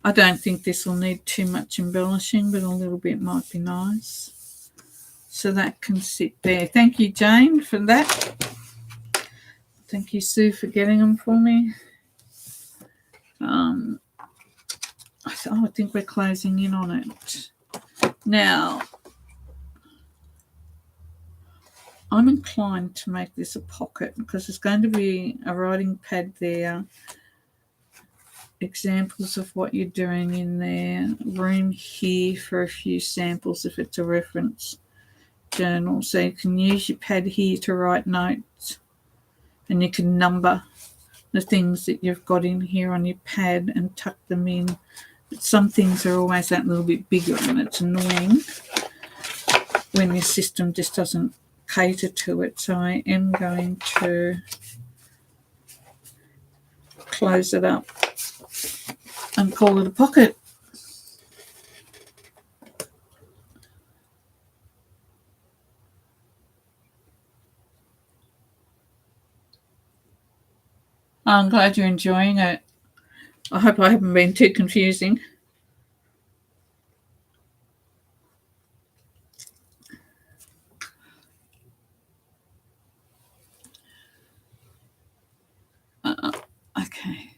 I don't think this will need too much embellishing, but a little bit might be nice. So that can sit there. Thank you, Jane, for that. Thank you, Sue, for getting them for me. I think we're closing in on it. Now, I'm inclined to make this a pocket because there's going to be a writing pad there, examples of what you're doing in there, room here for a few samples if it's a reference journal. So you can use your pad here to write notes, and you can number the things that you've got in here on your pad and tuck them in. But some things are always that little bit bigger, and it's annoying when your system just doesn't cater to it. So I am going to close it up and call it a pocket. I'm glad you're enjoying it. I hope I haven't been too confusing. Okay.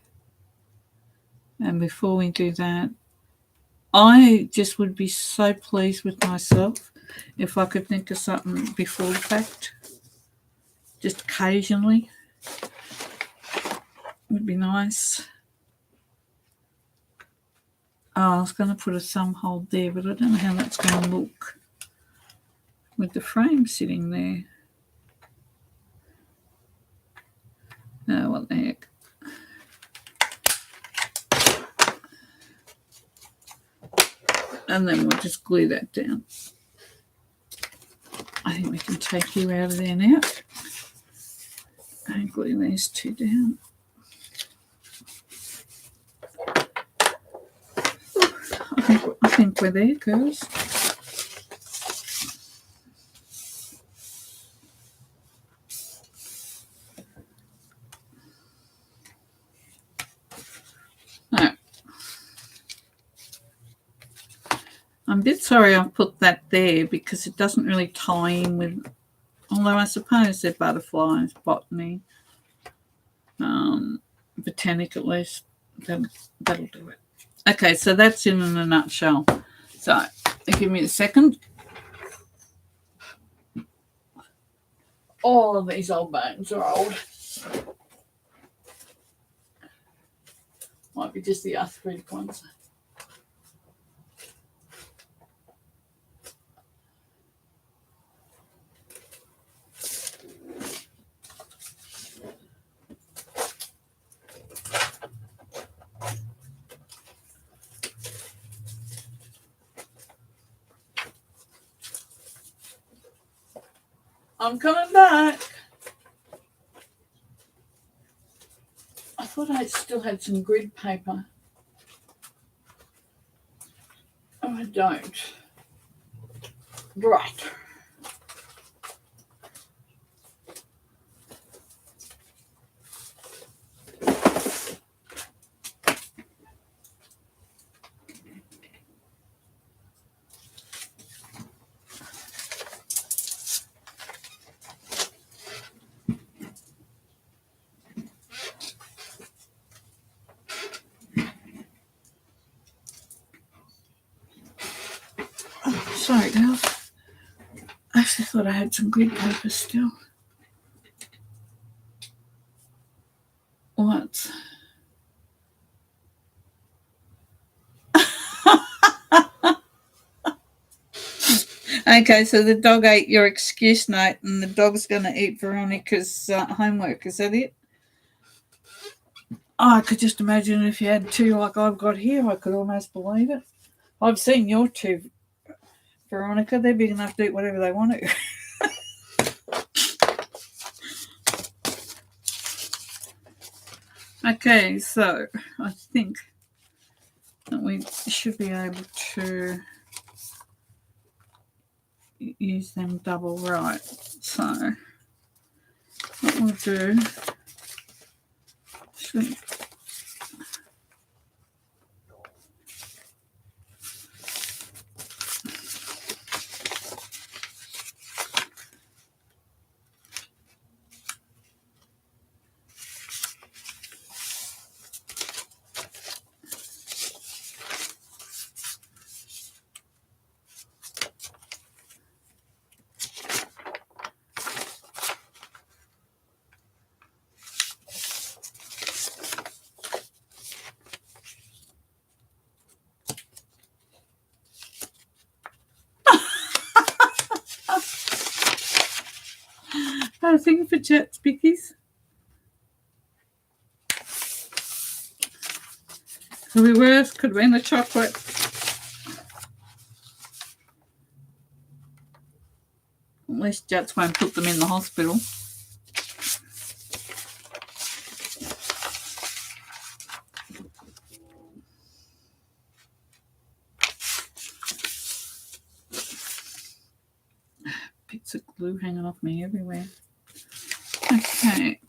And before we do that, I just would be so pleased with myself if I could think of something before the fact. Just occasionally. Would be nice. I was going to put a thumb hold there, but I don't know how that's going to look with the frame sitting there. Oh, what the heck. And then we'll just glue that down. I think we can take you out of there now and glue these two down. I think we're there, girls. No. I'm a bit sorry I've put that there because it doesn't really tie in with, although I suppose they're butterflies, botany, botanic at least. That'll do it. Okay, so that's in a nutshell. So, give me a second. All of these old bones are old. Might be just the arthritic ones. I'm coming back. I thought I still had some grid paper. Oh, I don't. Right. Sorry, girls. I actually thought I had some grid paper still. What? Okay, so the dog ate your excuse note and the dog's going to eat Veronica's homework. Is that it? Oh, I could just imagine if you had two like I've got here, I could almost believe it. I've seen your two, Veronica. They're big enough to eat whatever they want to. Okay, so I think that we should be able to use them double right. So what we'll do, a thing for jet spickies. Could be worse, could be in the chocolate. At least Jets won't put them in the hospital. Bits of glue hanging off me everywhere. Okay.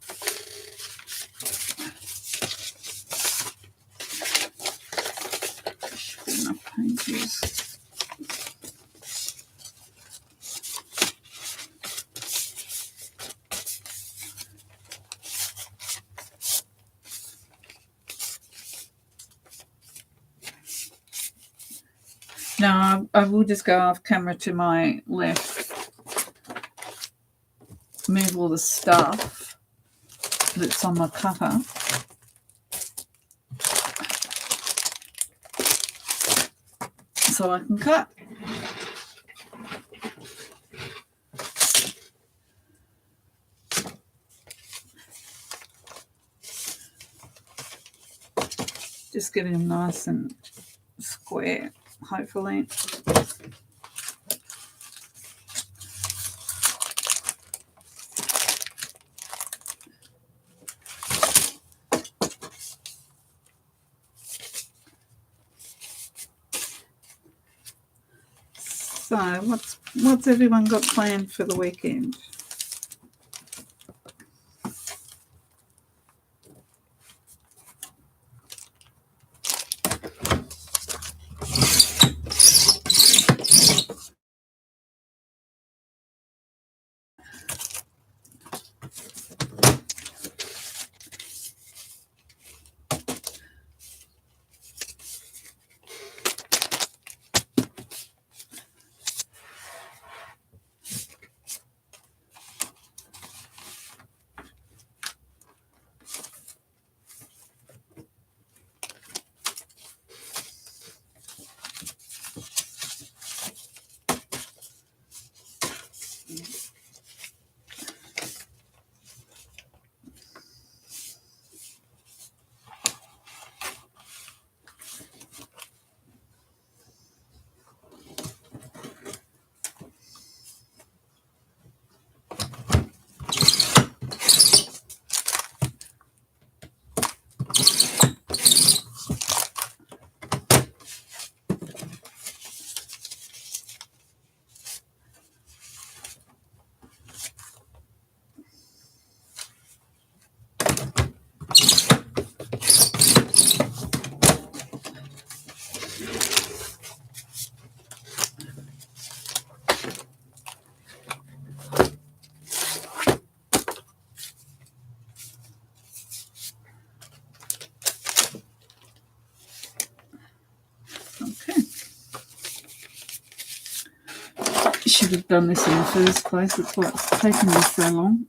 Should be enough pages. Now I will just go off camera to my left, move all the stuff that's on my cutter. So I can cut. Just getting them nice and square, hopefully. So what's everyone got planned for the weekend? Okay. Should have done this in the first place. That's why it's taken me so long.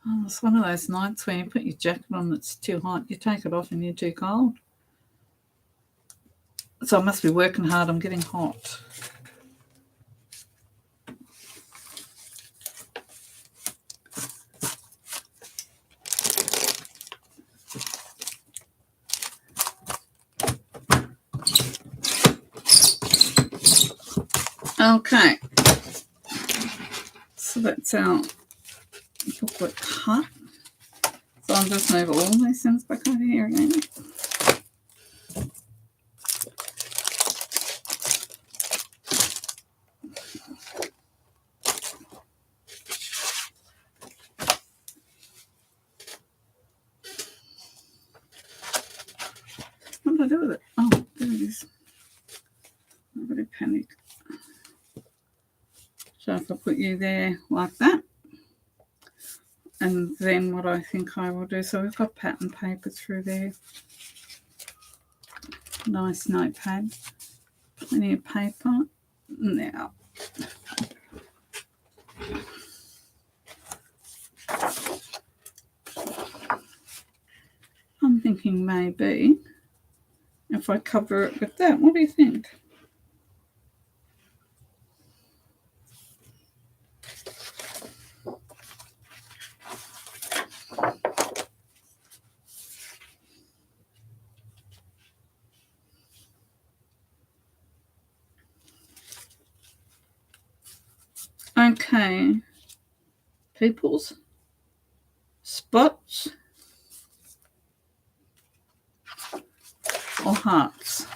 Oh, it's one of those nights where you put your jacket on that's too hot, you take it off and you're too cold. So I must be working hard. I'm getting hot. Okay. So that's our booklet cut. So I'll just move all these things back over here again. What did I do with it? Oh, there it is. Nobody panic. So if I put you there like that, and then what I think I will do, so we've got pattern paper through there. Nice notepad. Plenty of paper. Now, I'm thinking maybe if I cover it with that, what do you think? Okay, peoples, spots, or hearts.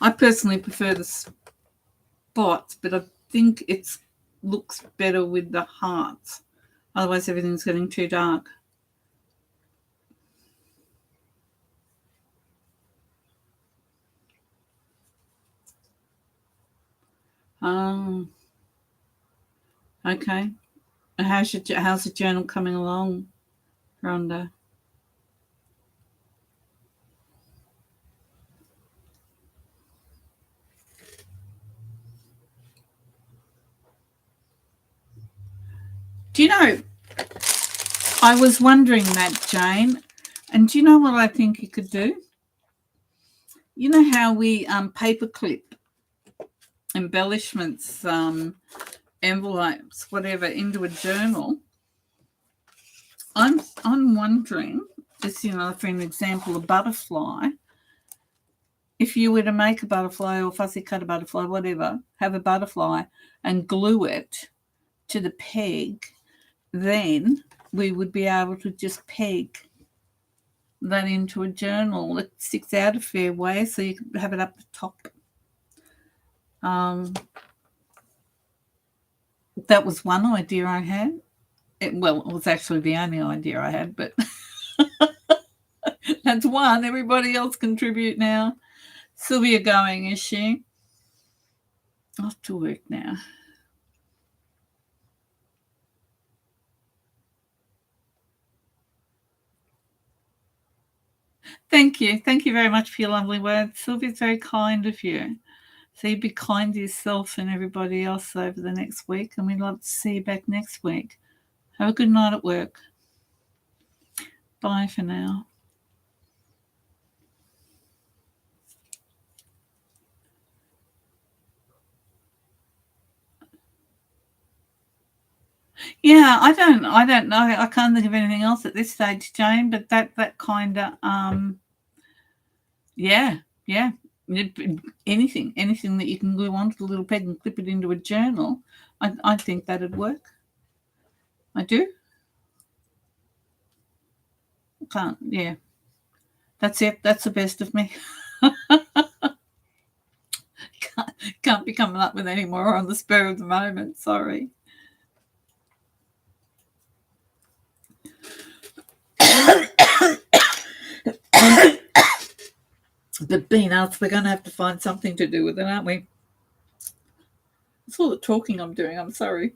I personally prefer the spots, but I think it looks better with the hearts. Otherwise, everything's getting too dark. Okay. How's the journal coming along, Rhonda? Do you know, I was wondering that, Jane, and do you know what I think you could do? You know how we paperclip embellishments, envelopes, whatever, into a journal? I'm wondering, just for an example, a butterfly. If you were to make a butterfly or fussy cut a butterfly, whatever, have a butterfly and glue it to the peg, then we would be able to just peg that into a journal. It sticks out a fair way, so you can have it up the top. That was one idea I had. It was actually the only idea I had, but that's one. Everybody else contribute now. Sylvia going, is she? Off to work now. Thank you. Thank you very much for your lovely words. Sylvia's very kind of you. So you be kind to yourself and everybody else over the next week, and we'd love to see you back next week. Have a good night at work. Bye for now. Yeah, I don't know. I can't think of anything else at this stage, Jane, but that kind of yeah. Anything that you can glue onto the little peg and clip it into a journal, I think that'd work. I do. Can't, yeah. That's it. That's the best of me. Can't be coming up with any more on the spur of the moment. Sorry. But being us, we're going to have to find something to do with it, aren't we? It's all the talking I'm doing. I'm sorry.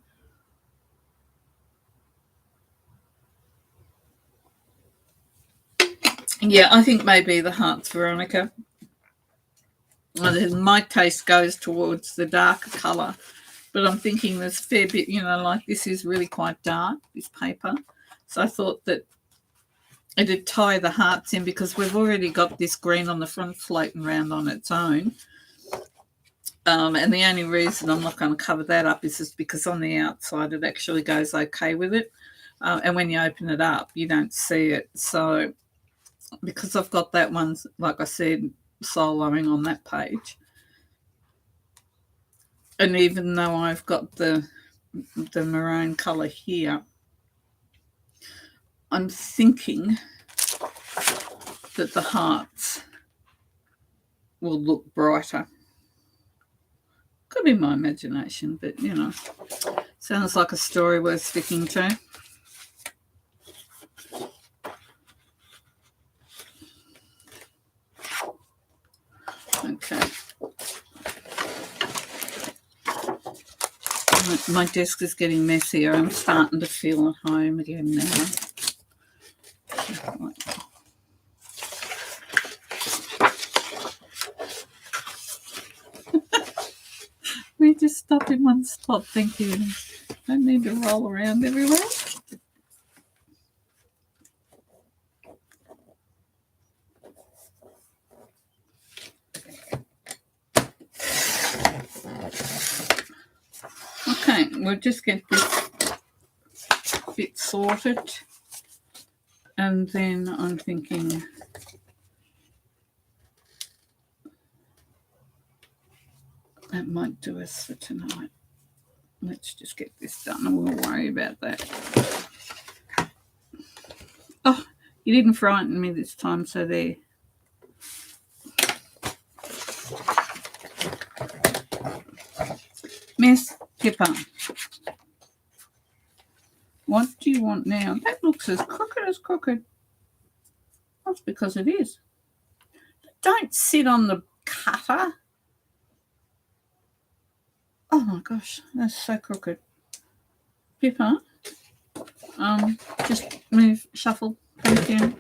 Yeah, I think maybe the hearts, Veronica. My taste goes towards the darker colour, but I'm thinking there's a fair bit, like this is really quite dark, this paper. So I thought that it'd tie the hearts in, because we've already got this green on the front floating around on its own. And the only reason I'm not going to cover that up is just because on the outside it actually goes okay with it. And when you open it up, you don't see it. So because I've got that one, like I said, soloing on that page, and even though I've got the maroon colour here, I'm thinking that the hearts will look brighter. Could be my imagination, but you know, sounds like a story worth sticking to. Okay. My desk is getting messier. I'm starting to feel at home again now. We just stop in one spot, thank you. Don't need to roll around everywhere. Okay, we'll just get this bit sorted, and then I'm thinking that might do us for tonight. Let's just get this done and we'll worry about that. Oh, you didn't frighten me this time, so there. Miss Pippa, what do you want now? That looks as crooked as crooked. That's because it is. Don't sit on the cutter. Oh my gosh, that's so crooked. Pippa, just move, shuffle, thank you.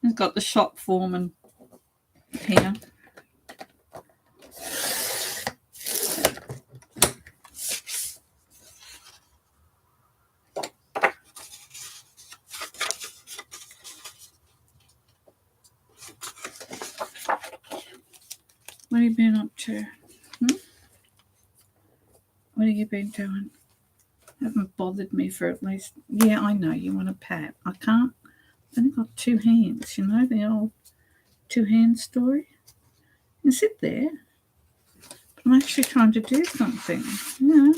He's got the shop foreman here. What have you been up to? What have you been doing? Haven't bothered me for at least... Yeah, I know, you want a pat. I can't. I've only got two hands, you know, the old two-hand story. You sit there. But I'm actually trying to do something. Yeah.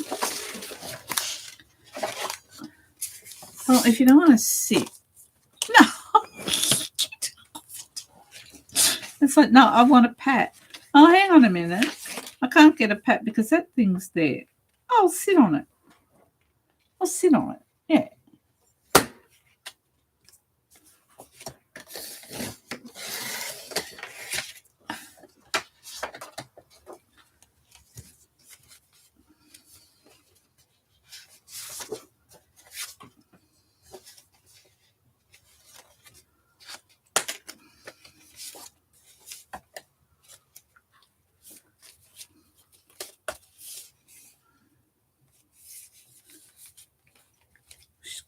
Well, if you don't want to sit... No! It's like, no, I want a pat. Oh, hang on a minute. I can't get a pat because that thing's there. I'll sit on it. I'll sit on it. Yeah.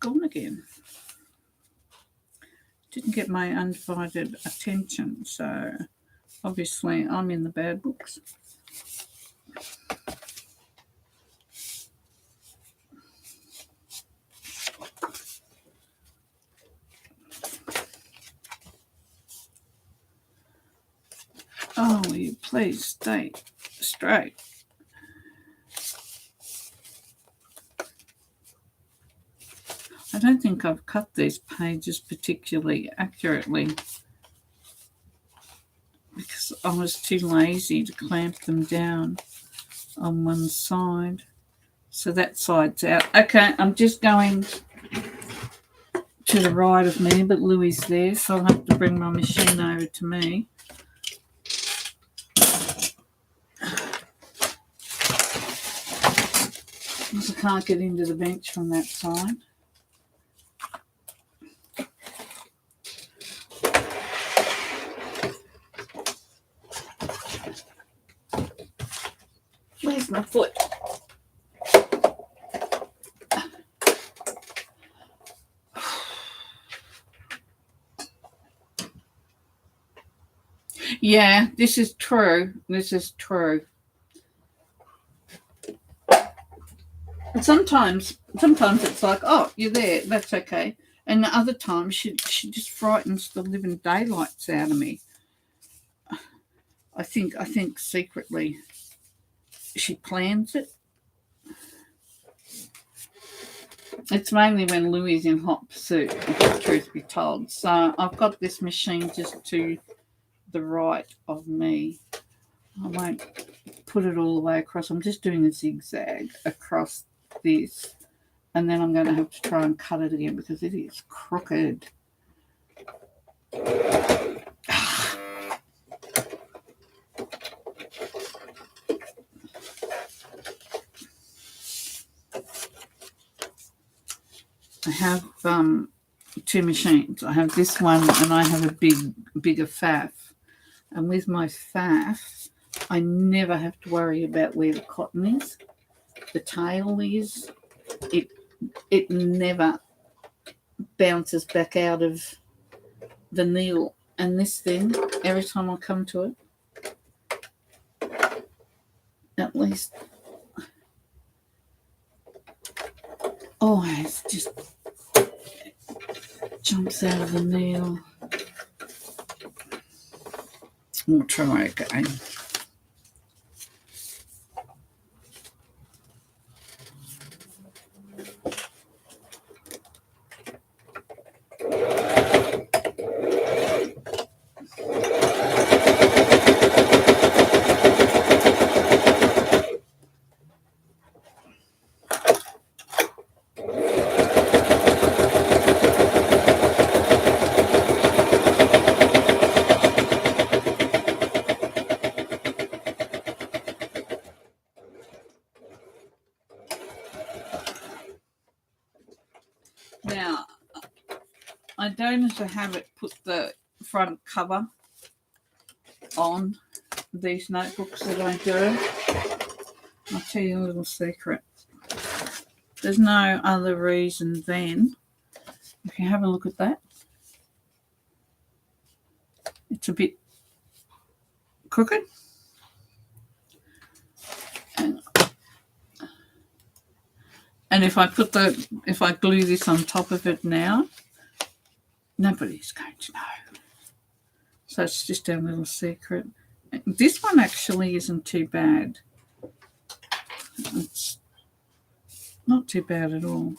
Gone again. Didn't get my undivided attention, so obviously I'm in the bad books. Oh, will you please stay straight? I don't think I've cut these pages particularly accurately because I was too lazy to clamp them down on one side. So that side's out. Okay, I'm just going to the right of me, but Louie's there, so I'll have to bring my machine over to me. Because I can't get into the bench from that side. Where's my foot? Yeah, this is true. This is true. And sometimes it's like, oh, you're there, that's okay. And other times she just frightens the living daylights out of me. I think secretly she plans it. It's mainly when Louie's in hot pursuit, if the truth be told. So I've got this machine just to the right of me. I won't put it all the way across. I'm just doing a zigzag across this. And then I'm going to have to try and cut it again because it is crooked. I have two machines. I have this one and I have a bigger faff. And with my faff, I never have to worry about where the cotton is. The tail is. It never bounces back out of the needle. And this thing, every time I come to it, at least always just jumps out of the needle. We'll try again. Now, I don't have it put the front cover on these notebooks that I do. I'll tell you a little secret. There's no other reason than, if you have a look at that, it's a bit crooked. And if I glue this on top of it now, nobody's going to know. So it's just our little secret. This one actually isn't too bad. It's not too bad at all.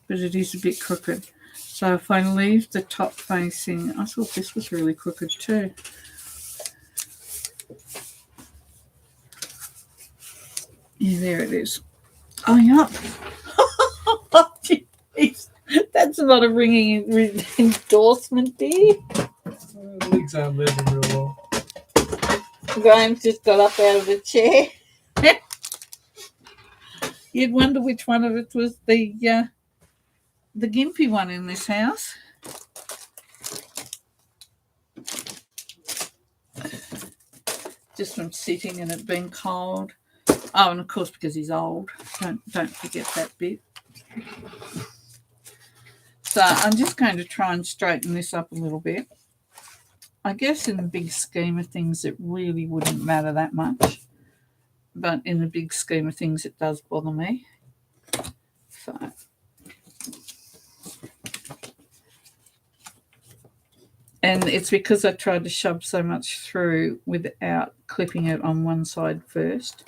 But it is a bit crooked. So if I leave the top facing, I thought this was really crooked too. Yeah, there it is. Oh, yeah. That's not a ringing endorsement, dear. The legs aren't moving real well. Graham's just got up out of the chair. You'd wonder which one of it was the gimpy one in this house. Just from sitting and it being cold. Oh, and of course because he's old. Don't forget that bit. So I'm just going to try and straighten this up a little bit. I guess in the big scheme of things, it really wouldn't matter that much. But in the big scheme of things, it does bother me. So, and it's because I tried to shove so much through without clipping it on one side first.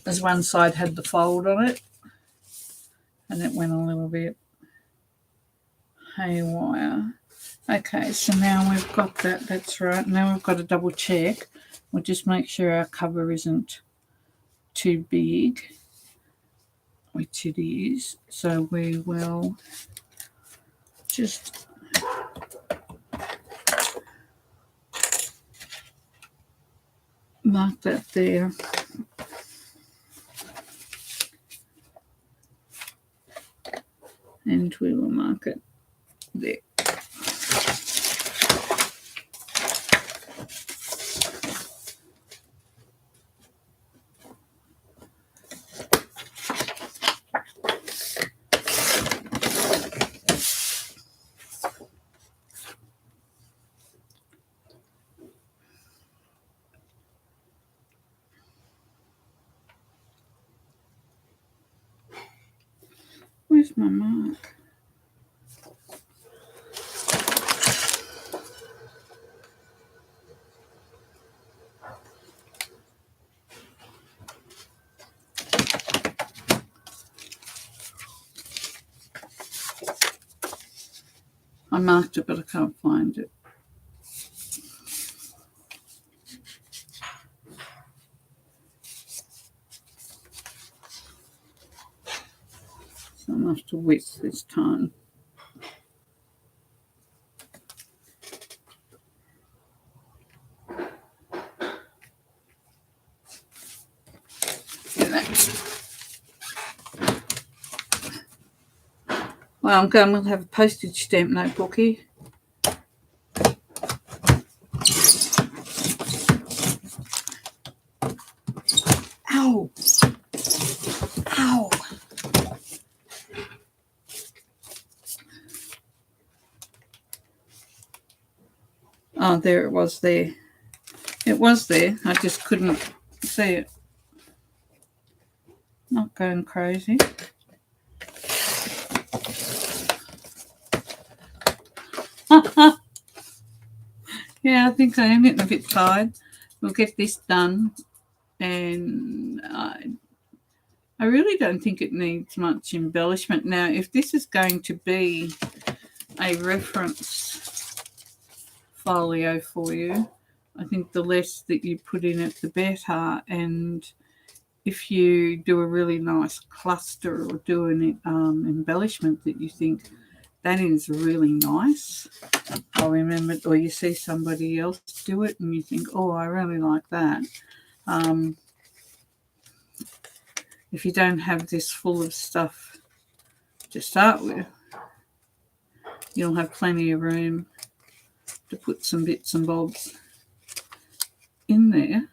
As one side had the fold on it, and it went a little bit haywire. Okay, so now we've got that. That's right. Now we've got to double check. We'll just make sure our cover isn't too big, which it is. So we will just mark that there. And we will mark it there. my mark? I marked it, but I can't find it. So I'm after width this time. Well, I'm going to have a postage stamp notebookie. Ow! Ow! Oh, there it was there. It was there. I just couldn't see it. Not going crazy. Yeah, I think I am getting a bit tired. We'll get this done. And I really don't think it needs much embellishment. Now, if this is going to be a reference folio for you, I think the less that you put in it, the better. And if you do a really nice cluster or do an embellishment that you think that is really nice, I'll remember it, or you see somebody else do it and you think, oh, I really like that. If you don't have this full of stuff to start with, you'll have plenty of room to put some bits and bobs in there.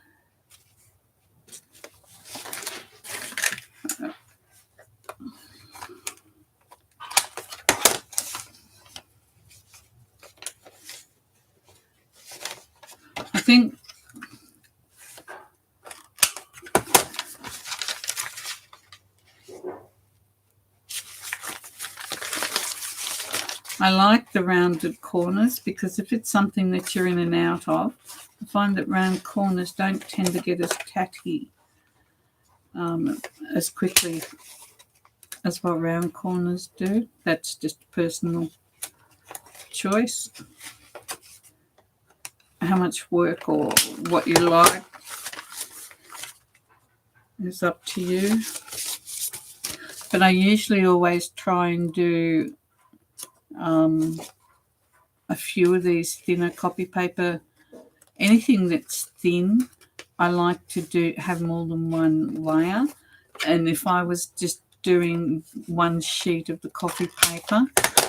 I think I like the rounded corners because if it's something that you're in and out of, I find that round corners don't tend to get as tacky as quickly as what round corners do. That's just a personal choice. How much work or what you like is up to you. But I usually always try and do a few of these thinner copy paper. Anything that's thin, I like to have more than one layer. And if I was just doing one sheet of the copy paper,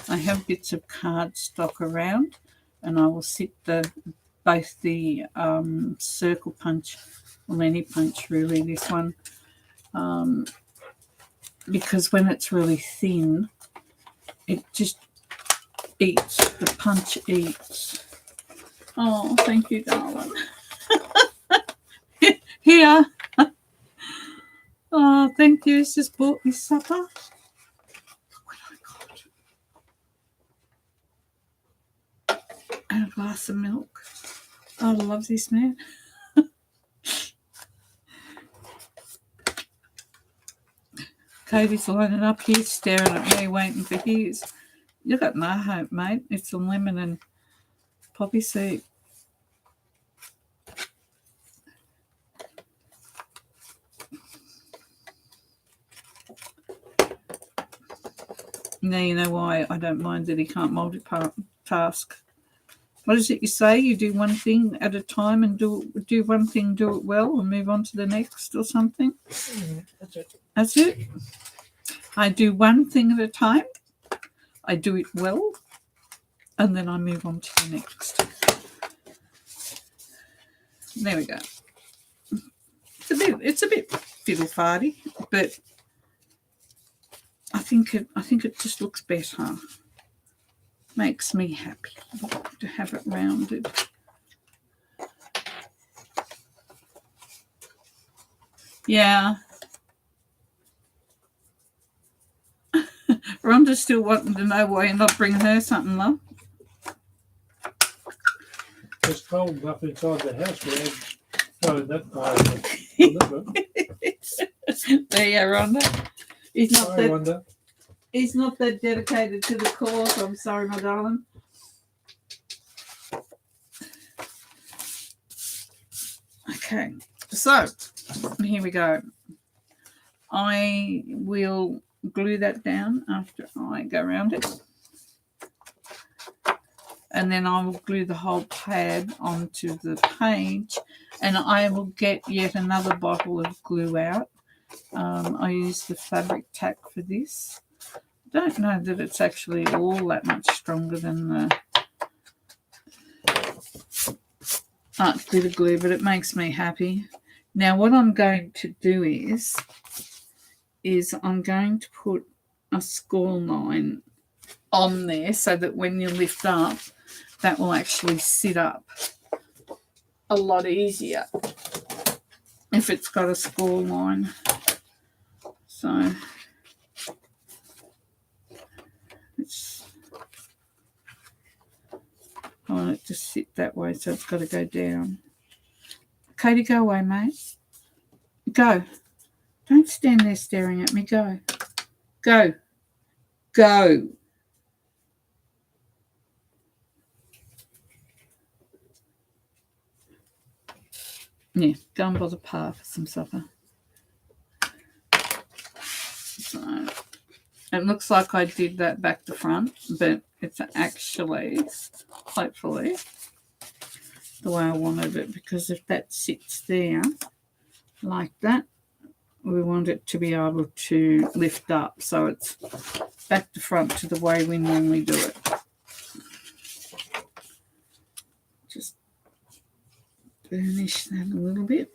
I have bits of cardstock around, and I will sit both the circle punch, or any punch really, this one, because when it's really thin, it just eats, the punch eats. Oh, thank you, darling. Here. Oh, thank you. It's just bought me supper. What I got? And a glass of milk. Oh, I love this man. Katie's lining up here, staring at me, waiting for his. You got no hope, mate. It's a lemon and poppy seed. Now you know why I don't mind that he can't multitask. What is it you say? You do one thing at a time and do one thing, do it well, and move on to the next or something? That's it. That's it? I do one thing at a time, I do it well, and then I move on to the next. There we go. It's a bit fiddle-farty, but I think it just looks better. Makes me happy to have it rounded. Yeah. Rhonda's still wanting to know why you're not bringing her something, love. It's cold enough inside the house without throwing that far in it. There you are, Rhonda. He's not Sorry, that. Wanda. He's not that dedicated to the cause. I'm sorry, my darling. Okay, so here we go. I will glue that down after I go around it. And then I will glue the whole pad onto the page. And I will get yet another bottle of glue out. I use the fabric tack for this. Don't know that it's actually all that much stronger than the art glitter glue, but it makes me happy. Now what I'm going to do is I'm going to put a score line on there so that when you lift up, that will actually sit up a lot easier if it's got a score line. So I want it to sit that way, so it's got to go down. Katie, go away, mate. Go. Don't stand there staring at me. Go. Go. Go. Yeah, go and bother Pa for some supper. So it looks like I did that back to front, but it's actually, hopefully, the way I wanted it, because if that sits there like that, we want it to be able to lift up, so it's back to front to the way we normally do it. Just burnish that a little bit.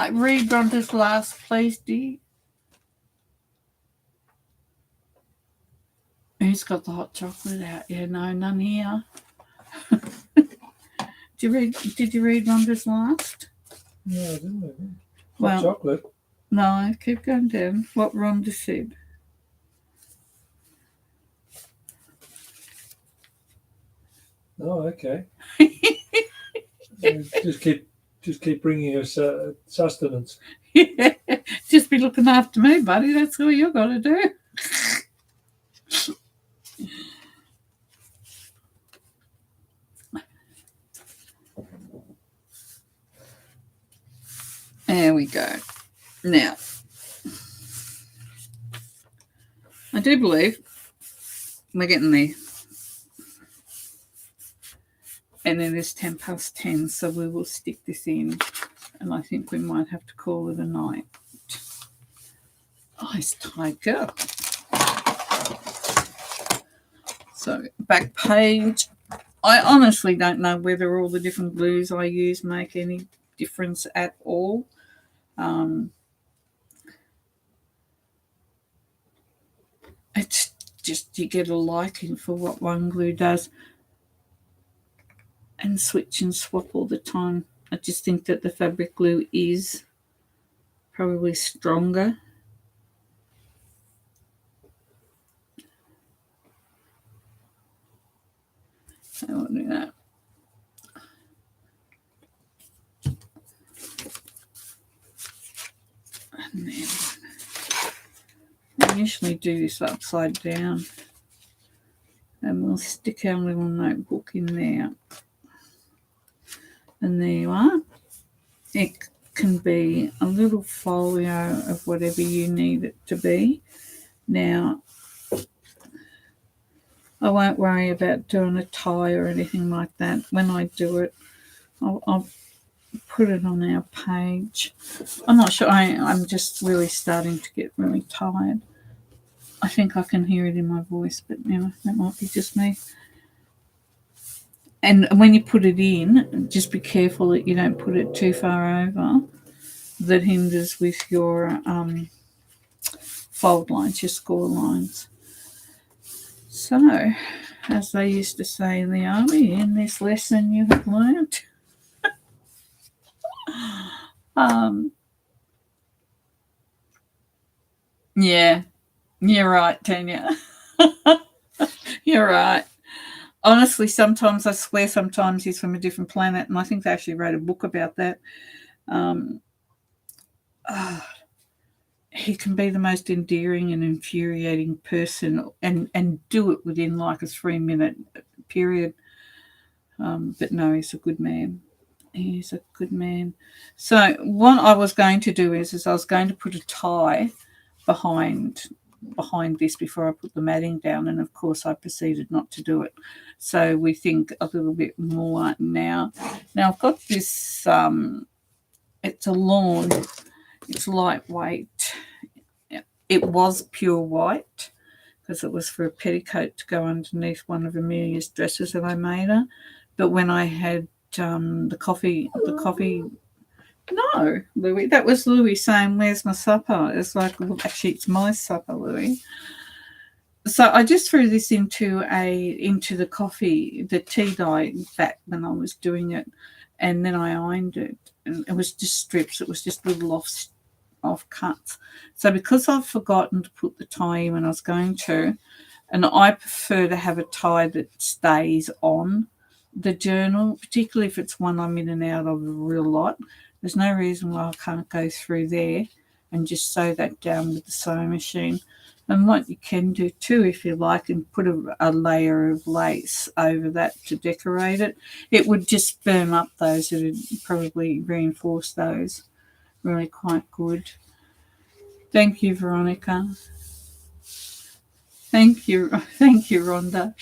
Read Bronte's last, please, dear. Who's got the hot chocolate out? Yeah, no, none here. Did you read Rhonda's last? No, I didn't. Well, chocolate. No, keep going down. What Rhonda said. Oh, okay. Just keep bringing us sustenance. Yeah, just be looking after me, buddy. That's all you got to do. There we go. Now, I do believe we're getting there. And it is 10:10, so we will stick this in. And I think we might have to call it a night. Nice Tiger. So, back page. I honestly don't know whether all the different glues I use make any difference at all. It's just you get a liking for what one glue does and switch and swap all the time. I just think that the fabric glue is probably stronger. So I'll do that. And then I usually do this upside down. And we'll stick our little notebook in there. And there you are. It can be a little folio of whatever you need it to be. Now, I won't worry about doing a tie or anything like that. When I do it, I'll put it on our page. I'm not sure. I'm just really starting to get really tired. I think I can hear it in my voice, but that might be just me. And when you put it in, just be careful that you don't put it too far over. That hinders with your fold lines, your score lines. So, as they used to say in the army, in this lesson you have learnt. Yeah, you're right, Tanya. You're right. Honestly, sometimes I swear sometimes he's from a different planet, and I think they actually wrote a book about that. He can be the most endearing and infuriating person and do it within like a 3-minute period. But no, he's a good man. He's a good man. So what I was going to do is I was going to put a tie behind this before I put the matting down, and of course I proceeded not to do it. So we think a little bit more now. Now I've got this. It's a lawn. It's lightweight. It was pure white because it was for a petticoat to go underneath one of Amelia's dresses that I made her. But when I had the coffee. No, Louis. That was Louis saying, "Where's my supper?" It's like, well, actually, it's my supper, Louis. So I just threw this into the coffee, the tea dye back when I was doing it, and then I ironed it. And it was just strips. It was just little off cuts. So because I've forgotten to put the tie in when I was going to, and I prefer to have a tie that stays on the journal, particularly if it's one I'm in and out of a real lot. There's no reason why I can't go through there and just sew that down with the sewing machine. And what you can do too, if you like, and put a layer of lace over that to decorate it, it would just firm up those. It would probably reinforce those really quite good. Thank you, Veronica. Thank you, Rhonda.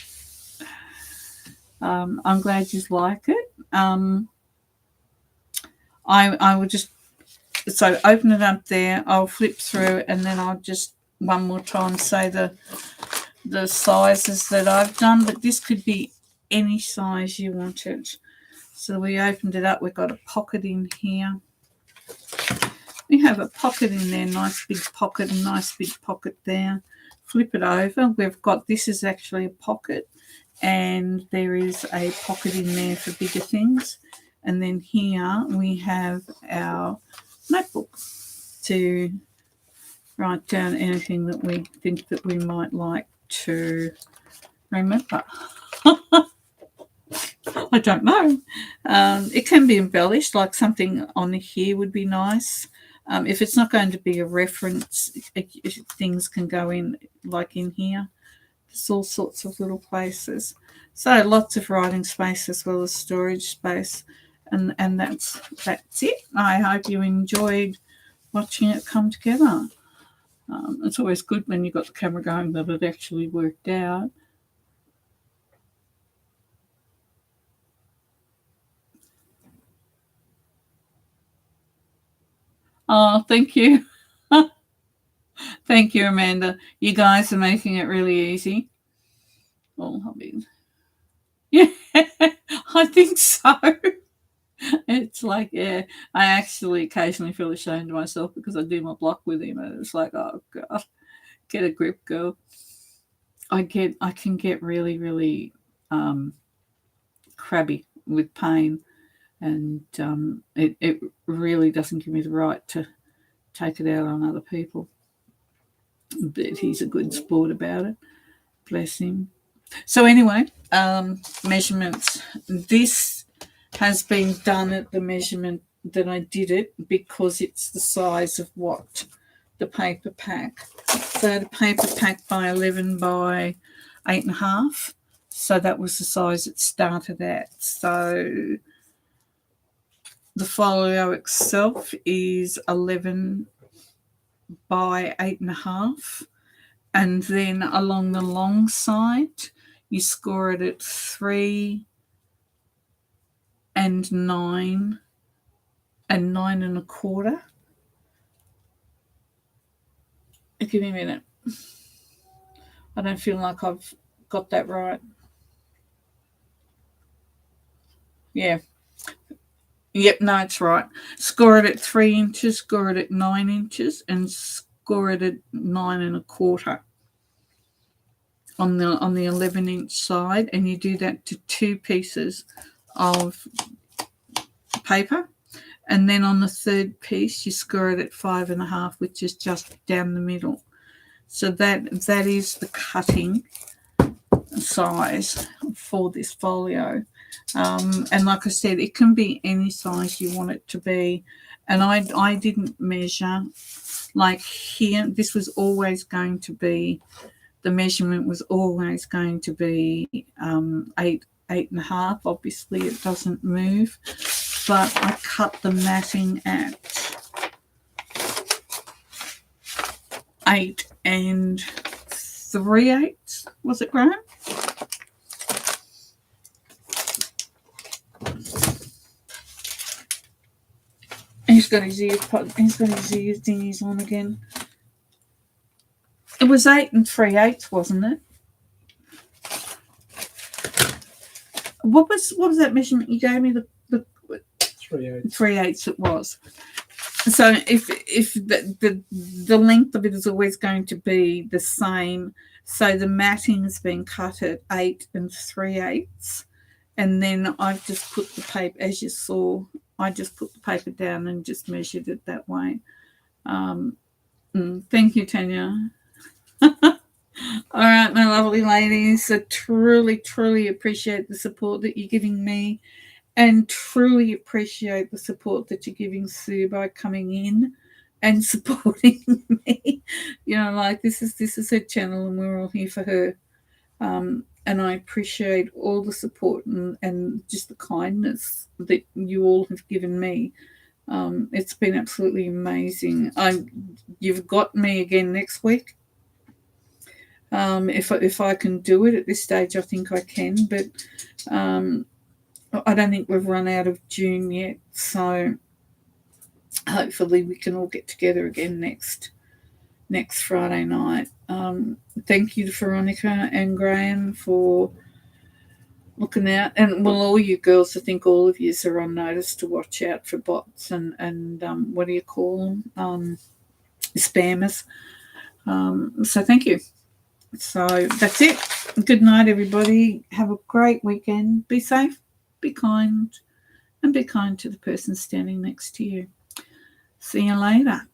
I'm glad you like it. I will just open it up there. I'll flip through, and then I'll just one more time say the sizes that I've done. But this could be any size you wanted. So we opened it up. We've got a pocket in here. We have a pocket in there, nice big pocket there. Flip it over. We've got, this is actually a pocket, and there is a pocket in there for bigger things. And then here we have our notebook to write down anything that we think that we might like to remember. I don't know. It can be embellished, like something on here would be nice. If it's not going to be a reference, things can go in, like in here. There's all sorts of little places. So lots of writing space as well as storage space. And that's it. I hope you enjoyed watching it come together. It's always good when you've got the camera going that it actually worked out. Oh, thank you. Thank you, Amanda. You guys are making it really easy. Well, I mean, yeah, I think so. It's like, yeah, I actually occasionally feel ashamed of myself because I do my block with him, and it's like, oh God, get a grip, girl. I can get really, really crabby with pain, and it really doesn't give me the right to take it out on other people. But he's a good sport about it. Bless him. So anyway, measurements. This has been done at the measurement that I did it because it's the size of what the paper pack. So the paper pack by 11 by 8.5. So that was the size it started at. So the folio itself is 11 by 8.5. And then along the long side, you score it at 3 and 9 and 9 1/4. Give me a minute. I don't feel like I've got that right. Yeah. Yep, no, it's right. Score it at 3 inches, score it at 9 inches, and score it at 9 1/4 on the 11-inch side, and you do that to 2 pieces of paper. And then on the third piece, you score it at 5 1/2, which is just down the middle. So that is the cutting size for this folio. And like I said, it can be any size you want it to be. And I didn't measure. Like here, this was always going to be, the measurement was always going to be 8 1/2. Obviously, it doesn't move. But I cut the matting at 8 3/8. Was it, Graham? He's got his ears dingies on again. It was 8 3/8, wasn't it? What was that measurement you gave me? The 3/8. 3/8 it was. So if the length of it is always going to be the same, so the matting's been cut at 8 3/8, and then I've just put the paper, as you saw, I just put the paper down and just measured it that way. Thank you, Tanya. All right, my lovely ladies, I truly, truly appreciate the support that you're giving me, and truly appreciate the support that you're giving Sue by coming in and supporting me. You know, like this is her channel, and we're all here for her. And I appreciate all the support and just the kindness that you all have given me. It's been absolutely amazing. You've got me again next week. If I can do it at this stage, I think I can, but I don't think we've run out of June yet, so hopefully we can all get together again next Friday night. Thank you to Veronica and Graham for looking out, and well, all you girls, I think all of you are on notice to watch out for bots and what do you call them, spammers. So thank you. So that's it. Good night, everybody. Have a great weekend. Be safe, be kind, and be kind to the person standing next to you. See you later.